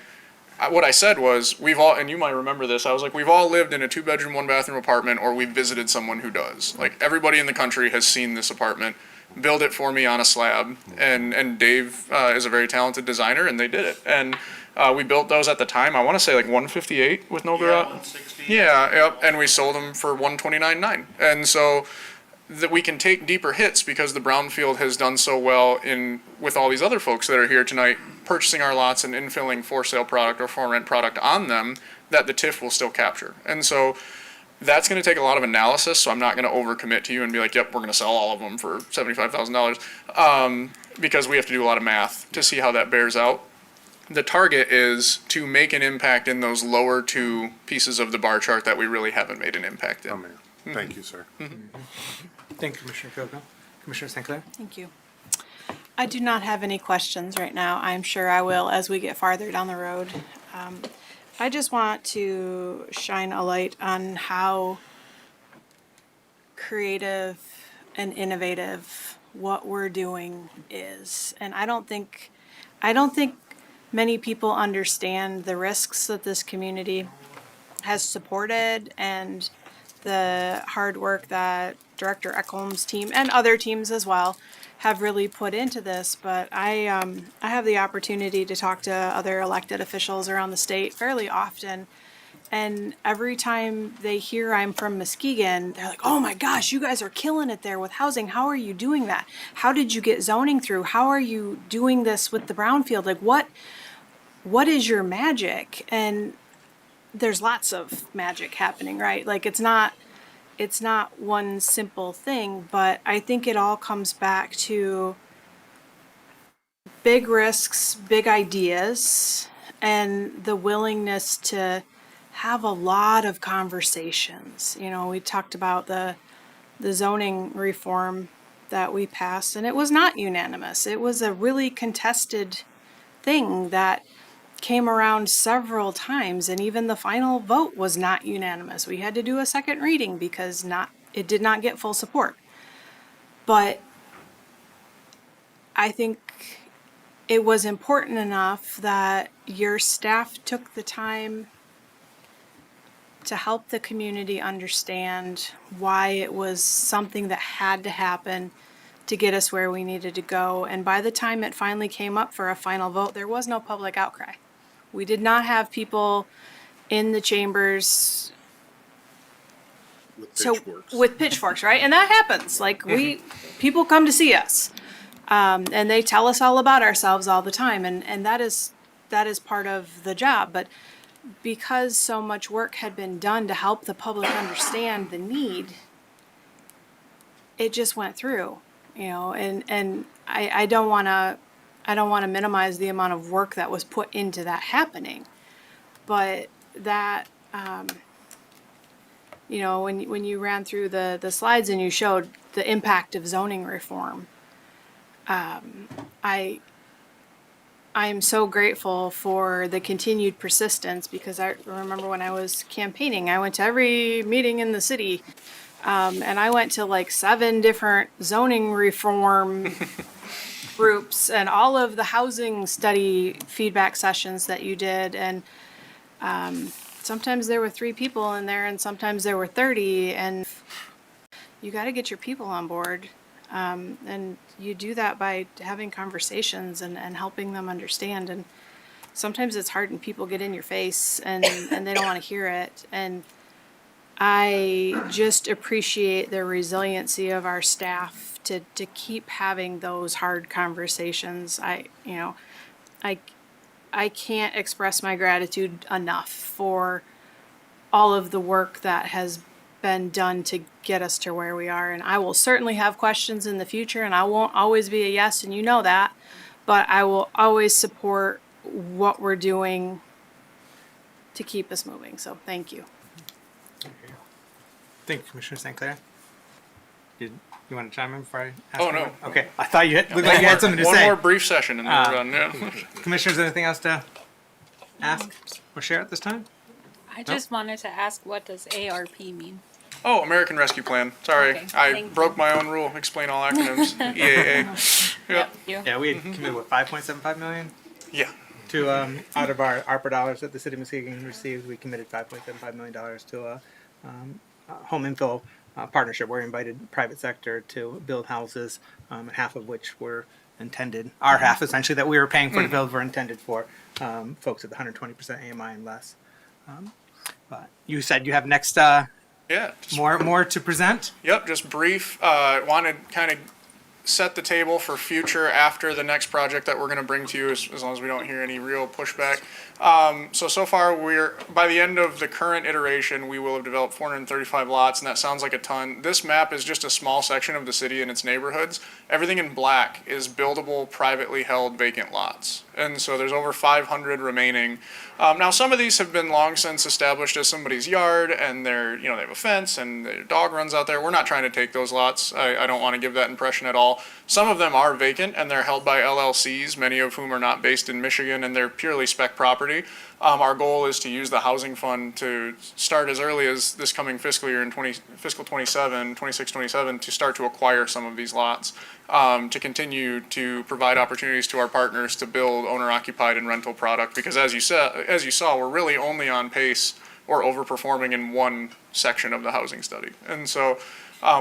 what I said was, we've all, and you might remember this, I was like, we've all lived in a 2-bedroom, 1-bathroom apartment, or we've visited someone who does. Like, everybody in the country has seen this apartment. Build it for me on a slab, and Dave is a very talented designer, and they did it, and. We built those at the time, I want to say like 158 with no garage. 160. Yeah, yep, and we sold them for 129.9. And so that we can take deeper hits because the brownfield has done so well with all these other folks that are here tonight, purchasing our lots and infilling for sale product or for rent product on them that the TIF will still capture. And so that's going to take a lot of analysis, so I'm not going to overcommit to you and be like, yep, we're going to sell all of them for $75,000, because we have to do a lot of math to see how that bears out. The target is to make an impact in those lower two pieces of the bar chart that we really haven't made an impact in. Amen. Thank you, sir. Thank you, Commissioner Coco. Commissioner St. Clair? Thank you. I do not have any questions right now. I'm sure I will as we get farther down the road. I just want to shine a light on how creative and innovative what we're doing is. And I don't think many people understand the risks that this community has supported and the hard work that Director Ekholm's team and other teams as well have really put into this. But I have the opportunity to talk to other elected officials around the state fairly often. And every time they hear I'm from Muskegon, they're like, oh my gosh, you guys are killing it there with housing. How are you doing that? How did you get zoning through? How are you doing this with the brownfield? Like, what is your magic? And there's lots of magic happening, right? Like, it's not one simple thing, but I think it all comes back to big risks, big ideas, and the willingness to have a lot of conversations. We talked about the zoning reform that we passed, and it was not unanimous. It was a really contested thing that came around several times, and even the final vote was not unanimous. We had to do a second reading because it did not get full support. But I think it was important enough that your staff took the time to help the community understand why it was something that had to happen to get us where we needed to go. And by the time it finally came up for a final vote, there was no public outcry. We did not have people in the chambers with pitchforks, right? And that happens. Like, people come to see us, and they tell us all about ourselves all the time, and that is part of the job. But because so much work had been done to help the public understand the need, it just went through, and I don't want to minimize the amount of work that was put into that happening, but that when you ran through the slides and you showed the impact of zoning reform, I am so grateful for the continued persistence, because I remember when I was campaigning, I went to every meeting in the city, and I went to like 7 different zoning reform groups and all of the housing study feedback sessions that you did. And sometimes there were 3 people in there, and sometimes there were 30, and you got to get your people on board. And you do that by having conversations and helping them understand. And sometimes it's hard when people get in your face and they don't want to hear it. And I just appreciate the resiliency of our staff to keep having those hard conversations. I can't express my gratitude enough for all of the work that has been done to get us to where we are. And I will certainly have questions in the future, and I won't always be a yes, and you know that, but I will always support what we're doing to keep us moving. So thank you. Thank you, Commissioner St. Clair. You want to chime in before I ask? Oh, no. one? Okay. I thought you looked like you had something to One say. more brief session and then we're done. Yeah. Commissioners, anything else to ask or share at this time? I just wanted to ask, what does ARP mean? Oh, American Rescue Plan. Sorry, Okay, I thank broke my own rule. Explain all acronyms. EAA. Yep. Yeah, we had committed what, 5.75 million? Yeah. To out of our ARPA dollars that the city of Muskegon received, we committed $5.75 million to a home infill partnership. We're invited private sector to build houses, half of which were intended, our half essentially that we were paying for to build were intended for folks at the 120% AMI and less. But you said you have next Yeah. more to present. Yep, just brief. Wanted kind of set the table for future after the next project that we're going to bring to you, as long as we don't hear any real pushback. So far, by the end of the current iteration, we will have developed 435 lots, and that sounds like a ton. This map is just a small section of the city and its neighborhoods. Everything in black is buildable, privately held vacant lots. And so there's over 500 remaining. Now, some of these have been long since established as somebody's yard, and they have a fence, and their dog runs out there. We're not trying to take those lots. I don't want to give that impression at all. Some of them are vacant, and they're held by LLCs, many of whom are not based in Michigan, and they're purely spec property. Our goal is to use the housing fund to start as early as this coming fiscal year in fiscal 26-27 to start to acquire some of these lots, to continue to provide opportunities to our partners to build owner-occupied and rental product. Because as you saw, we're really only on pace or overperforming in one section of the housing study. And so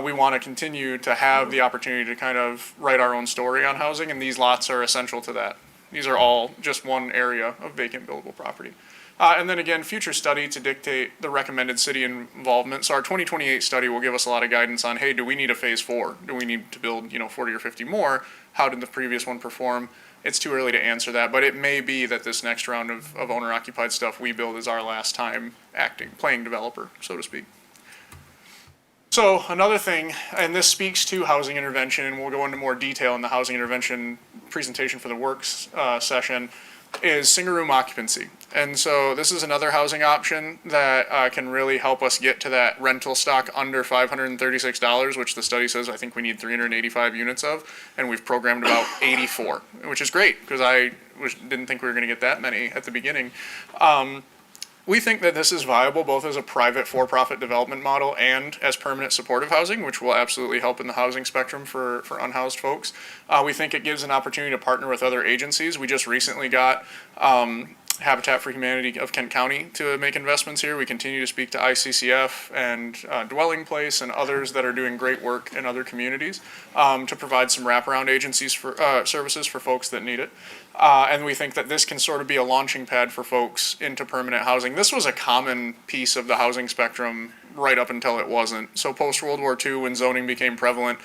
we want to continue to have the opportunity to kind of write our own story on housing, and these lots are essential to that. These are all just one area of vacant buildable property. And then again, future study to dictate the recommended city involvement. So our 2028 study will give us a lot of guidance on, hey, do we need a phase 4? Do we need to build 40 or 50 more? How did the previous one perform? It's too early to answer that, but it may be that this next round of owner-occupied stuff we build is our last time playing developer, so to speak. So another thing, and this speaks to housing intervention, and we'll go into more detail in the housing intervention presentation for the works session, is single room occupancy. And so this is another housing option that can really help us get to that rental stock under $536, which the study says I think we need 385 units of, and we've programmed about 84, which is great because I didn't think we were going to get that many at the beginning. We think that this is viable both as a private for-profit development model and as permanent supportive housing, which will absolutely help in the housing spectrum for unhoused folks. We think it gives an opportunity to partner with other agencies. We just recently got Habitat for Humanity of Kent County to make investments here. We continue to speak to ICCF and Dwelling Place and others that are doing great work in other communities to provide some wraparound agencies for services for folks that need it. And we think that this can sort of be a launching pad for folks into permanent housing. This was a common piece of the housing spectrum right up until it wasn't. So post-World War II, when zoning became prevalent,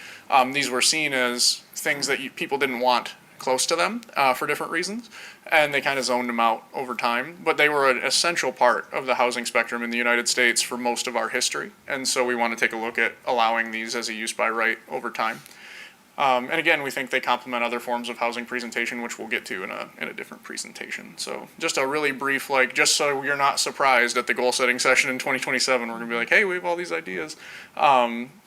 these were seen as things that people didn't want close to them for different reasons, and they kind of zoned them out over time. But they were an essential part of the housing spectrum in the United States for most of our history, and so we want to take a look at allowing these as a use by right over time. And again, we think they complement other forms of housing presentation, which we'll get to in a different presentation. So just a really brief, just so you're not surprised at the goal setting session in 2027, we're gonna be like, hey, we have all these ideas.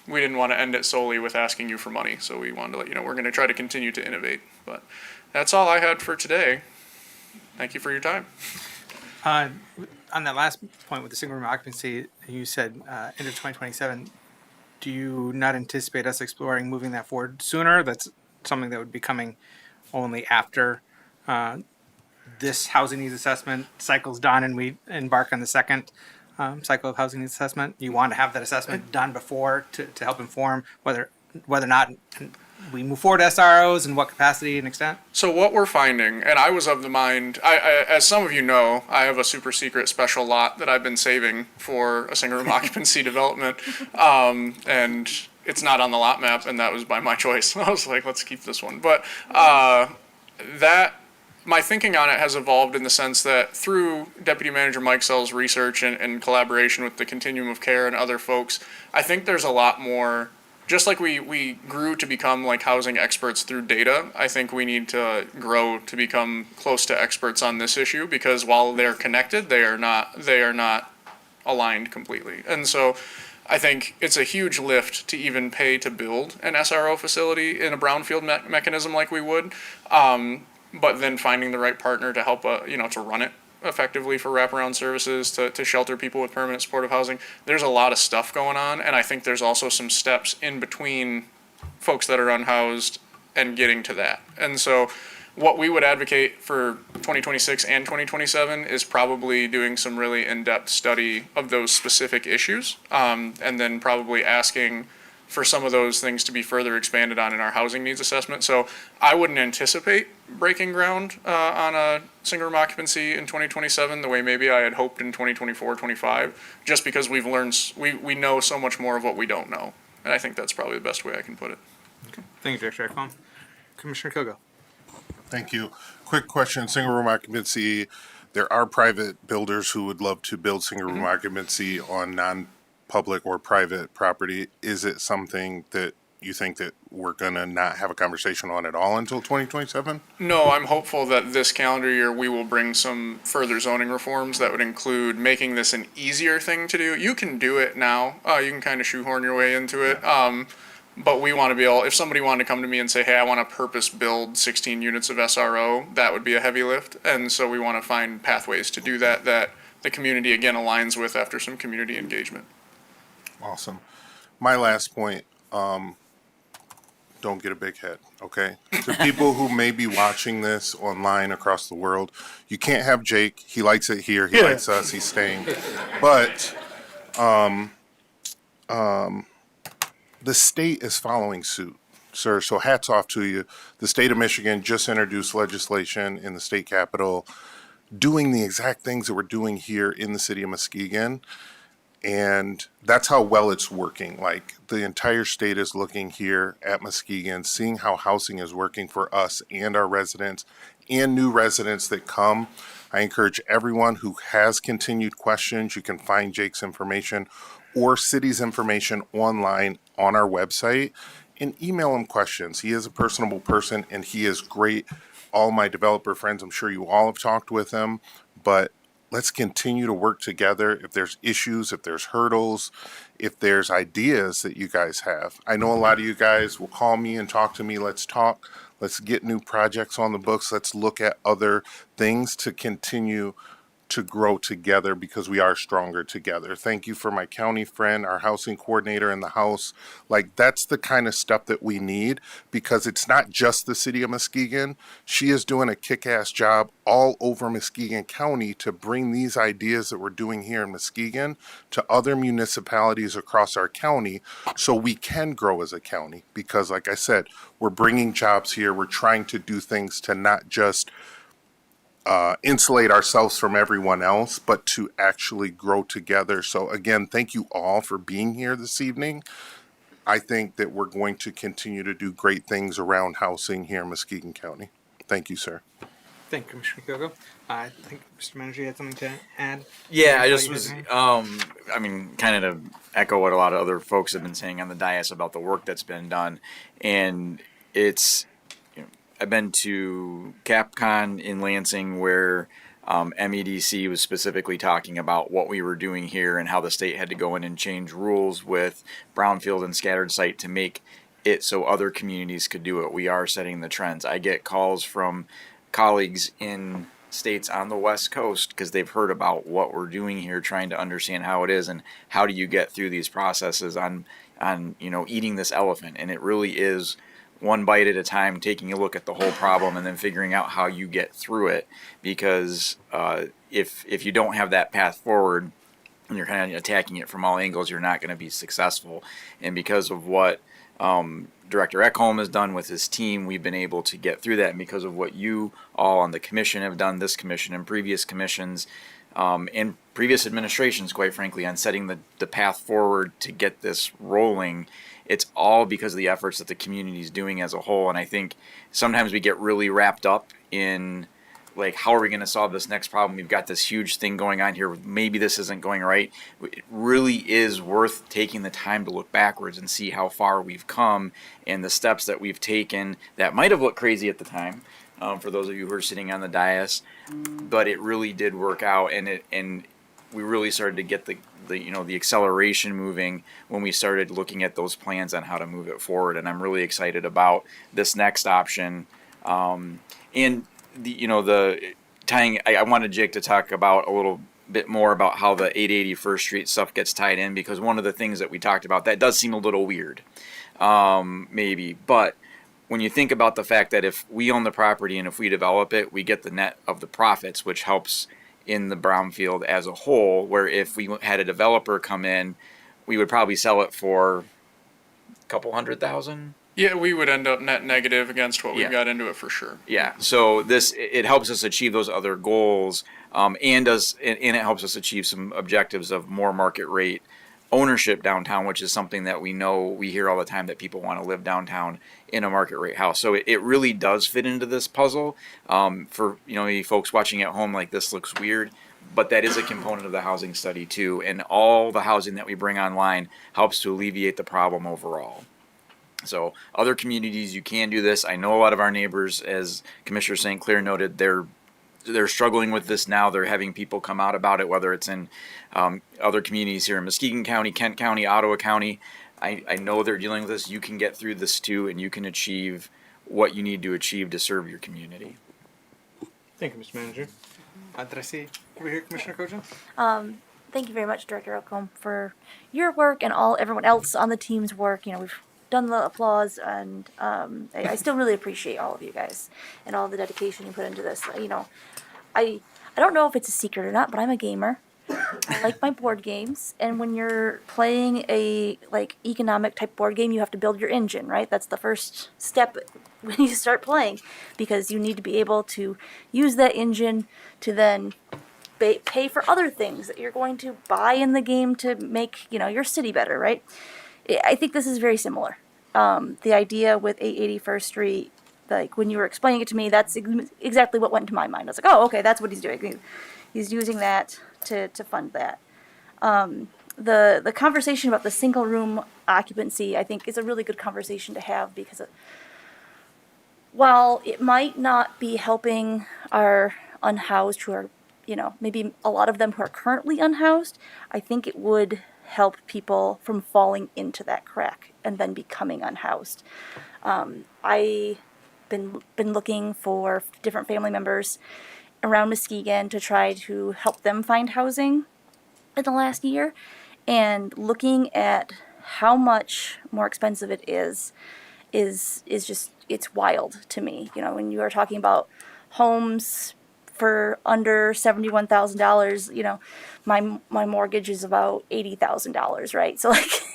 We didn't want to end it solely with asking you for money, so we wanted to let you know we're gonna try to continue to innovate. But that's all I had for today. Thank you for your time. On that last point with the single room occupancy, you said end of 2027. Do you not anticipate us exploring moving that forward sooner? That's something that would be coming only after this housing needs assessment cycle's done and we embark on the second cycle of housing needs assessment. You want to have that assessment done before to help inform whether or not we move forward to SROs and what capacity and extent? So what we're finding, and I was of the mind, as some of you know, I have a super secret special lot that I've been saving for a single room occupancy development, and it's not on the lot map, and that was by my choice. I was like, let's keep this one. But that my thinking on it has evolved in the sense that through Deputy Manager Mike Sell's research and collaboration with the Continuum of Care and other folks, I think there's a lot more, just like we grew to become like housing experts through data, I think we need to grow to become close to experts on this issue, because while they're connected, they are not aligned completely. And so I think it's a huge lift to even pay to build an SRO facility in a brownfield mechanism like we would. But then finding the right partner to help, to run it effectively for wraparound services, to shelter people with permanent supportive housing. There's a lot of stuff going on, and I think there's also some steps in between folks that are unhoused and getting to that. And so what we would advocate for 2026 and 2027 is probably doing some really in-depth study of those specific issues, and then probably asking for some of those things to be further expanded on in our housing needs assessment. So I wouldn't anticipate breaking ground on a single room occupancy in 2027 the way maybe I had hoped in 2024, 25, just because we've learned, we know so much more of what we don't know. And I think that's probably the best way I can put it. Okay. Thank you, Director Ekholm. Commissioner Kogo. Thank you. Quick question, single room occupancy. There are private builders who would love to build single room occupancy on non-public or private property. Is it something that you think that we're gonna not have a conversation on at all until 2027? No, I'm hopeful that this calendar year we will bring some further zoning reforms that would include making this an easier thing to do. You can do it now. You can kind of shoehorn your way into it. But we want to be able, if somebody wanted to come to me and say, hey, I want to purpose build 16 units of SRO, that would be a heavy lift. And so we want to find pathways to do that the community, again, aligns with after some community engagement. Awesome. My last point, don't get a big head, okay? To people who may be watching this online across the world, you can't have Jake. He likes it here. He likes us. He's staying. But the state is following suit, sir. So hats off to you. The state of Michigan just introduced legislation in the state capitol doing the exact things that we're doing here in the city of Muskegon. And that's how well it's working. Like, the entire state is looking here at Muskegon, seeing how housing is working for us and our residents and new residents that come. I encourage everyone who has continued questions, you can find Jake's information or city's information online on our website and email him questions. He is a personable person and he is great. All my developer friends, I'm sure you all have talked with him, but let's continue to work together. If there's issues, if there's hurdles, if there's ideas that you guys have. I know a lot of you guys will call me and talk to me. Let's talk. Let's get new projects on the books. Let's look at other things to continue to grow together because we are stronger together. Thank you for my county friend, our housing coordinator in the house. Like, that's the kind of stuff that we need because it's not just the city of Muskegon. She is doing a kick-ass job all over Muskegon County to bring these ideas that we're doing here in Muskegon to other municipalities across our county so we can grow as a county. Because like I said, we're bringing jobs here. We're trying to do things to not just insulate ourselves from everyone else, but to actually grow together. So again, thank you all for being here this evening. I think that we're going to continue to do great things around housing here in Muskegon County. Thank you, sir. Thank you, Commissioner Kogo. I think Mr. Manager, you had something to add? Yeah, I just was, kind of to echo what a lot of other folks have been saying on the dais about the work that's been done. And it's, I've been to CapCon in Lansing where MEDC was specifically talking about what we were doing here and how the state had to go in and change rules with brownfield and scattered site to make it so other communities could do it. We are setting the trends. I get calls from colleagues in states on the West Coast because they've heard about what we're doing here, trying to understand how it is and how do you get through these processes on eating this elephant. And it really is one bite at a time, taking a look at the whole problem and then figuring out how you get through it. Because if you don't have that path forward and you're kind of attacking it from all angles, you're not going to be successful. And because of what Director Ekholm has done with his team, we've been able to get through that. And because of what you all on the commission have done, this commission and previous commissions, and previous administrations, quite frankly, on setting the path forward to get this rolling, it's all because of the efforts that the community is doing as a whole. And I think sometimes we get really wrapped up in like, how are we going to solve this next problem? We've got this huge thing going on here. Maybe this isn't going right. It really is worth taking the time to look backwards and see how far we've come and the steps that we've taken that might have looked crazy at the time, for those of you who are sitting on the dais, but it really did work out, and we really started to get the acceleration moving when we started looking at those plans on how to move it forward. And I'm really excited about this next option. And the tying, I wanted Jake to talk about a little bit more about how the 880 First Street stuff gets tied in, because one of the things that we talked about, that does seem a little weird, maybe, but when you think about the fact that if we own the property and if we develop it, we get the net of the profits, which helps in the brownfield as a whole, where if we had a developer come in, we would probably sell it for a couple $100,000. Yeah, we would end up net negative against what we Yeah. got into it for sure. Yeah, so it helps us achieve those other goals, and it helps us achieve some objectives of more market rate ownership downtown, which is something that we hear all the time, that people want to live downtown in a market rate house. So it really does fit into this puzzle. For you folks watching at home, like, this looks weird, but that is a component of the housing study too, and all the housing that we bring online helps to alleviate the problem overall. So other communities, you can do this. I know a lot of our neighbors, as Commissioner St. Clair noted, they're struggling with this now. They're having people come out about it, whether it's in other communities here in Muskegon County, Kent County, Ottawa County. I know they're dealing with this. You can get through this too, and you can achieve what you need to achieve to serve your community. Thank you, Mr. Manager. Did I see over here, Commissioner Kojal? Thank you very much, Director Elcombe, for your work and everyone else on the team's work. We've done the applause, and I still really appreciate all of you guys and all the dedication you put into this. I don't know if it's a secret or not, but I'm a gamer. I like my board games, and when you're playing a economic type board game, you have to build your engine, right? That's the first step when you start playing, because you need to be able to use that engine to then pay for other things that you're going to buy in the game to make your city better, right? I think this is very similar. The idea with 880 First Street, when you were explaining it to me, that's exactly what went into my mind. I was like, oh, okay, that's what he's doing. He's using that to fund that. The conversation about the single room occupancy, I think, is a really good conversation to have, because while it might not be helping our unhoused who are, maybe a lot of them who are currently unhoused, I think it would help people from falling into that crack and then becoming unhoused. I've been looking for different family members around Muskegon to try to help them find housing in the last year, and looking at how much more expensive it is just, it's wild to me. When you are talking about homes for under $71,000, my mortgage is about $80,000, right? So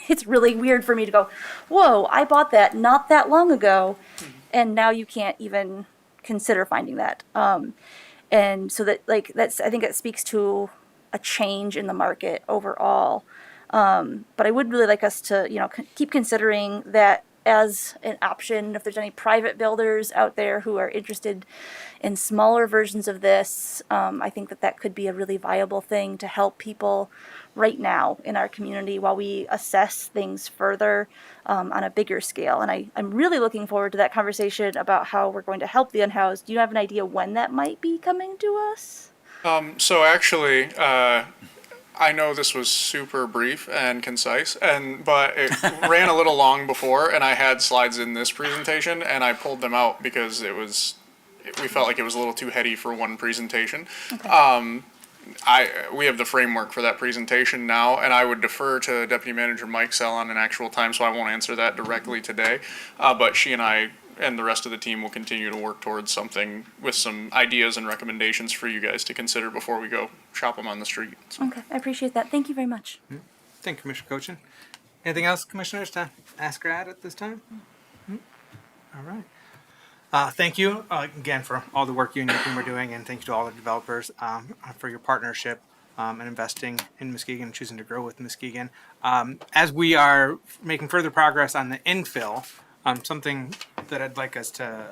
it's really weird for me to go, whoa, I bought that not that long ago, and now you can't even consider finding that. And so that I think that speaks to a change in the market overall. But I would really like us to keep considering that as an option. If there's any private builders out there who are interested in smaller versions of this, I think that could be a really viable thing to help people right now in our community while we assess things further on a bigger scale. And I'm really looking forward to that conversation about how we're going to help the unhoused. Do you have an idea when that might be coming to us? So actually, I know this was super brief and concise, but it ran a little long before, and I had slides in this presentation, and I pulled them out because we felt like it was a little too heady for one presentation. Okay. We have the framework for that presentation now, and I would defer to Deputy Manager Mike Sell on an actual time, so I won't answer that directly today. But she and I and the rest of the team will continue to work towards something with some ideas and recommendations for you guys to consider before we go shop them on the street. So. Okay, I appreciate that. Thank you very much. Thank you, Commissioner Cochin. Anything else, Commissioners, to ask or add at this time? All right. Thank you again for all the work you and your team are doing, and thank you to all the developers for your partnership and investing in Muskegon and choosing to grow with Muskegon. As we are making further progress on the infill, something that I'd like us to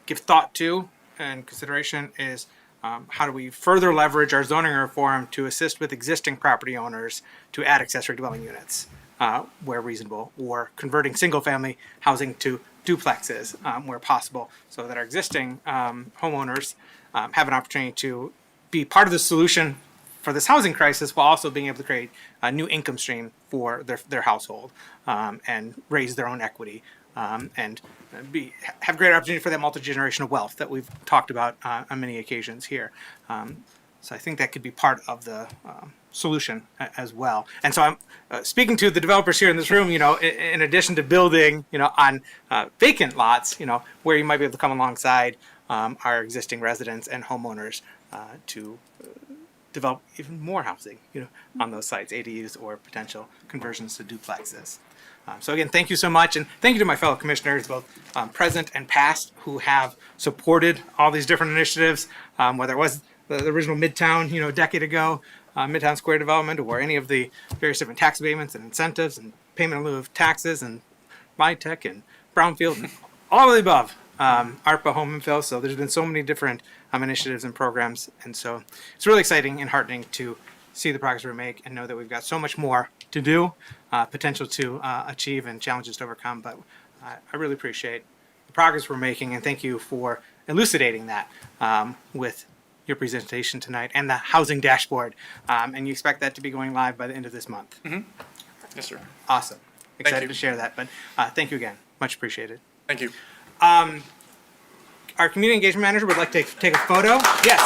give thought to and consideration is how do we further leverage our zoning reform to assist with existing property owners to add accessory dwelling units where reasonable, or converting single-family housing to duplexes where possible, so that our existing homeowners have an opportunity to be part of the solution for this housing crisis, while also being able to create a new income stream for their household and raise their own equity and have greater opportunity for that multi-generational wealth that we've talked about on many occasions here. So I think that could be part of the solution as well. And so I'm speaking to the developers here in this room, in addition to building, on vacant lots, where you might be able to come alongside our existing residents and homeowners to develop even more housing, on those sites, ADUs or potential conversions to duplexes. So again, thank you so much, and thank you to my fellow commissioners, both present and past, who have supported all these different initiatives, whether it was the original Midtown, a decade ago, Midtown Square development, or any of the various different tax abatements and incentives and payment in lieu of taxes and MyTech and Brownfield and all of the above, ARPA home infill. So there's been so many different initiatives and programs, and so it's really exciting and heartening to see the progress we make and know that we've got so much more to do, potential to achieve and challenges to overcome. But I really appreciate the progress we're making, and thank you for elucidating that with your presentation tonight and the housing dashboard. And you expect that to be going live by the end of this month. Mm-hmm. Yes, sir. Awesome. Excited you. to share that. But thank you again. Much appreciated. Thank you. Our community engagement manager would like to take a photo. Yes.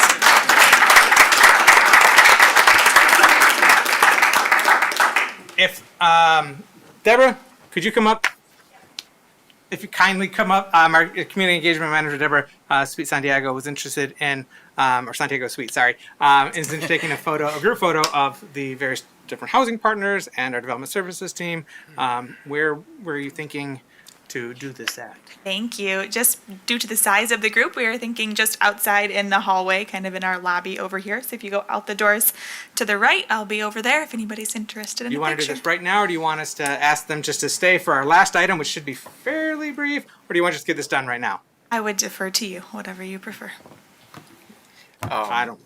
If Deborah, could you come up? If you kindly come up, our community engagement manager, Deborah Sweet Santiago, was interested in, or Santiago Sweet, sorry, is in taking a group photo of the various different housing partners and our development services team. Where were you thinking to do this at? Thank you. Just due to the size of the group, we were thinking just outside in the hallway, kind of in our lobby over here. So if you go out the doors to the right, I'll be over there if anybody's interested in Do you a want to picture. do this right now, or do you want us to ask them just to stay for our last item, which should be fairly brief, or do you want to just get this done right now? I would defer to you, whatever you prefer. I don't.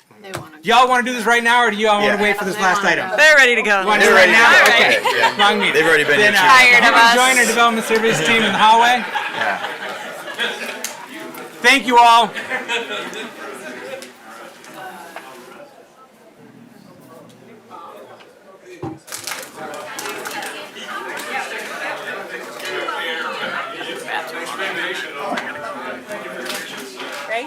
Y'all want to do this right now, or do y'all want to wait for this last item? They're ready to go. You want to do it right now? All Okay. right. Yeah. Wrong meeting. They've already been Then, here. Tired of us. Join our development service team in the hallway. Yeah. Thank you all. Right?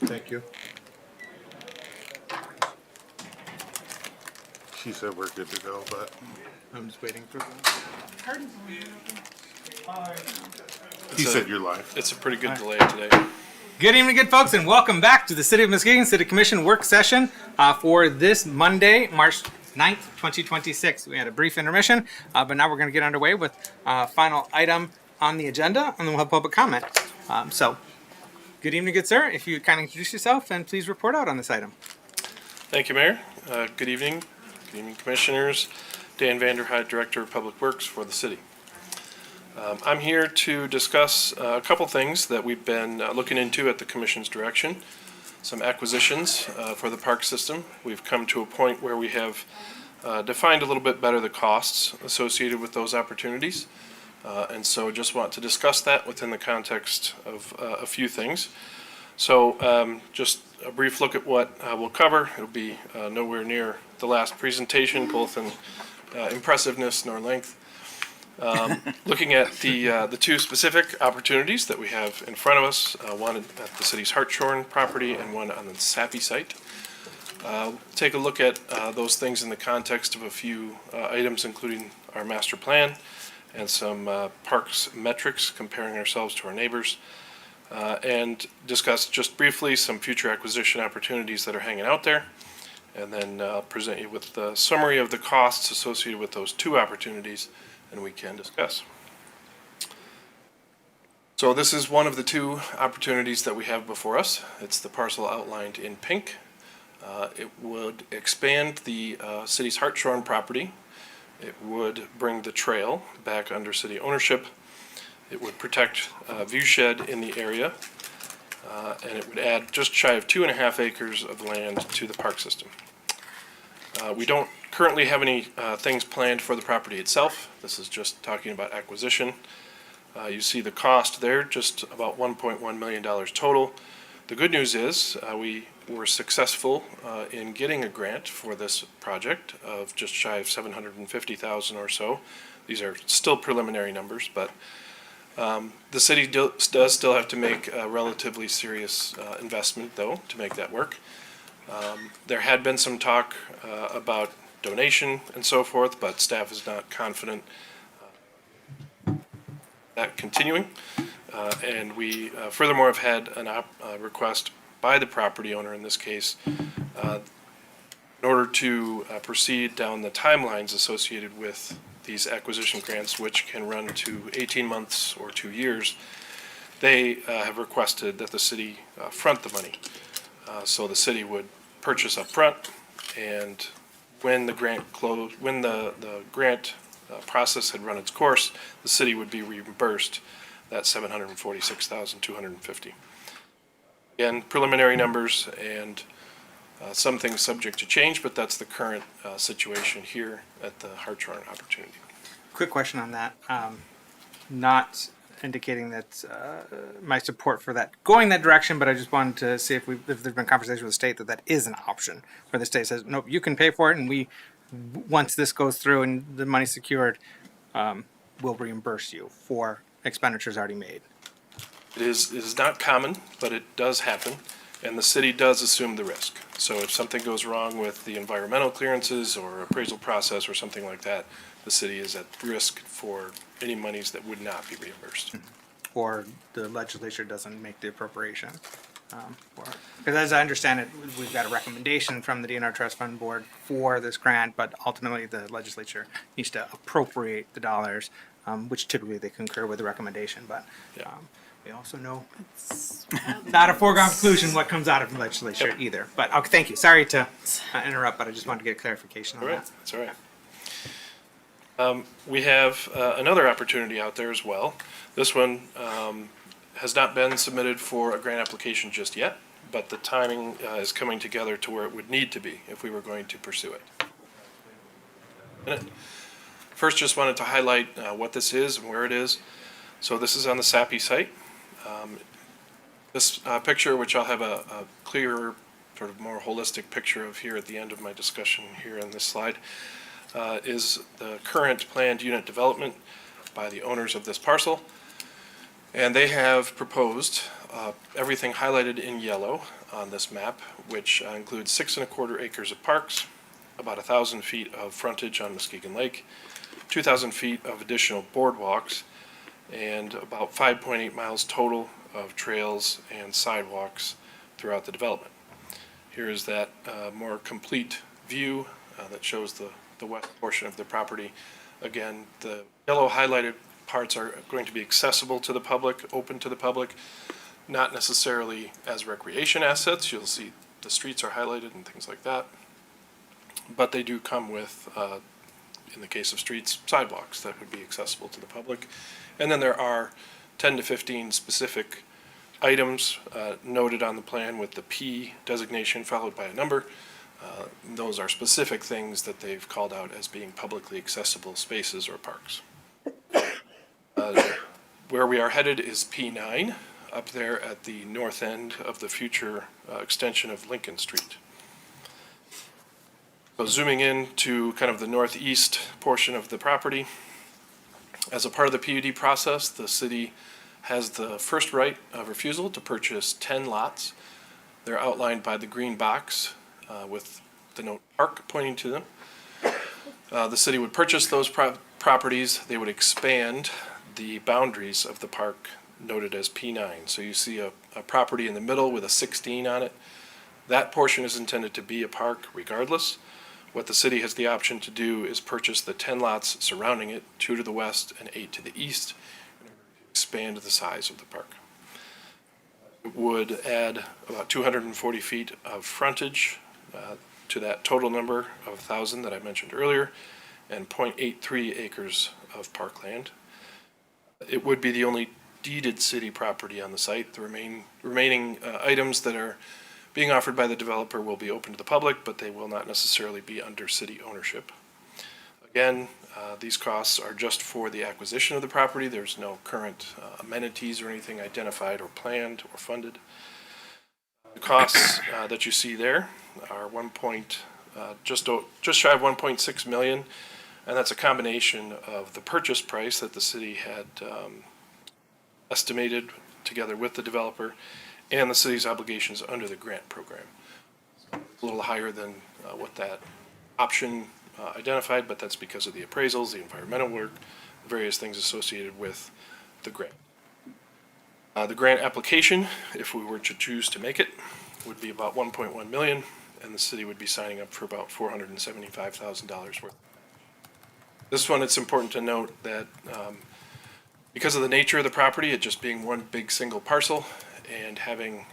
Thank you. She said we're good to go, but I'm just waiting for he said you're live. It's a pretty good delay today. Good evening, good folks, and welcome back to the City of Muskegon City Commission work session for this Monday, March 9th, 2026. We had a brief intermission, but now we're going to get underway with final item on the agenda, and then we'll have public comment. So, good evening, good sir. If you kind of introduce yourself and please report out on this item. Thank you, Mayor. Good evening. Good evening, Commissioners. Dan Vanderhyde, Director of Public Works for the city. I'm here to discuss a couple things that we've been looking into at the Commission's direction. Some acquisitions for the park system. We've come to a point where we have defined a little bit better the costs associated with those opportunities. And so just want to discuss that within the context of a few things. So just a brief look at what we'll cover. It'll be nowhere near the last presentation, both in impressiveness nor length. Looking at the two specific opportunities that we have in front of us, one at the city's Hartshorn property and one on the Sappy site. Take a look at those things in the context of a few items, including our master plan and some parks metrics comparing ourselves to our neighbors, and discuss just briefly some future acquisition opportunities that are hanging out there, and then present you with the summary of the costs associated with those two opportunities, and we can discuss. So this is one of the two opportunities that we have before us. It's the parcel outlined in pink. It would expand the city's Hartshorn property. It would bring the trail back under city ownership. It would protect viewshed in the area, and it would add just shy of 2.5 acres of land to the park system. We don't currently have any things planned for the property itself. This is just talking about acquisition. You see the cost there, just about $1.1 million total. The good news is we were successful in getting a grant for this project of just shy of $750,000 or so. These are still preliminary numbers, but the city does still have to make a relatively serious investment, though, to make that work. There had been some talk about donation and so forth, but staff is not confident that continuing. And we furthermore have had a request by the property owner in this case in order to proceed down the timelines associated with these acquisition grants, which can run to 18 months or 2 years. They have requested that the city front the money. So the city would purchase up front, and when the grant grant process had run its course, the city would be reimbursed that $746,250. Again, preliminary numbers and some things subject to change, but that's the current situation here at the Hartshorn opportunity. Quick question on that. Not indicating that my support for that going that direction, but I just wanted to see if there's been conversation with the state that is an option, where the state says, nope, you can pay for it, and we, once this goes through and the money's secured, we'll reimburse you for expenditures already made. It is not common, but it does happen, and the city does assume the risk. So if something goes wrong with the environmental clearances or appraisal process or something like that, the city is at risk for any monies that would not be reimbursed. Or the legislature doesn't make the appropriation. Because as I understand it, we've got a recommendation from the DNR Trust Fund Board for this grant, but ultimately the legislature needs to appropriate the dollars, which typically they concur with the recommendation, but we also know it's not a foregone conclusion what comes out of the legislature either. But thank you. Sorry to interrupt, but I just wanted to get clarification on that. That's all right. We have another opportunity out there as well. This one has not been submitted for a grant application just yet, but the timing is coming together to where it would need to be if we were going to pursue it. First, just wanted to highlight what this is and where it is. So this is on the Sappy site. This picture, which I'll have a clearer, sort of more holistic picture of here at the end of my discussion here in this slide, is the current planned unit development by the owners of this parcel. And they have proposed everything highlighted in yellow on this map, which includes 6¼ acres of parks, about 1,000 feet of frontage on Muskegon Lake, 2,000 feet of additional boardwalks, and about 5.8 miles total of trails and sidewalks throughout the development. Here is that more complete view that shows the west portion of the property. Again, the yellow highlighted parts are going to be accessible to the public, open to the public, not necessarily as recreation assets. You'll see the streets are highlighted and things like that. But they do come with, in the case of streets, sidewalks that would be accessible to the public. And then there are 10 to 15 specific items noted on the plan with the P designation followed by a number. Those are specific things that they've called out as being publicly accessible spaces or parks. Where we are headed is P9, up there at the north end of the future extension of Lincoln Street. So zooming in to kind of the northeast portion of the property, as a part of the PUD process, the city has the first right of refusal to purchase 10 lots. They're outlined by the green box with the note park pointing to them. The city would purchase those properties. They would expand the boundaries of the park noted as P9. So you see a property in the middle with a 16 on it. That portion is intended to be a park regardless. What the city has the option to do is purchase the 10 lots surrounding it, 2 to the west and 8 to the east, in order to expand the size of the park. It would add about 240 feet of frontage to that total number of 1,000 that I mentioned earlier, and 0.83 acres of parkland. It would be the only deeded city property on the site. The remaining items that are being offered by the developer will be open to the public, but they will not necessarily be under city ownership. Again, these costs are just for the acquisition of the property. There's no current amenities or anything identified or planned or funded. The costs that you see there are just shy of 1.6 million, and that's a combination of the purchase price that the city had estimated together with the developer and the city's obligations under the grant program. So it's a little higher than what that option identified, but that's because of the appraisals, the environmental work, the various things associated with the grant. The grant application, if we were to choose to make it, would be about 1.1 million, and the city would be signing up for about $475,000 worth. This one, it's important to note that because of the nature of the property, it just being one big single parcel and having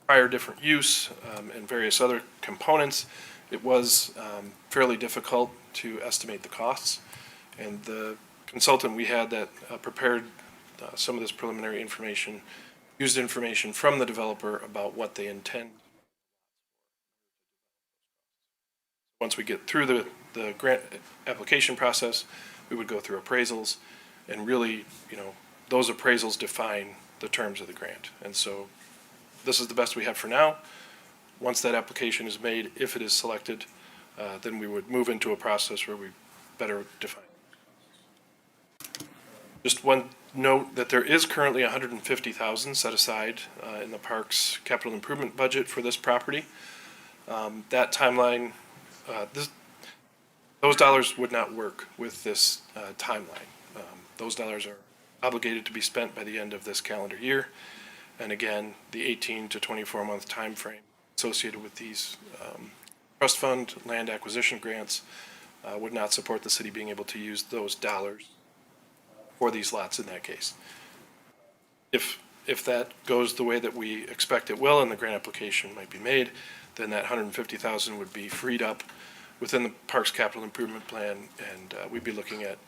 prior different use and various other components, it was fairly difficult to estimate the costs. And the consultant we had that prepared some of this preliminary information used information from the developer about what they intend. Once we get through the grant application process, we would go through appraisals, and really, those appraisals define the terms of the grant. And so this is the best we have for now. Once that application is made, if it is selected, then we would move into a process where we better define. Just one note that there is currently $150,000 set aside in the park's capital improvement budget for this property. That timeline, those dollars would not work with this timeline. Those dollars are obligated to be spent by the end of this calendar year. And again, the 18 to 24 month time frame associated with these trust fund land acquisition grants would not support the city being able to use those dollars for these lots in that case. If that goes the way that we expect it will and the grant application might be made, then that $150,000 would be freed up within the park's capital improvement plan, and we'd be looking at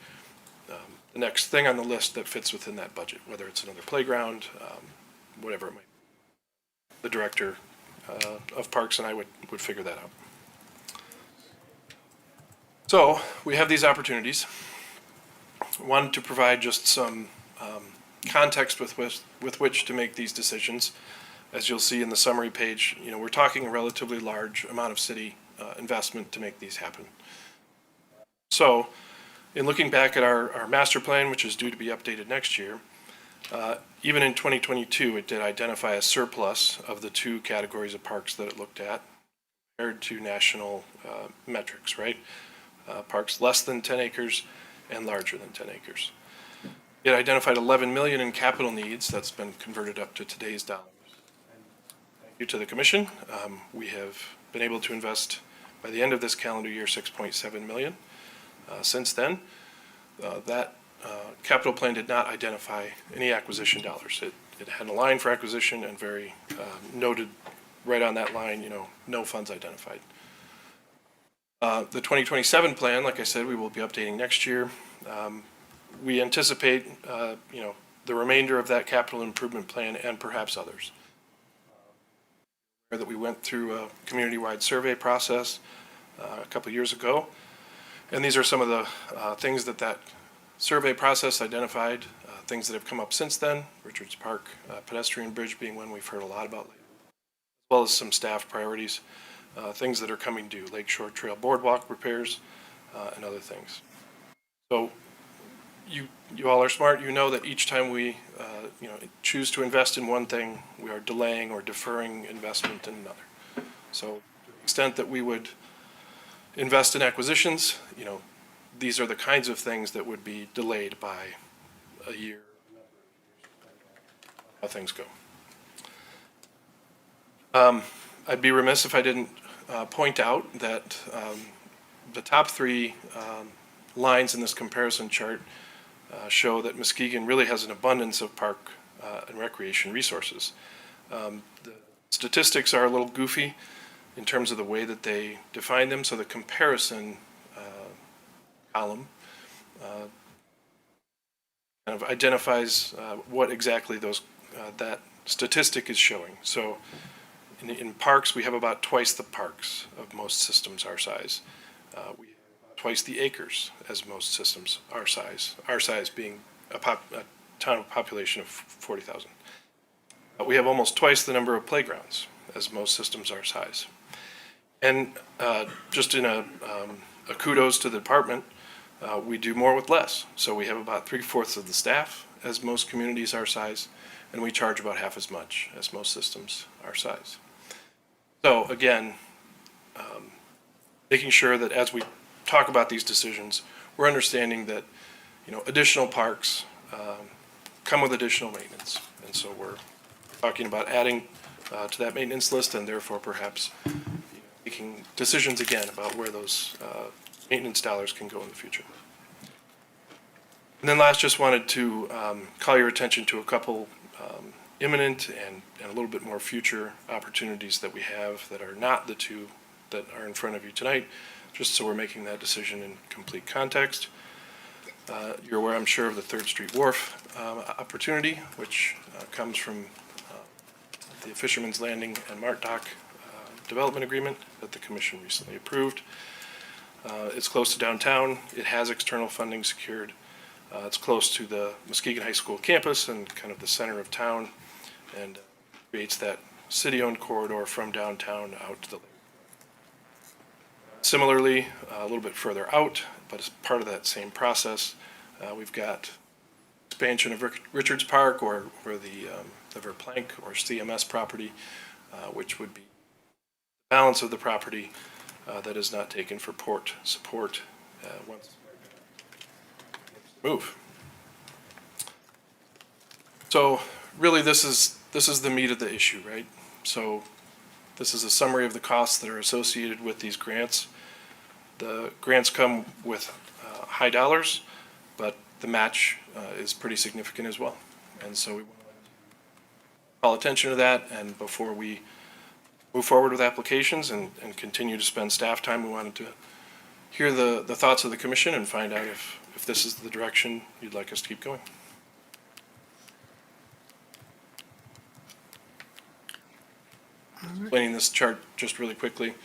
the next thing on the list that fits within that budget, whether it's another playground, whatever it might be. The director of parks and I would figure that out. So we have these opportunities. One, to provide just some context with which to make these decisions. As you'll see in the summary page, we're talking a relatively large amount of city investment to make these happen. So in looking back at our master plan, which is due to be updated next year, Even in 2022, it did identify a surplus of the two categories of parks that it looked at compared to national metrics, right? Parks less than 10 acres and larger than 10 acres. It identified 11 million in capital needs. That's been converted up to today's dollars. Thank you to the commission. We have been able to invest by the end of this calendar year 6.7 million. Since then, that capital plan did not identify any acquisition dollars. It had a line for acquisition and very noted right on that line, no funds identified. The 2027 plan, like I said, we will be updating next year. We anticipate, the remainder of that capital improvement plan and perhaps others. That we went through a community-wide survey process a couple of years ago, and these are some of the things that survey process identified, things that have come up since then. Richards Park pedestrian bridge being one we've heard a lot about lately, as well as some staff priorities, things that are coming due, Lakeshore Trail Boardwalk repairs, and other things. So you all are smart. You know that each time we choose to invest in one thing, we are delaying or deferring investment in another. So to the extent that we would invest in acquisitions, these are the kinds of things that would be delayed by a year, how things go. I'd be remiss if I didn't point out that the top three lines in this comparison chart show that Muskegon really has an abundance of park and recreation resources. The statistics are a little goofy in terms of the way that they define them, so the comparison column kind of identifies what exactly that statistic is showing. So in parks, we have about twice the parks of most systems our size. We have twice the acres as most systems our size being a town of population of 40,000. We have almost twice the number of playgrounds as most systems our size. And just in a kudos to the department, we do more with less. So we have about 3/4 of the staff as most communities our size, and we charge about half as much as most systems our size. So again, making sure that as we talk about these decisions, we're understanding that additional parks come with additional maintenance, and so we're talking about adding to that maintenance list, and therefore perhaps making decisions again about where those maintenance dollars can go in the future. And then last, just wanted to call your attention to a couple imminent and a little bit more future opportunities that we have that are not the two that are in front of you tonight, just so we're making that decision in complete context. You're aware, I'm sure, of the 3rd Street Wharf opportunity, which comes from the Fisherman's Landing and Mart Dock development agreement that the commission recently approved. It's close to downtown. It has external funding secured. It's close to the Muskegon High School campus and kind of the center of town, and creates that city-owned corridor from downtown out to the lake. Similarly, a little bit further out, but as part of that same process, we've got expansion of Richards Park or the Verplank or CMS property, which would be the balance of the property that is not taken for port support once move. So really this is the meat of the issue, right? So this is a summary of the costs that are associated with these grants. The grants come with high dollars, but the match is pretty significant as well. And so we want to call attention to that, and before we move forward with applications and continue to spend staff time, we wanted to hear the thoughts of the commission and find out if this is the direction you'd like us to keep going. Explaining this chart just really quickly,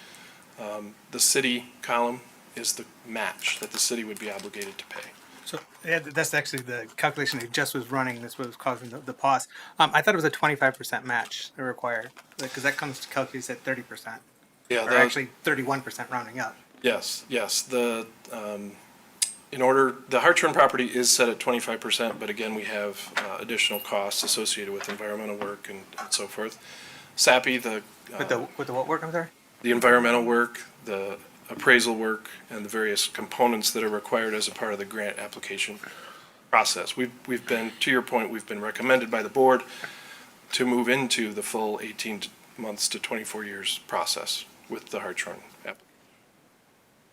the city column is the match that the city would be obligated to pay. So yeah, that's actually the calculation that just was running. That's what was causing the pause. I thought it was a 25% match required, because that comes to calculate at 30%. Yeah, or actually 31% rounding up. Yes. The the Hartshorn property is set at 25%, but again, we have additional costs associated with environmental work and so forth. SAPI, With the what work, I'm sorry? the environmental work, the appraisal work, and the various components that are required as a part of the grant application process. We've been, to your point, we've been recommended by the board to move into the full 18 months to 24 years process with the Hartshorn app.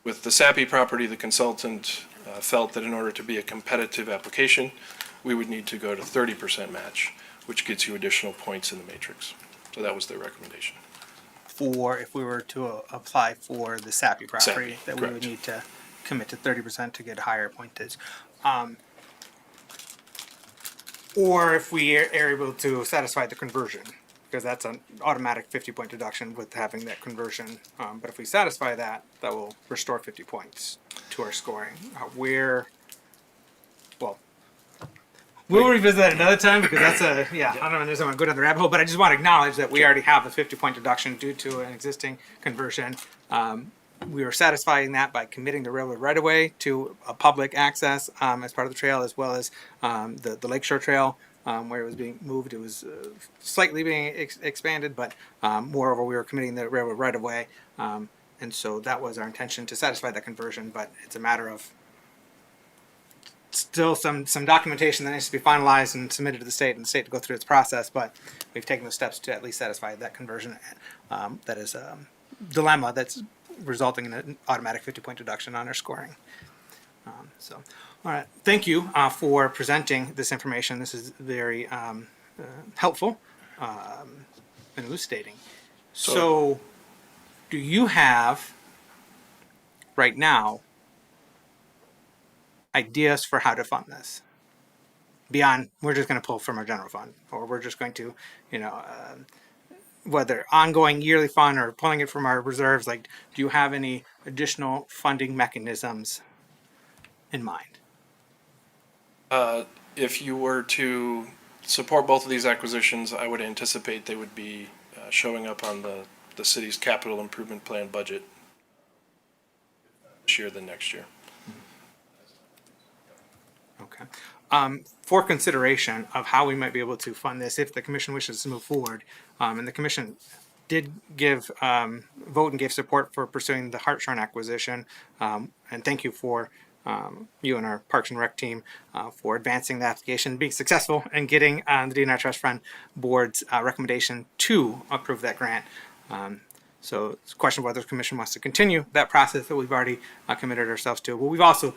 With the SAPI property, the consultant felt that in order to be a competitive application, we would need to go to 30% match, which gets you additional points in the matrix. So that was their recommendation. For if we were to apply for the SAPI property, SAPI, that we correct. would need to commit to 30% to get higher pointage. Or if we are able to satisfy the conversion, because that's an automatic 50-point deduction with having that conversion. But if we satisfy that, that will restore 50 points to our scoring. We'll revisit that another time because that's I don't know, there's someone go down the rabbit hole, but I just want to acknowledge that we already have a 50-point deduction due to an existing conversion. We were satisfying that by committing the railroad right-of-way to a public access as part of the trail, as well as the Lakeshore Trail where it was being moved. It was slightly being expanded, but moreover, we were committing the railroad right-of-way. And so that was our intention to satisfy that conversion, but it's a matter of still some documentation that needs to be finalized and submitted to the state, and the state to go through its process, but we've taken the steps to at least satisfy that conversion. That is a dilemma that's resulting in an automatic 50-point deduction on our scoring. All right, thank you for presenting this information. This is very helpful and elucidating. So do you have right now ideas for how to fund this beyond we're just going to pull from our general fund, or we're just going to, whether ongoing yearly fund or pulling it from our reserves? Like, do you have any additional funding mechanisms in mind? If you were to support both of these acquisitions, I would anticipate they would be showing up on the city's capital improvement plan budget this year than next year. Okay. For consideration of how we might be able to fund this, if the commission wishes to move forward, and the commission did give vote and gave support for pursuing the Hartshorn acquisition, and thank you for you and our Parks and Rec team for advancing the application, being successful, and getting the DNR Trust Fund Board's recommendation to approve that grant. So it's a question of whether the commission wants to continue that process that we've already committed ourselves to. Well, we've also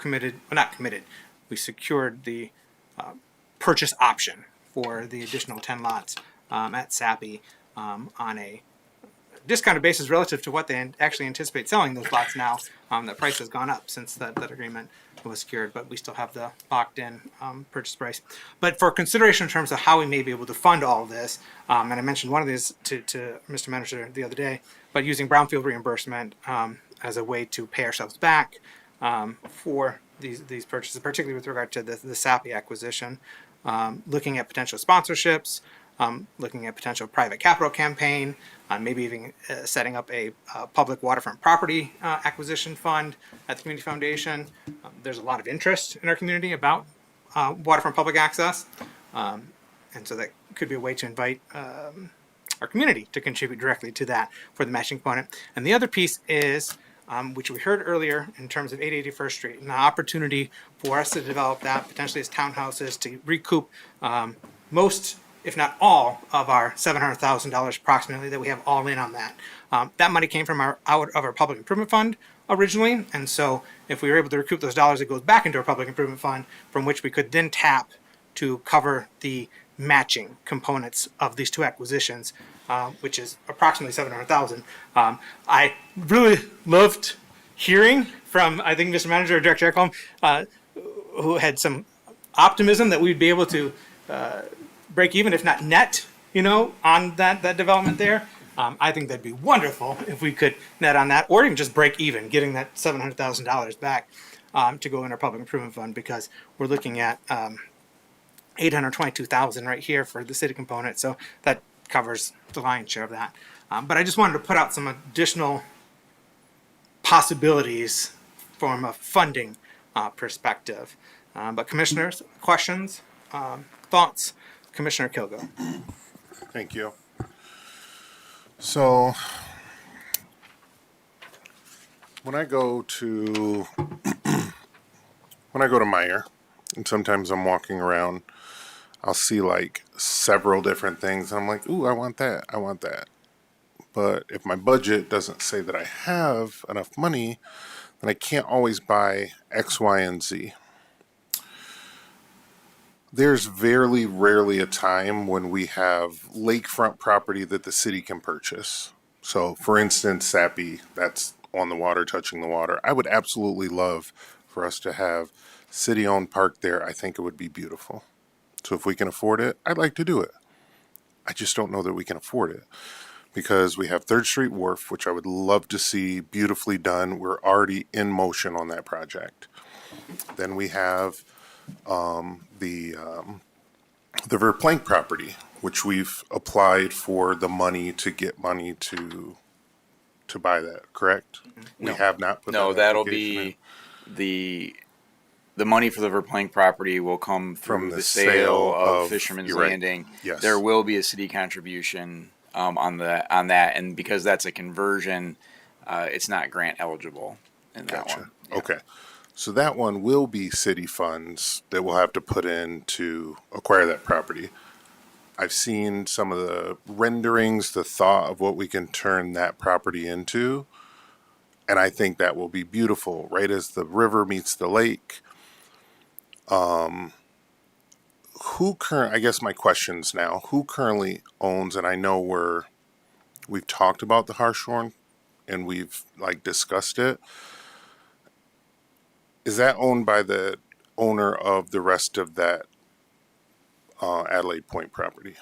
we secured the purchase option for the additional 10 lots at SAPI on a discounted basis relative to what they actually anticipate selling those lots now. The price has gone up since that agreement was secured, but we still have the locked-in purchase price. But for consideration in terms of how we may be able to fund all of this, and I mentioned one of these to Mr. Manager the other day, but using brownfield reimbursement as a way to pay ourselves back for these purchases, particularly with regard to the SAPI acquisition, looking at potential sponsorships, looking at potential private capital campaign, maybe even setting up a public waterfront property acquisition fund at the community foundation. There's a lot of interest in our community about waterfront public access, and so that could be a way to invite our community to contribute directly to that for the matching component. And the other piece is, which we heard earlier in terms of 881st Street, an opportunity for us to develop that potentially as townhouses to recoup most, if not all, of our $700,000 approximately that we have all in on that. That money came from out of our public improvement fund originally, and so if we were able to recoup those dollars, it goes back into our public improvement fund, from which we could then tap to cover the matching components of these two acquisitions, which is approximately $700,000. I really loved hearing from, I think, Mr. Manager or Director Ekholm, who had some optimism that we'd be able to break even, if not net, on that development there. I think that'd be wonderful if we could net on that, or even just break even, getting that $700,000 back to go in our public improvement fund, because we're looking at $822,000 right here for the city component, so that covers the lion's share of that. But I just wanted to put out some additional possibilities from a funding perspective. But commissioners, questions, thoughts? Commissioner Kilgo. Thank you. So when I go to Meyer, and sometimes I'm walking around, I'll see like several different things. And I'm like, ooh, I want that. I want that. But if my budget doesn't say that I have enough money, then I can't always buy X, Y, and Z. There's very rarely a time when we have lakefront property that the city can purchase. So, for instance, Sappy, that's on the water, touching the water. I would absolutely love for us to have city-owned park there. I think it would be beautiful. So if we can afford it, I'd like to do it. I just don't know that we can afford it because we have 3rd Street Wharf, which I would love to see beautifully done. We're already in motion on that project. Then we have the Verplank property, which we've applied for the money to get money to buy that, correct? We have not put No, that that'll application be the money for the Verplank property will come From through the the sale sale of Fisherman's you're right. Landing. Yes. There will be a city contribution on that, and because that's a conversion, it's not grant eligible in that Gotcha. one. Okay. So that one will be city funds that we'll have to put in to acquire that property. I've seen some of the renderings, the thought of what we can turn that property into, and I think that will be beautiful, right as the river meets the lake. I guess my questions now, who currently owns, and I know we've talked about the Harshorn and we've like discussed it. Is that owned by the owner of the rest of that Adelaide Point property?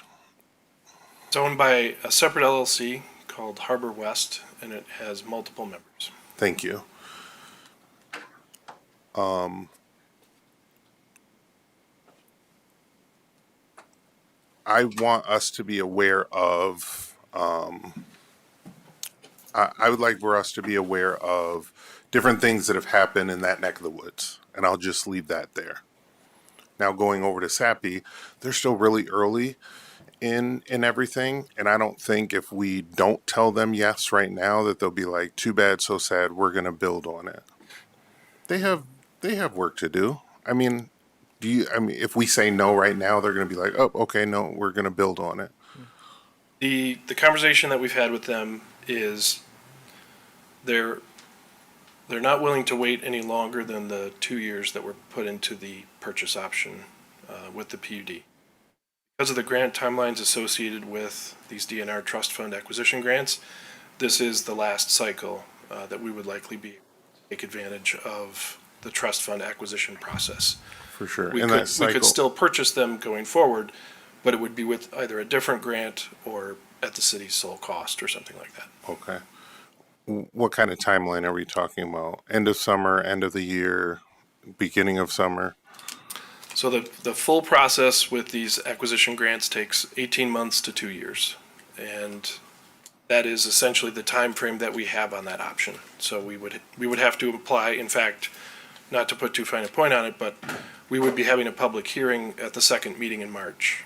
It's owned by a separate LLC called Harbor West, and it has multiple members. Thank you. I want us to be aware of, I would like for us to be aware of different things that have happened in that neck of the woods, and I'll just leave that there. Now going over to Sappy, they're still really early in everything, and I don't think if we don't tell them yes right now that they'll be like, too bad, so sad, we're going to build on it. They have work to do. I mean, if we say no right now, they're going to be like, oh, okay, no, we're going to build on it. The conversation that we've had with them is they're not willing to wait any longer than the 2 years that were put into the purchase option with the PUD. Because of the grant timelines associated with these DNR trust fund acquisition grants, this is the last cycle that we would likely be able to take advantage of the trust fund acquisition process. For sure. We And could, that cycle, we could still purchase them going forward, but it would be with either a different grant or at the city's sole cost or something like that. okay. What kind of timeline are we talking about? End of summer, end of the year, beginning of summer? So the full process with these acquisition grants takes 18 months to 2 years. And that is essentially the time frame that we have on that option. So we would have to apply, in fact, not to put too fine a point on it, but we would be having a public hearing at the second meeting in March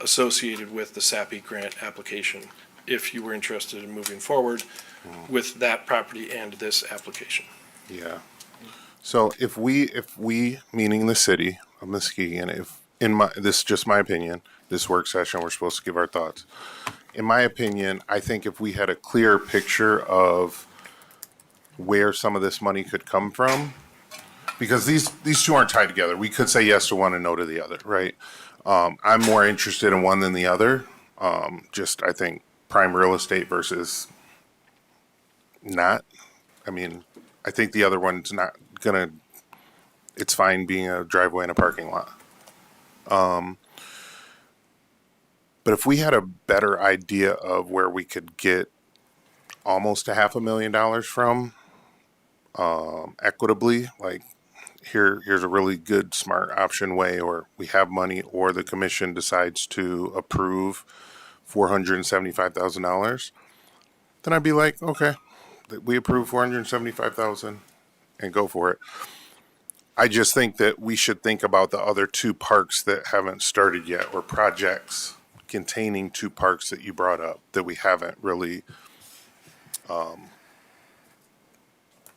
associated with the SAPI grant application, if you were interested in moving forward with that property and this application. Yeah. So if we, meaning the city of Muskegon, this is just my opinion, this work session, we're supposed to give our thoughts. In my opinion, I think if we had a clear picture of where some of this money could come from, because these two aren't tied together. We could say yes to one and no to the other, right? I'm more interested in one than the other. I think prime real estate versus not. I mean, I think the other one's not gonna, it's fine being a driveway in a parking lot. But if we had a better idea of where we could get almost $500,000 from, equitably, like here's a really good smart option way, or we have money, or the commission decides to approve $475,000, then I'd be like, okay, we approve $475,000 and go for it. I just think that we should think about the other two parks that haven't started yet, or projects containing two parks that you brought up that we haven't really,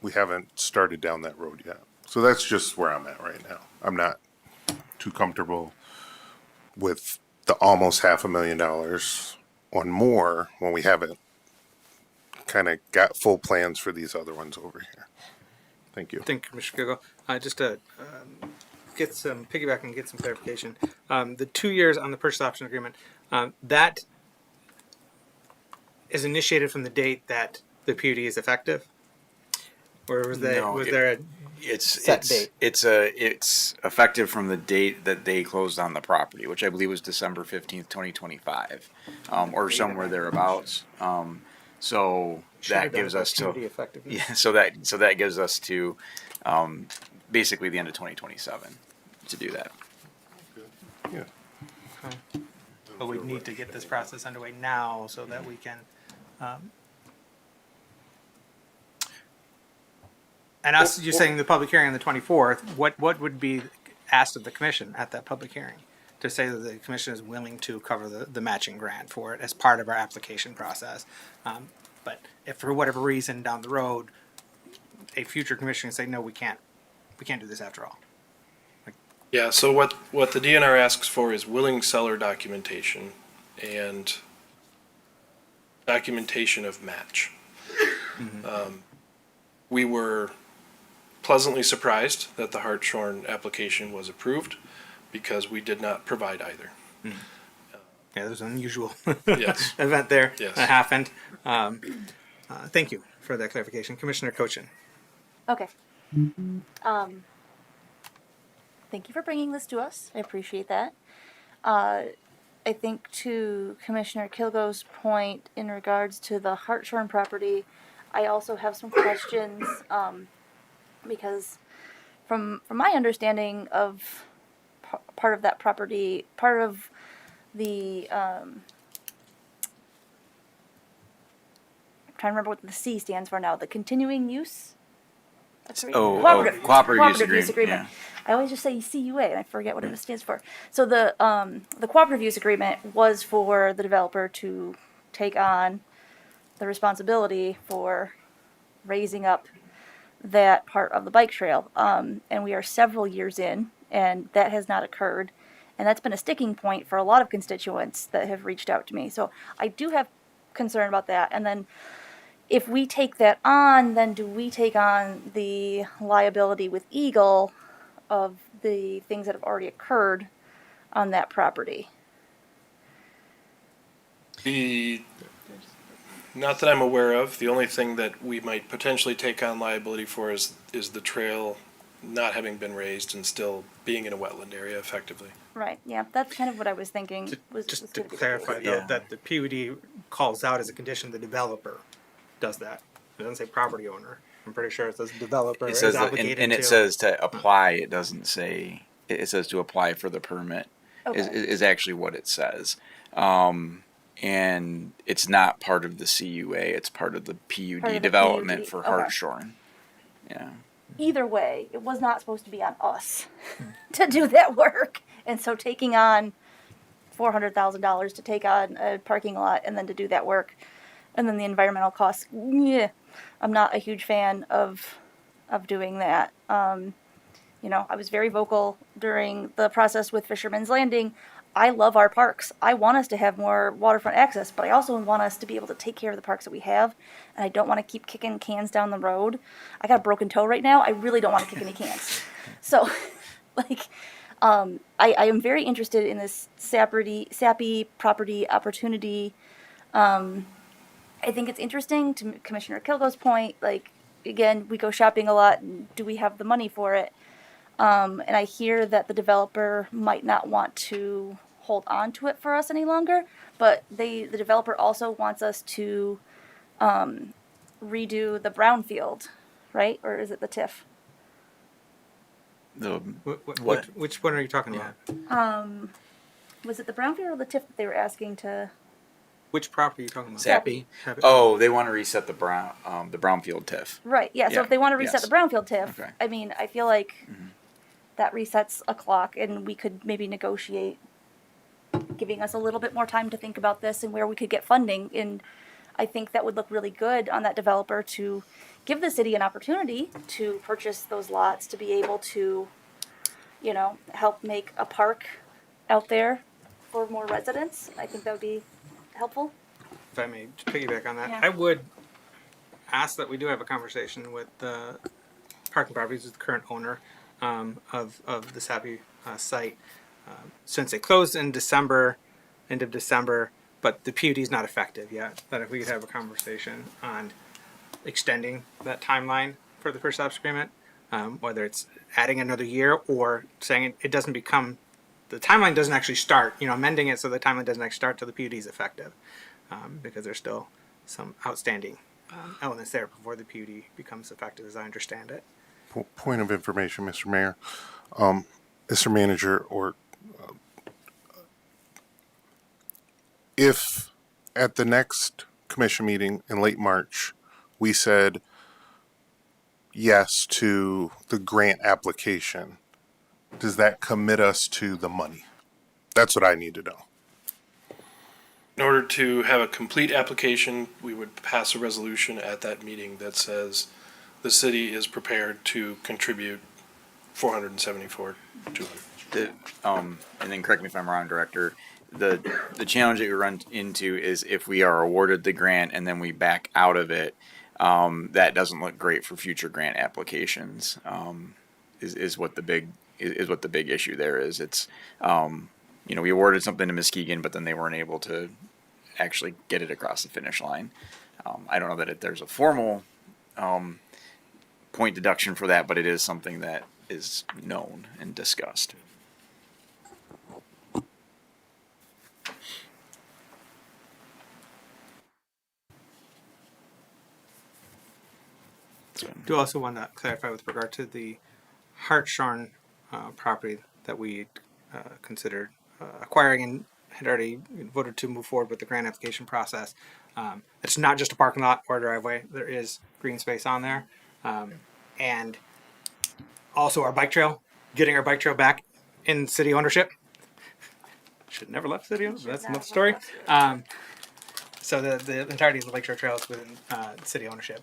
we haven't started down that road yet. So that's just where I'm at right now. I'm not too comfortable with the almost $500,000 on more when we haven't kind of got full plans for these other ones over here. Thank you. Thank you, Commissioner Kugel. Just to get some piggyback and get some clarification, the 2 years on the purchase option agreement, that is initiated from the date that the PUD is effective, or was there a set date? It's effective from the date that they closed on the property, which I believe was December 15th, 2025, or somewhere thereabouts. So that gives us to that gives us to basically the end of 2027 to do that. Yeah. Okay. But we need to get this process underway now so that we can. And us, you're saying the public hearing on the 24th. What would be asked of the commission at that public hearing to say that the commission is willing to cover the matching grant for it as part of our application process? But if for whatever reason down the road, a future commission can say, no, we can't do this after all. Yeah, so what the DNR asks for is willing seller documentation and documentation of match. We were pleasantly surprised that the Hartshorn application was approved because we did not provide either. Yeah, there's an unusual Yes. event there Yes. that happened. Thank you for that clarification. Commissioner Cochin. Okay. Thank you for bringing this to us. I appreciate that. I think to Commissioner Kilgo's point in regards to the Hartshorn property, I also have some questions because from my understanding of part of that property, part of the I'm trying to remember what the C stands for now. The continuing use. Cooperative use agreement. Yeah. I always just say CUA and I forget what it stands for. So the cooperative use agreement was for the developer to take on the responsibility for raising up that part of the bike trail. And we are several years in, and that has not occurred. And that's been a sticking point for a lot of constituents that have reached out to me. So I do have concern about that. And then if we take that on, then do we take on the liability with Eagle of the things that have already occurred on that property? Not that I'm aware of. The only thing that we might potentially take on liability for is the trail not having been raised and still being in a wetland area effectively. Right, yeah, that's kind of what I was thinking. Just to clarify, though, that the PUD calls out as a condition the developer does that. It doesn't say property owner. I'm pretty sure it says developer It is says obligated and it says to apply. It doesn't say. It says to apply for the permit. Okay. Is actually what it says. And it's not part of the CUA. It's part of the PUD Part of the development PUD, for okay. Hartshorn. Yeah. Either way, it was not supposed to be on us to do that work. And so taking on $400,000 to take on a parking lot and then to do that work, and then the environmental costs, yeah, I'm not a huge fan of doing that. You know, I was very vocal during the process with Fisherman's Landing. I love our parks. I want us to have more waterfront access, but I also want us to be able to take care of the parks that we have. And I don't want to keep kicking cans down the road. I got a broken toe right now. I really don't want to kick any cans. So, like, I am very interested in this sappy property opportunity. I think it's interesting to Commissioner Kilgo's point. Like, again, we go shopping a lot. Do we have the money for it? And I hear that the developer might not want to hold on to it for us any longer, but the developer also wants us to redo the brownfield, right? Or is it the TIF? Which one are you talking about? Was it the brownfield or the TIF that they were asking to? Which property are you talking about? Sappy. Oh, they want to reset the brownfield TIF. Right. Yeah. So Yeah, if they want to reset yes. the brownfield TIF, Okay. I mean, I feel like that resets a clock, and we could maybe negotiate giving us a little bit more time to think about this and where we could get funding. And I think that would look really good on that developer to give the city an opportunity to purchase those lots, to be able to, you know, help make a park out there for more residents. I think that would be helpful. If I may just piggyback on that, Yeah. I would ask that we do have a conversation with the parking properties, with the current owner of the Sappy site. Since it closed in December, end of December, but the PUD is not effective yet, that if we could have a conversation on extending that timeline for the first ops agreement, whether it's adding another year or saying it doesn't become, the timeline doesn't actually start, you know, amending it so the timeline doesn't actually start till the PUD is effective, because there's still some outstanding elements there before the PUD becomes effective, as I understand it. Point of information, Mr. Mayor, Mr. Manager, or if at the next commission meeting in late March, we said yes to the grant application, does that commit us to the money? That's what I need to know. In order to have a complete application, we would pass a resolution at that meeting that says the city is prepared to contribute $474,200. And then correct me if I'm wrong, Director, the challenge that we run into is if we are awarded the grant and then we back out of it, that doesn't look great for future grant applications. Is what the big issue there is. It's you know, we awarded something to Muskegon, but then they weren't able to actually get it across the finish line. I don't know that there's a formal point deduction for that, but it is something that is known and discussed. Do also want to clarify with regard to the Hartshorn property that we considered acquiring and had already voted to move forward with the grant application process. It's not just a parking lot or a driveway. There is green space on there. And also our bike trail, getting our bike trail back in city ownership. Should never left city ownership. That's another story. So the entirety of the Lakeshore Trail is within city ownership.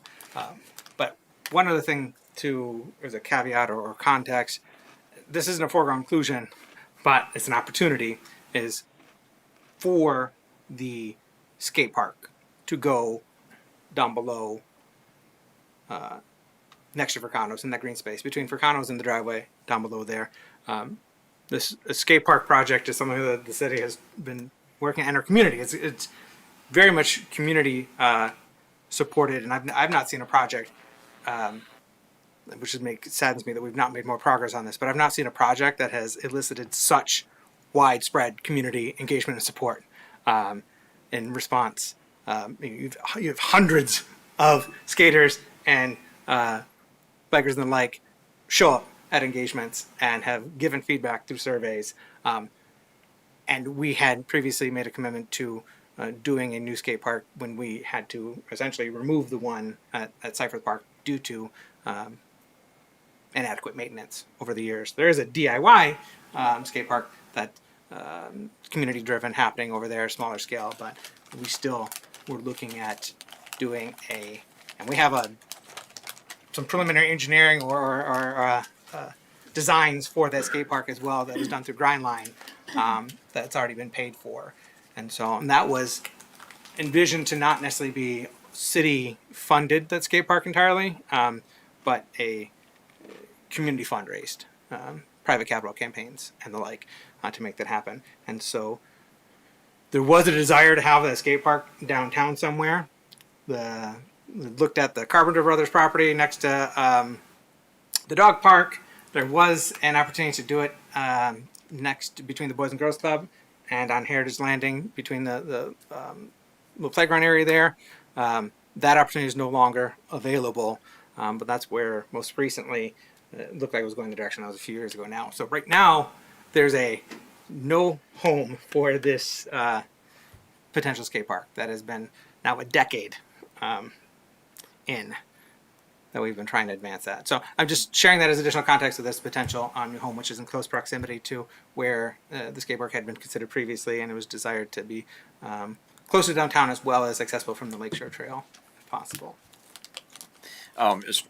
But one other thing as a caveat or context, this isn't a foregone conclusion, but it's an opportunity, is for the skate park to go down below next to Furcanos in that green space between Furcanos and the driveway down below there. This skate park project is something that the city has been working in our community. It's very much community supported, and I've not seen a project, which saddens me that we've not made more progress on this. But I've not seen a project that has elicited such widespread community engagement and support in response. You have hundreds of skaters and bikers and the like show up at engagements and have given feedback through surveys. And we had previously made a commitment to doing a new skate park when we had to essentially remove the one at Cypress Park due to inadequate maintenance over the years. There is a DIY skate park that community driven happening over there, smaller scale, but we're looking at doing and we have some preliminary engineering or designs for that skate park as well that was done through Grindline that's already been paid for. And that was envisioned to not necessarily be city funded, that skate park entirely, but a community fundraised, private capital campaigns and the like to make that happen. And so there was a desire to have a skate park downtown somewhere. We looked at the Carpenter Brothers property next to the dog park. There was an opportunity to do it next between the Boys and Girls Club and on Heritage Landing between the little playground area there. That opportunity is no longer available, but that's where most recently it looked like it was going the direction that was a few years ago now. So right now there's no home for this potential skate park that has been now a decade in. that we've been trying to advance that. So I'm just sharing that as additional context of this potential new home, which is in close proximity to where the skate park had been considered previously, and it was desired to be closer to downtown as well as accessible from the Lakeshore Trail if possible. Just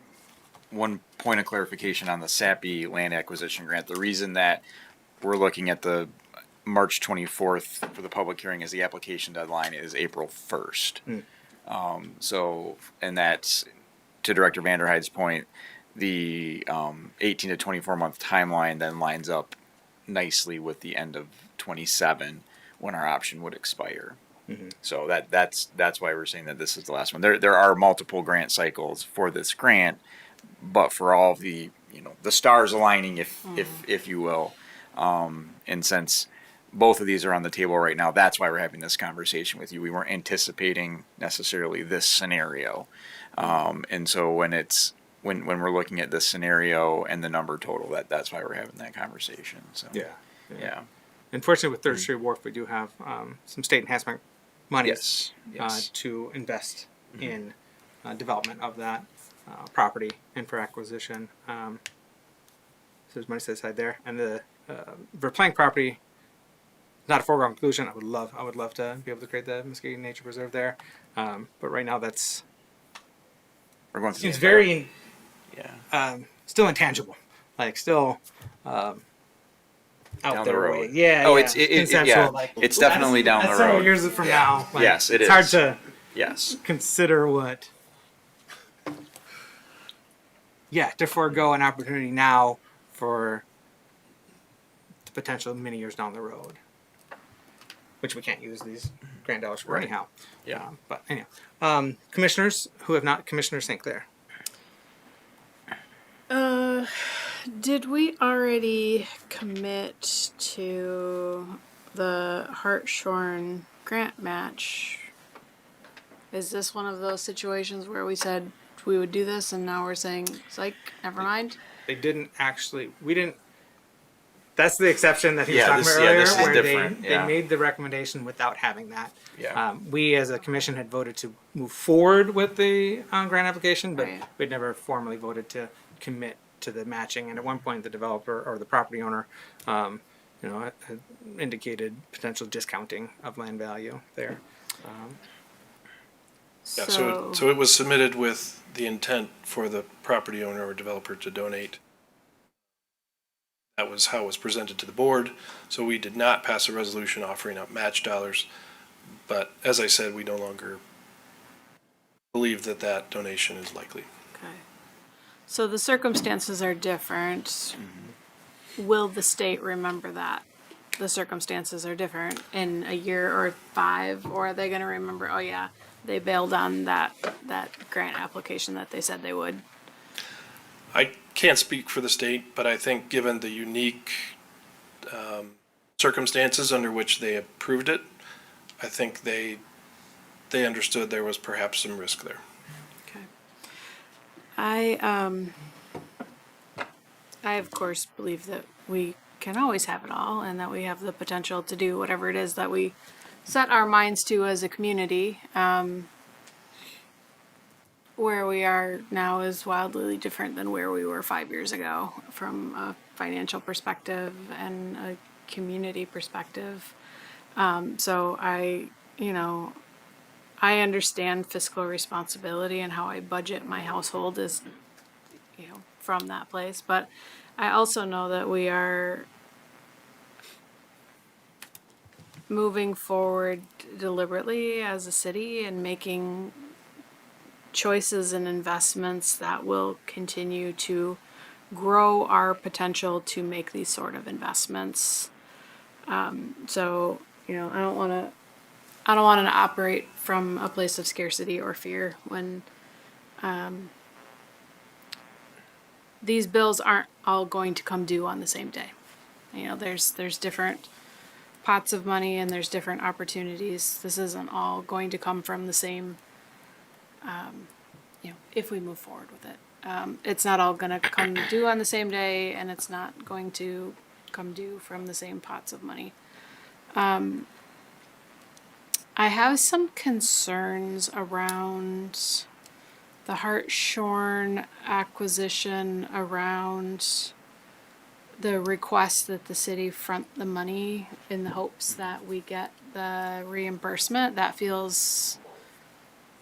one point of clarification on the SAPI land acquisition grant. The reason that we're looking at the March 24th for the public hearing as the application deadline is April 1st. So, and that's, to Director Vanderhyde's point, the 18 to 24 month timeline then lines up nicely with the end of 27 when our option would expire. So that's why we're saying that this is the last one. There are multiple grant cycles for this grant, but for all of the, the stars aligning, if you will, and since both of these are on the table right now, that's why we're having this conversation with you. We weren't anticipating necessarily this scenario, and so when we're looking at this scenario and the number total, that's why we're having that conversation. So yeah. Unfortunately, with Third Street Wharf, we do have some state enhancement money Yes. to invest in development of that property and for acquisition. So there's money set aside there, and the Verplank property, not a foregone conclusion. I would love to be able to create the Muskegon Nature Preserve there, but right now that's seems very still intangible, like still out down there. the road. Yeah. Oh, yeah. it's Conceptual, like, it's definitely down the road. Several years from now. Like, Yes, it is. It's hard to consider what. Yeah, to forego an opportunity now for the potential many years down the road, which we can't use these grant dollars for anyhow. Yeah. But anyhow, commissioners who have not, Commissioner St. Clair. Did we already commit to the Hartshorn grant match? Is this one of those situations where we said we would do this and now we're saying, psych, never mind? They didn't actually, we didn't, that's the exception that he was Yeah, talking this- about yeah, earlier, this is where different, they yeah. made the recommendation without having that. Yeah. We as a commission had voted to move forward with the grant application, but Right. we'd never formally voted to commit to the matching. And at one point, the developer or the property owner, had indicated potential discounting of land value there. Yeah, so it was submitted with the intent for the property owner or developer to donate. That was how it was presented to the board. So we did not pass a resolution offering up match dollars. But as I said, we no longer believe that donation is likely. Okay. So the circumstances are different. Will the state remember that? The circumstances are different in a year or 5, or are they going to remember, oh yeah, they bailed on that grant application that they said they would? I can't speak for the state, but I think given the unique circumstances under which they approved it, I think they understood there was perhaps some risk there. I of course believe that we can always have it all and that we have the potential to do whatever it is that we set our minds to as a community. Where we are now is wildly different than where we were 5 years ago from a financial perspective and a community perspective. So I understand fiscal responsibility and how I budget my household is, from that place. But I also know that we are moving forward deliberately as a city and making choices and investments that will continue to grow our potential to make these sort of investments. So, I don't want to operate from a place of scarcity or fear when these bills aren't all going to come due on the same day. There's different pots of money and there's different opportunities. This isn't all going to come from the same, if we move forward with it. It's not all going to come due on the same day, and it's not going to come due from the same pots of money. I have some concerns around the Hartshorn acquisition around the request that the city front the money in the hopes that we get the reimbursement, that feels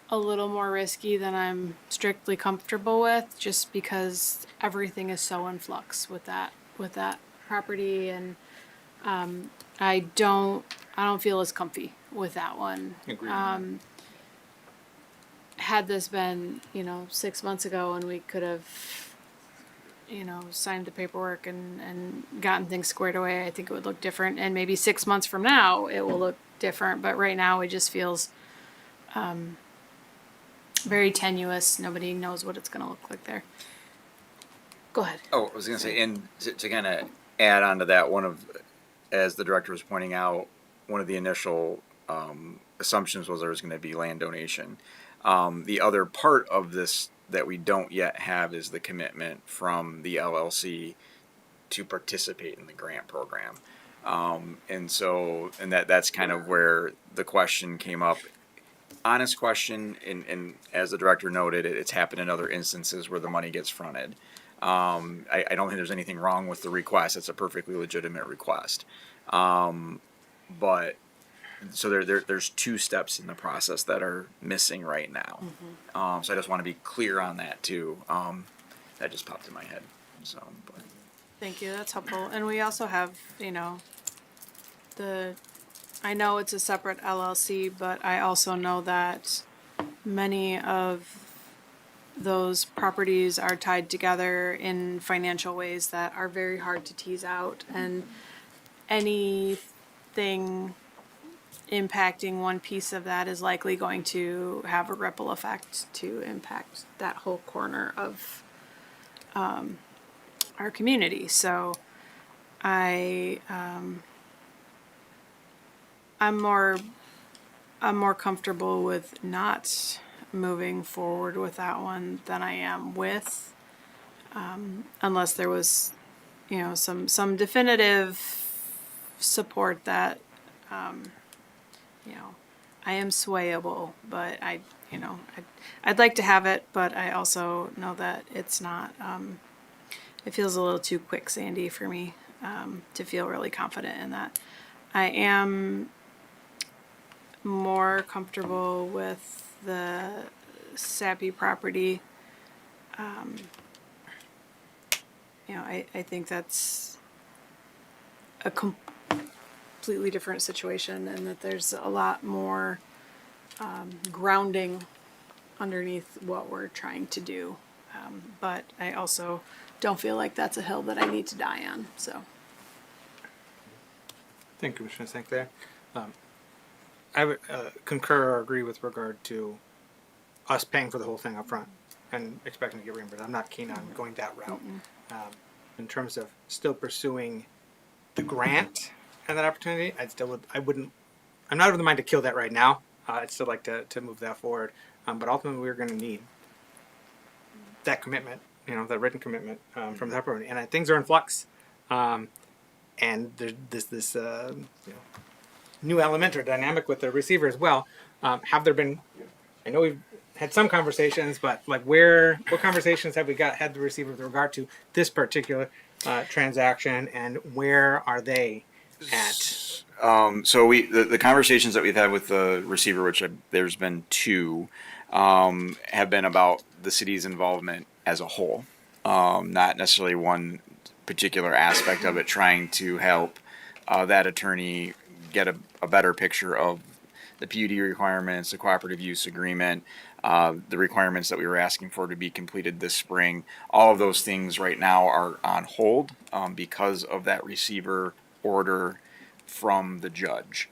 a little more risky than I'm strictly comfortable with, just because everything is so in flux with that property, and I don't feel as comfy with that one. Agreed. Had this been 6 months ago, and we could have signed the paperwork and gotten things squared away, I think it would look different. And maybe 6 months from now, it will look different. But right now, it just feels very tenuous. Nobody knows what it's going to look like there. Go ahead. Oh, I was going to say, and to kind of add on to that, as the director was pointing out, one of the initial assumptions was there was going to be land donation. The other part of this that we don't yet have is the commitment from the LLC to participate in the grant program. And that's kind of where the question came up. Honest question, and as the director noted, it's happened in other instances where the money gets fronted. I don't think there's anything wrong with the request. It's a perfectly legitimate request. But so there's two steps in the process that are missing right now. So I just want to be clear on that too. That just popped in my head. But. Thank you. That's helpful. And we also have, I know it's a separate LLC, but I also know that many of those properties are tied together in financial ways that are very hard to tease out, and anything impacting one piece of that is likely going to have a ripple effect to impact that whole corner of our community. So I'm more comfortable with not moving forward with that one than I am with, unless there was, some definitive support that, I am swayable, but I'd like to have it, but I also know that it's not, it feels a little too quicksandy for me, to feel really confident in that. I am more comfortable with the Sappy property. I think that's a completely different situation, and that there's a lot more grounding underneath what we're trying to do. But I also don't feel like that's a hill that I need to die on. So. Thank you, Commissioner Sinclair. I would concur or agree with regard to us paying for the whole thing up front and expecting to get reimbursed. I'm not keen on going that route. In terms of still pursuing the grant and that opportunity, I'm not of the mind to kill that right now. I'd still like to move that forward. But ultimately, we're going to need that commitment, that written commitment from the upper. And things are in flux. And there's this new element or dynamic with the receiver as well. Have there been? I know we've had some conversations, but what conversations have we had the receiver with regard to this particular transaction, and where are they at? So the conversations that we've had with the receiver, which there's been two, have been about the city's involvement as a whole, not necessarily one particular aspect of it, trying to help that attorney get a better picture of the PUD requirements, the cooperative use agreement, the requirements that we were asking for to be completed this spring. All of those things right now are on hold because of that receiver order from the judge.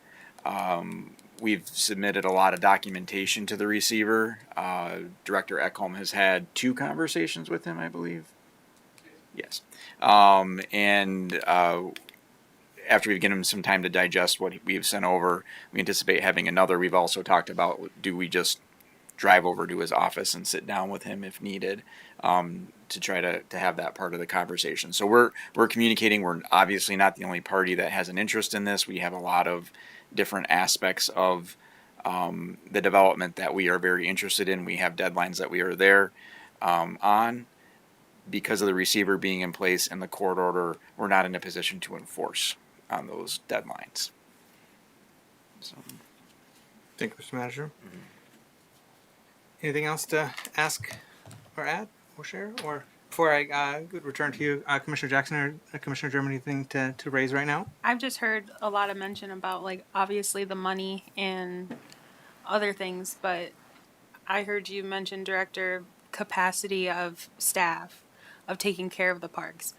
We've submitted a lot of documentation to the receiver. Director Ekholm has had 2 conversations with him, I believe. Yes. After we've given him some time to digest what we've sent over, we anticipate having another. We've also talked about, do we just drive over to his office and sit down with him if needed, to try to have that part of the conversation. So we're communicating. We're obviously not the only party that has an interest in this. We have a lot of different aspects of the development that we are very interested in. We have deadlines that we are there on. Because of the receiver being in place and the court order, we're not in a position to enforce on those deadlines. So. Thank you, Mr. Manager. Anything else to ask or add or share? Or before I return to you, Commissioner Jackson or Commissioner German, anything to raise right now? I've just heard a lot of mention about, like, obviously the money and other things, but I heard you mention, Director, capacity of staff of taking care of the parks.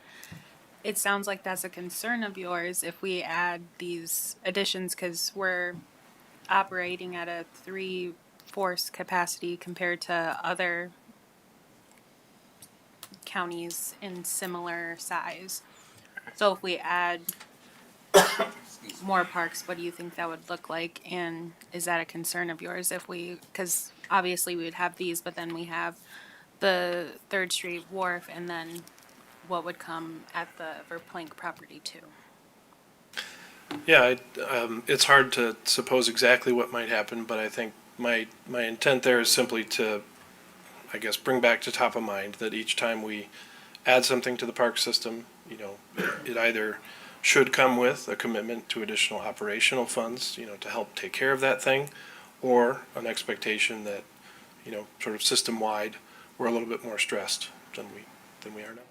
It sounds like that's a concern of yours if we add these additions, because we're operating at a 3/4 capacity compared to other counties in similar size. So if we add more parks, what do you think that would look like? And is that a concern of yours if we, because obviously we would have these, but then we have the 3rd Street Wharf, and then what would come at the Verplank property too? Yeah, it's hard to suppose exactly what might happen, but I think my intent there is simply to, I guess, bring back to top of mind that each time we add something to the park system, you know, it either should come with a commitment to additional operational funds, you know, to help take care of that thing, or an expectation that, you know, sort of system-wide, we're a little bit more stressed than we are now.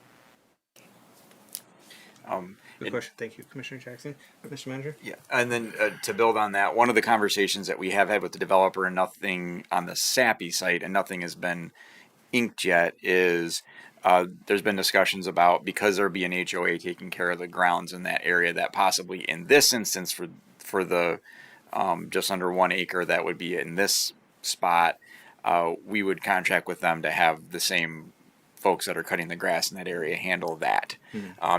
Good question. Thank you, Commissioner Jackson. Mr. Manager? Yeah, and then to build on that, one of the conversations that we have had with the developer, and nothing on the Sappy site, and nothing has been inked yet, is there's been discussions about, because there'll be an HOA taking care of the grounds in that area, that possibly in this instance for the just under 1 acre that would be in this spot, we would contract with them to have the same folks that are cutting the grass in that area handle that.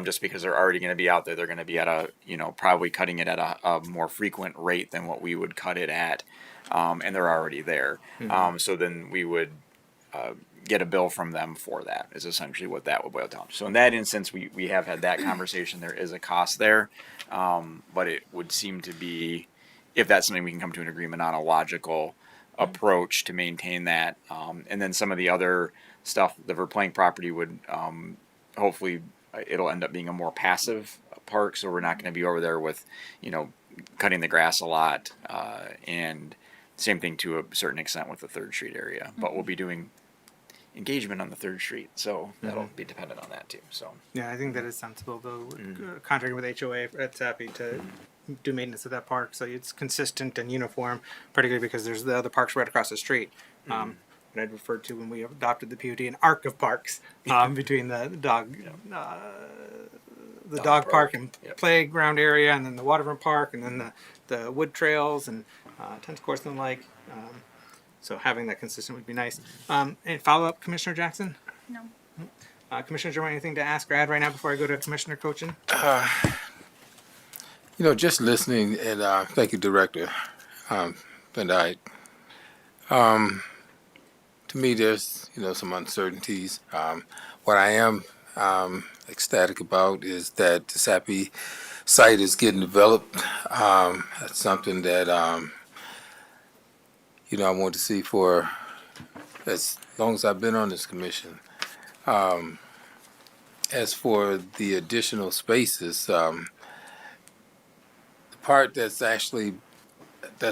Just because they're already going to be out there, they're going to be at a, you know, probably cutting it at a more frequent rate than what we would cut it at, and they're already there. So then we would get a bill from them for that, is essentially what that would boil down to. So in that instance, we have had that conversation. There is a cost there, but it would seem to be, if that's something we can come to an agreement on, a logical approach to maintain that. And then some of the other stuff, the Verplank property would hopefully it'll end up being a more passive park, so we're not going to be over there with, you know, cutting the grass a lot, and same thing to a certain extent with the 3rd Street area. But we'll be doing engagement on the 3rd Street, so that'll be dependent on that too. So yeah, I think that is sensible though. Contracting with HOA at Sappy to do maintenance of that park, so it's consistent and uniform, particularly because there's the other parks right across the street. And I'd referred to when we adopted the PUD an arc of parks between the dog park and playground area, and then the waterfront park, and then the wood trails and tennis courts and the like. So having that consistent would be nice. Any follow up, Commissioner Jackson? No. Commissioner German, anything to ask or add right now before I go to Commissioner Cochin? You know, just listening, and thank you, Director Van Dyke. To me, there's, you know, some uncertainties. What I am ecstatic about is that the Sappy site is getting developed. That's something that, you know, I want to see for as long as I've been on this commission. As for the additional spaces, the part that's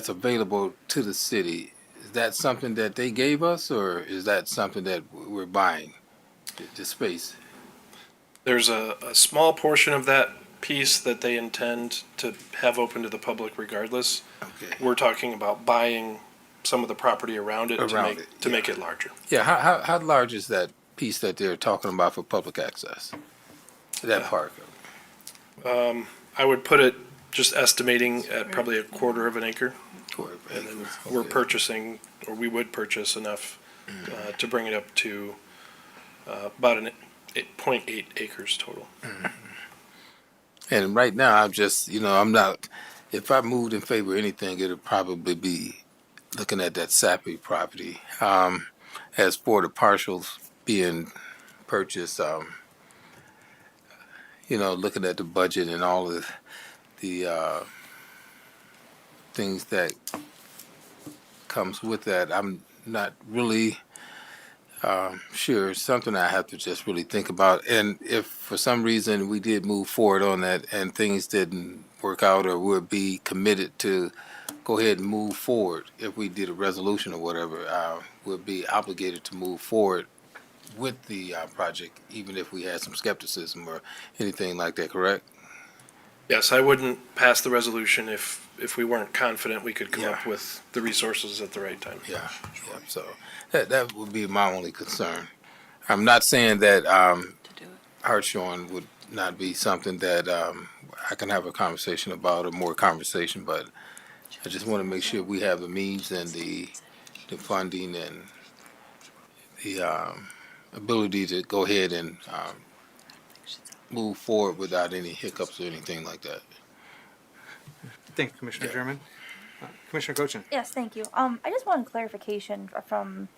available to the city, is that something that they gave us, or is that something that we're buying, the space? There's a small portion of that piece that they intend to have open to the public regardless. Okay. We're talking about buying some of the property around it to make it larger. Yeah, how large is that piece that they're talking about for public access? That park? I would put it, just estimating, at probably a quarter of an acre. And then we're purchasing, or we would purchase enough to bring it up to about 0.8 acres total. And right now, I'm just, you know, I'm not, if I moved in favor of anything, it would probably be looking at that Sappy property. As for the partials being purchased, you know, looking at the budget and all of the things that comes with that. I'm not really sure. It's something I have to just really think about. And if for some reason we did move forward on that and things didn't work out, or would be committed to go ahead and move forward, if we did a resolution or whatever, would be obligated to move forward with the project, even if we had some skepticism or anything like that, correct? Yes, I wouldn't pass the resolution if we weren't confident we could come up with the resources at the right time. Yeah, so that would be my only concern. I'm not saying that Hartshorn would not be something that I can have a conversation about, or more conversation, but I just want to make sure we have the means and the funding and the ability to go ahead and move forward without any hiccups or anything like that. Thank you, Commissioner German. Commissioner Cochin. Yes, thank you. I just wanted clarification from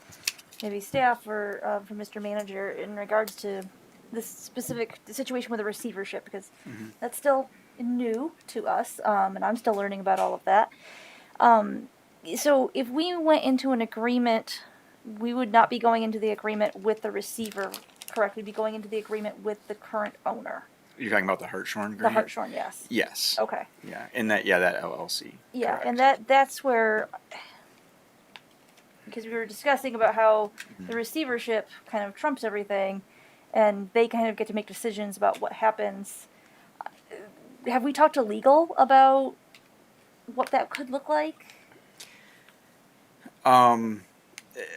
maybe staff or from Mr. Manager in regards to this specific situation with the receivership, because that's still new to us, and I'm still learning about all of that. So if we went into an agreement, we would not be going into the agreement with the receiver, correct? We'd be going into the agreement with the current owner. You're talking about the Hartshorn agreement? The Hartshorn, yes. Yes. Okay. Yeah, and that LLC. Yeah, Correct. and that's where, because we were discussing about how the receivership kind of trumps everything, and they kind of get to make decisions about what happens. Have we talked to legal about what that could look like? I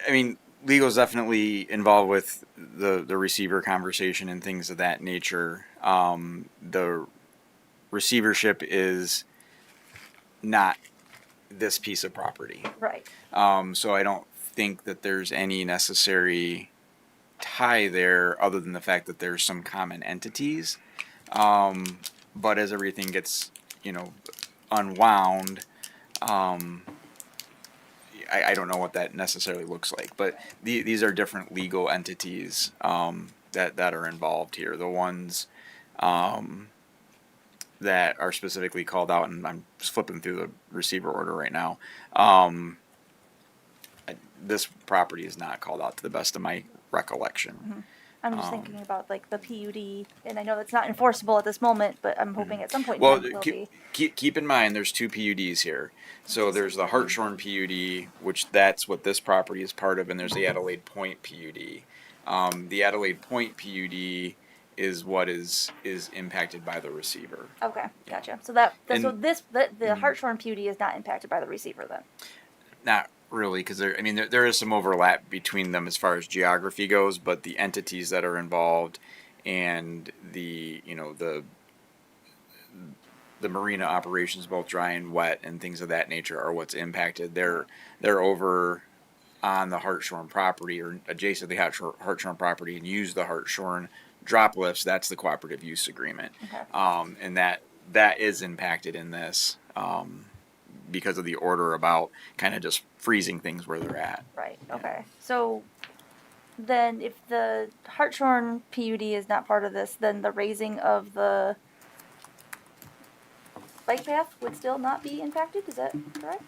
mean, legal is definitely involved with the receiver conversation and things of that nature. The receivership is not this piece of property. Right. So I don't think that there's any necessary tie there other than the fact that there's some common entities. But as everything gets, unwound, I don't know what that necessarily looks like, but these are different legal entities that are involved here. The ones that are specifically called out, and I'm just flipping through the receiver order right now. This property is not called out to the best of my recollection. Mm-hmm. I'm just thinking about like the PUD, and I know that's not enforceable at this moment, but I'm hoping at some point Well, in time it will be. keep in mind there's two PUDs here. So there's the Hartshorn PUD, which that's what this property is part of, and there's the Adelaide Point PUD. The Adelaide Point PUD is what is impacted by the receiver. Okay, gotcha. So the Hartshorn PUD is not impacted by the receiver then. Not really, because there is some overlap between them as far as geography goes, but the entities that are involved and the marina operations, both dry and wet and things of that nature, are what's impacted. They're over on the Hartshorn property or adjacent to the Hartshorn property and use the Hartshorn drop lifts. That's the cooperative use agreement. Okay. And that is impacted in this because of the order about kind of just freezing things where they're at. Right. Okay. So then, if the Hartshorn PUD is not part of this, then the raising of the bike path would still not be impacted. Is that correct?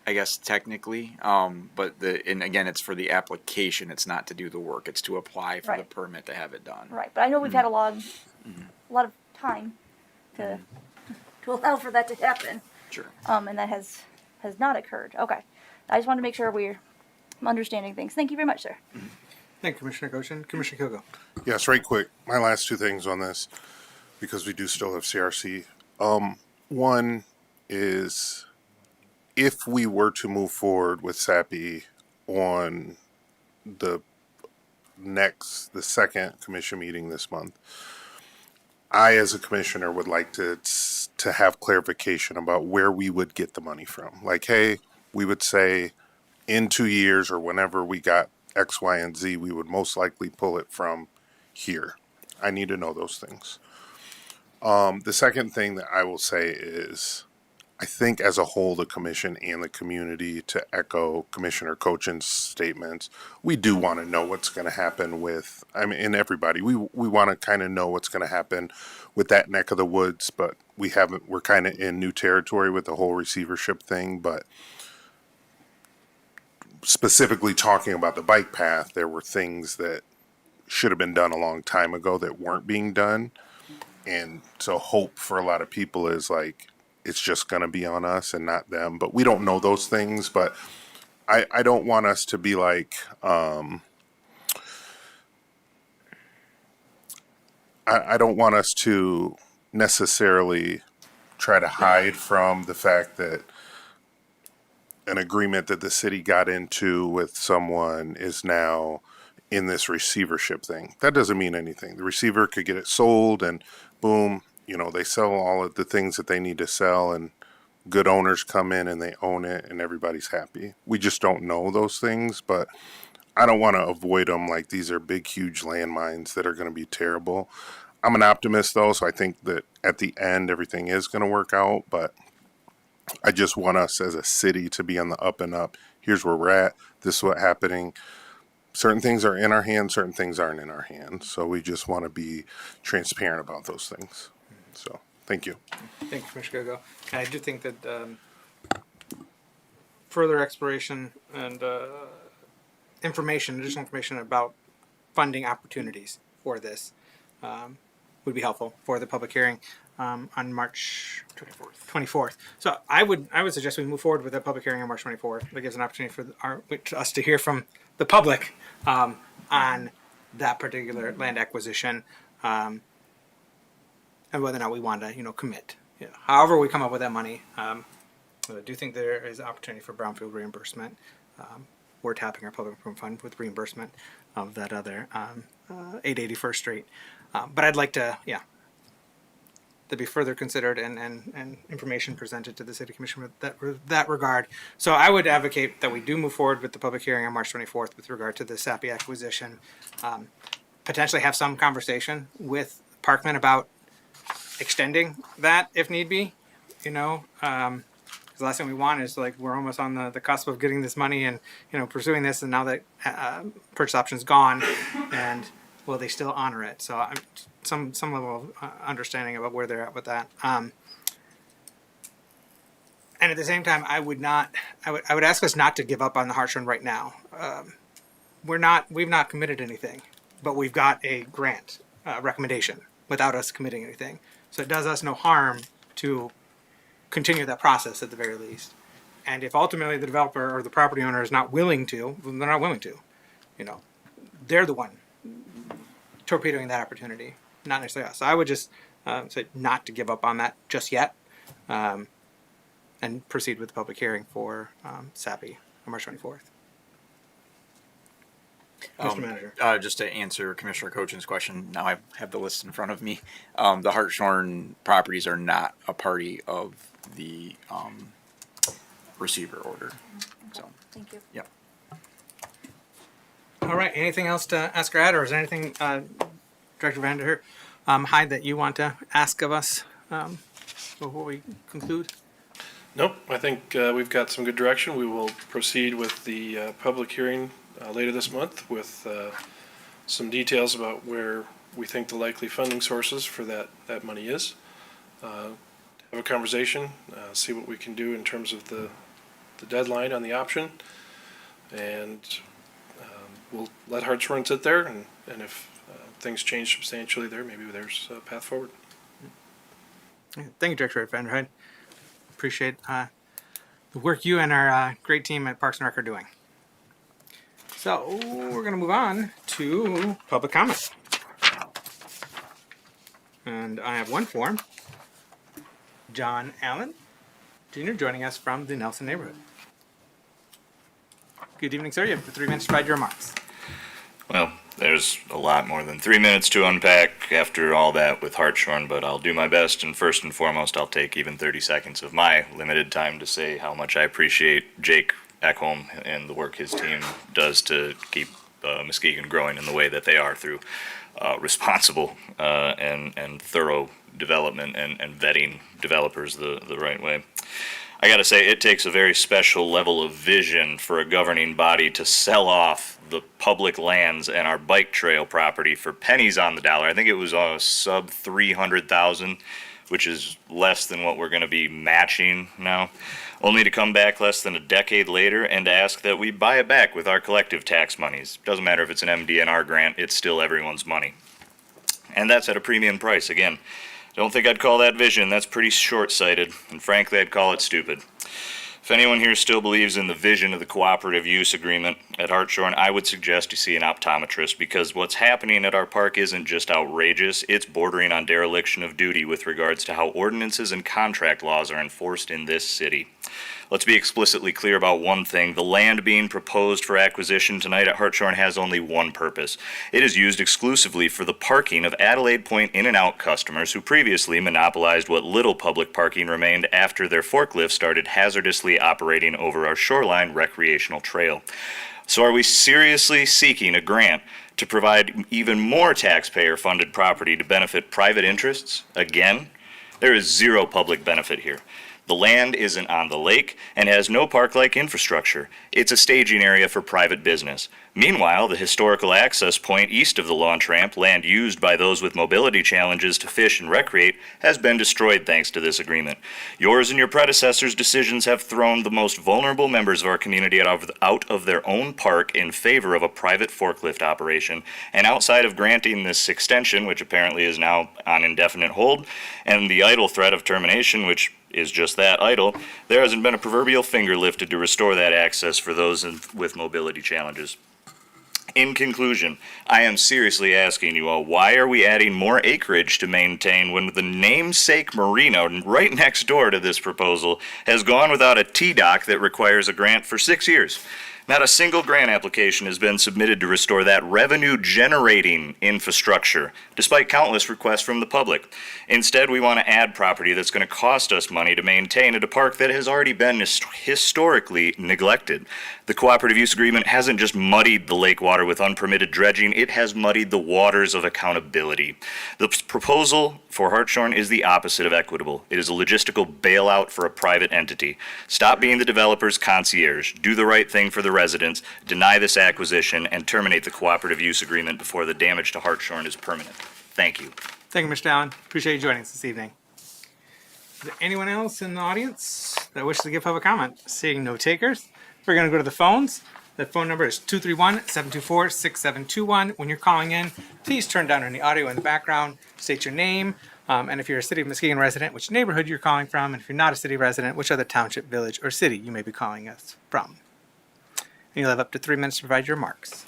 I guess technically, but again, it's for the application. It's not to do the work. It's to apply for the permit to have it done. Right. But I know we've had a lot of time to allow for that to happen. Sure. And that has not occurred. Okay. I just wanted to make sure we're understanding things. Thank you very much, sir. Thank you, Commissioner Goshen. Commissioner Kogo. Yes, right quick. My last two things on this, because we do still have CRC. One is, if we were to move forward with SAPI on the second commission meeting this month, I, as a commissioner, would like to have clarification about where we would get the money from. Like, hey, we would say in 2 years or whenever we got X, Y, and Z, we would most likely pull it from here. I need to know those things. The second thing that I will say is, I think as a whole, the commission and the community, to echo Commissioner Cochin's statements, we do want to know what's going to happen with, I mean, and everybody, we want to kind of know what's going to happen with that neck of the woods, but we're kind of in new territory with the whole receivership thing. But specifically talking about the bike path, there were things that should have been done a long time ago that weren't being done. And so hope for a lot of people is like, it's just going to be on us and not them. But we don't know those things. But I don't want us to be like, I don't want us to necessarily try to hide from the fact that an agreement that the city got into with someone is now in this receivership thing. That doesn't mean anything. The receiver could get it sold and boom, they sell all of the things that they need to sell and good owners come in and they own it and everybody's happy. We just don't know those things, but I don't want to avoid them like these are big, huge landmines that are going to be terrible. I'm an optimist though, so I think that at the end everything is going to work out, but I just want us as a city to be on the up and up. Here's where we're at. This is what's happening. Certain things are in our hands, certain things aren't in our hands. So we just want to be transparent about those things. So, thank you. Thank you, Commissioner Gogo. And I do think that further exploration and additional information about funding opportunities for this would be helpful for the public hearing on March 24th. So I would suggest we move forward with that public hearing on March 24th. That gives an opportunity for us to hear from the public on that particular land acquisition, and whether or not we want to commit. However we come up with that money, I do think there is opportunity for brownfield reimbursement. We're tapping our public improvement fund with reimbursement of that other 881st Street. But I'd like to be further considered and information presented to the City Commission with that regard. So I would advocate that we do move forward with the public hearing on March 24th with regard to the SAPI acquisition. Potentially have some conversation with Parkman about extending that if need be. Because the last thing we want is we're almost on the cusp of getting this money and pursuing this, and now that purchase option's gone, and will they still honor it? So some level of understanding about where they're at with that. And at the same time, I would ask us not to give up on the Hartshorn right now. We've not committed anything, but we've got a grant recommendation without us committing anything. So it does us no harm to continue that process at the very least. And if ultimately the developer or the property owner is not willing to, then they're not willing to. They're the one torpedoing that opportunity, not necessarily us. So I would just say not to give up on that just yet, and proceed with the public hearing for SAPI on March 24th. Mr. Manager. Just to answer Commissioner Cochin's question, now I have the list in front of me. The Hartshorn properties are not a party of the receiver order. So, thank you. Yep. All right. Anything else to ask or add, or is there anything, Director Vander Hyde, that you want to ask of us before we conclude? Nope. I think we've got some good direction. We will proceed with the public hearing later this month with some details about where we think the likely funding sources for that money is. Have a conversation, see what we can do in terms of the deadline on the option, and we'll let Hartshorn sit there, and if things change substantially there, maybe there's a path forward. Thank you, Director Vander Hyde. Appreciate the work you and our great team at Parks and Rec are doing. So we're going to move on to public comment. And I have one form. John Allen, Jr., joining us from the Nelson neighborhood. Good evening, sir. You have 3 minutes to provide your remarks. Well, there's a lot more than 3 minutes to unpack after all that with Hartshorn, but I'll do my best, and first and foremost, I'll take even 30 seconds of my limited time to say how much I appreciate Jake Ekholm and the work his team does to keep Muskegon growing in the way that they are through responsible and thorough development and vetting developers the right way. I gotta say, it takes a very special level of vision for a governing body to sell off the public lands and our bike trail property for pennies on the dollar. I think it was sub 300,000, which is less than what we're gonna be matching now, only to come back less than a decade later and ask that we buy it back with our collective tax monies. Doesn't matter if it's an MDNR grant, it's still everyone's money. And that's at a premium price. Again, don't think I'd call that vision. That's pretty short-sighted, and frankly, I'd call it stupid. If anyone here still believes in the vision of the cooperative use agreement at Hartshorn, I would suggest you see an optometrist, because what's happening at our park isn't just outrageous, it's bordering on dereliction of duty with regards to how ordinances and contract laws are enforced in this city. Let's be explicitly clear about one thing. The land being proposed for acquisition tonight at Hartshorn has only one purpose. It is used exclusively for the parking of Adelaide Point in-and-out customers who previously monopolized what little public parking remained after their forklift started hazardously operating over our shoreline recreational trail. So are we seriously seeking a grant to provide even more taxpayer-funded property to benefit private interests? Again, there is zero public benefit here. The land isn't on the lake and has no park-like infrastructure. It's a staging area for private business. Meanwhile, the historical access point east of the launch ramp, land used by those with mobility challenges to fish and recreate, has been destroyed thanks to this agreement. Yours and your predecessors' decisions have thrown the most vulnerable members of our community out of their own park in favor of a private forklift operation. And outside of granting this extension, which apparently is now on indefinite hold, and the idle threat of termination, which is just that, idle, there hasn't been a proverbial finger lifted to restore that access for those with mobility challenges. In conclusion, I am seriously asking you all, why are we adding more acreage to maintain when the namesake marina right next door to this proposal has gone without a T-dock that requires a grant for 6 years? Not a single grant application has been submitted to restore that revenue-generating infrastructure, despite countless requests from the public. Instead, we want to add property that's going to cost us money to maintain at a park that has already been historically neglected. The cooperative use agreement hasn't just muddied the lake water with unpermitted dredging, it has muddied the waters of accountability. The proposal for Hartshorn is the opposite of equitable. It is a logistical bailout for a private entity. Stop being the developer's concierge. Do the right thing for the residents, deny this acquisition, and terminate the cooperative use agreement before the damage to Hartshorn is permanent. Thank you. Thank you, Mr. Allen. Appreciate you joining us this evening. Is there anyone else in the audience that wishes to give public comment? Seeing no takers, we're going to go to the phones. The phone number is 231-724-6721. When you're calling in, please turn down any audio in the background, state your name, and if you're a City of Muskegon resident, which neighborhood you're calling from, and if you're not a city resident, which other township, village, or city you may be calling us from. And you'll have up to 3 minutes to provide your remarks.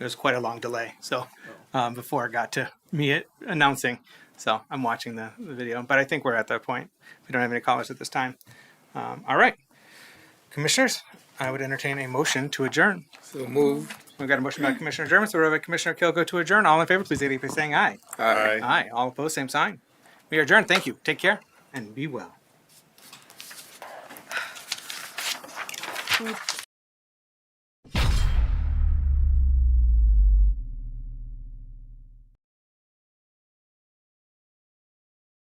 It was quite a long delay, so before it got to me announcing. So I'm watching the video, but I think we're at that point. We don't have any callers at this time. All right, commissioners, I would entertain a motion to adjourn. So moved. We've got a motion by Commissioner German, so we're by Commissioner Kilgo to adjourn. All in favor, please indicate by saying aye. Aye. Aye. All opposed, same sign. We are adjourned. Thank you. Take care and be well.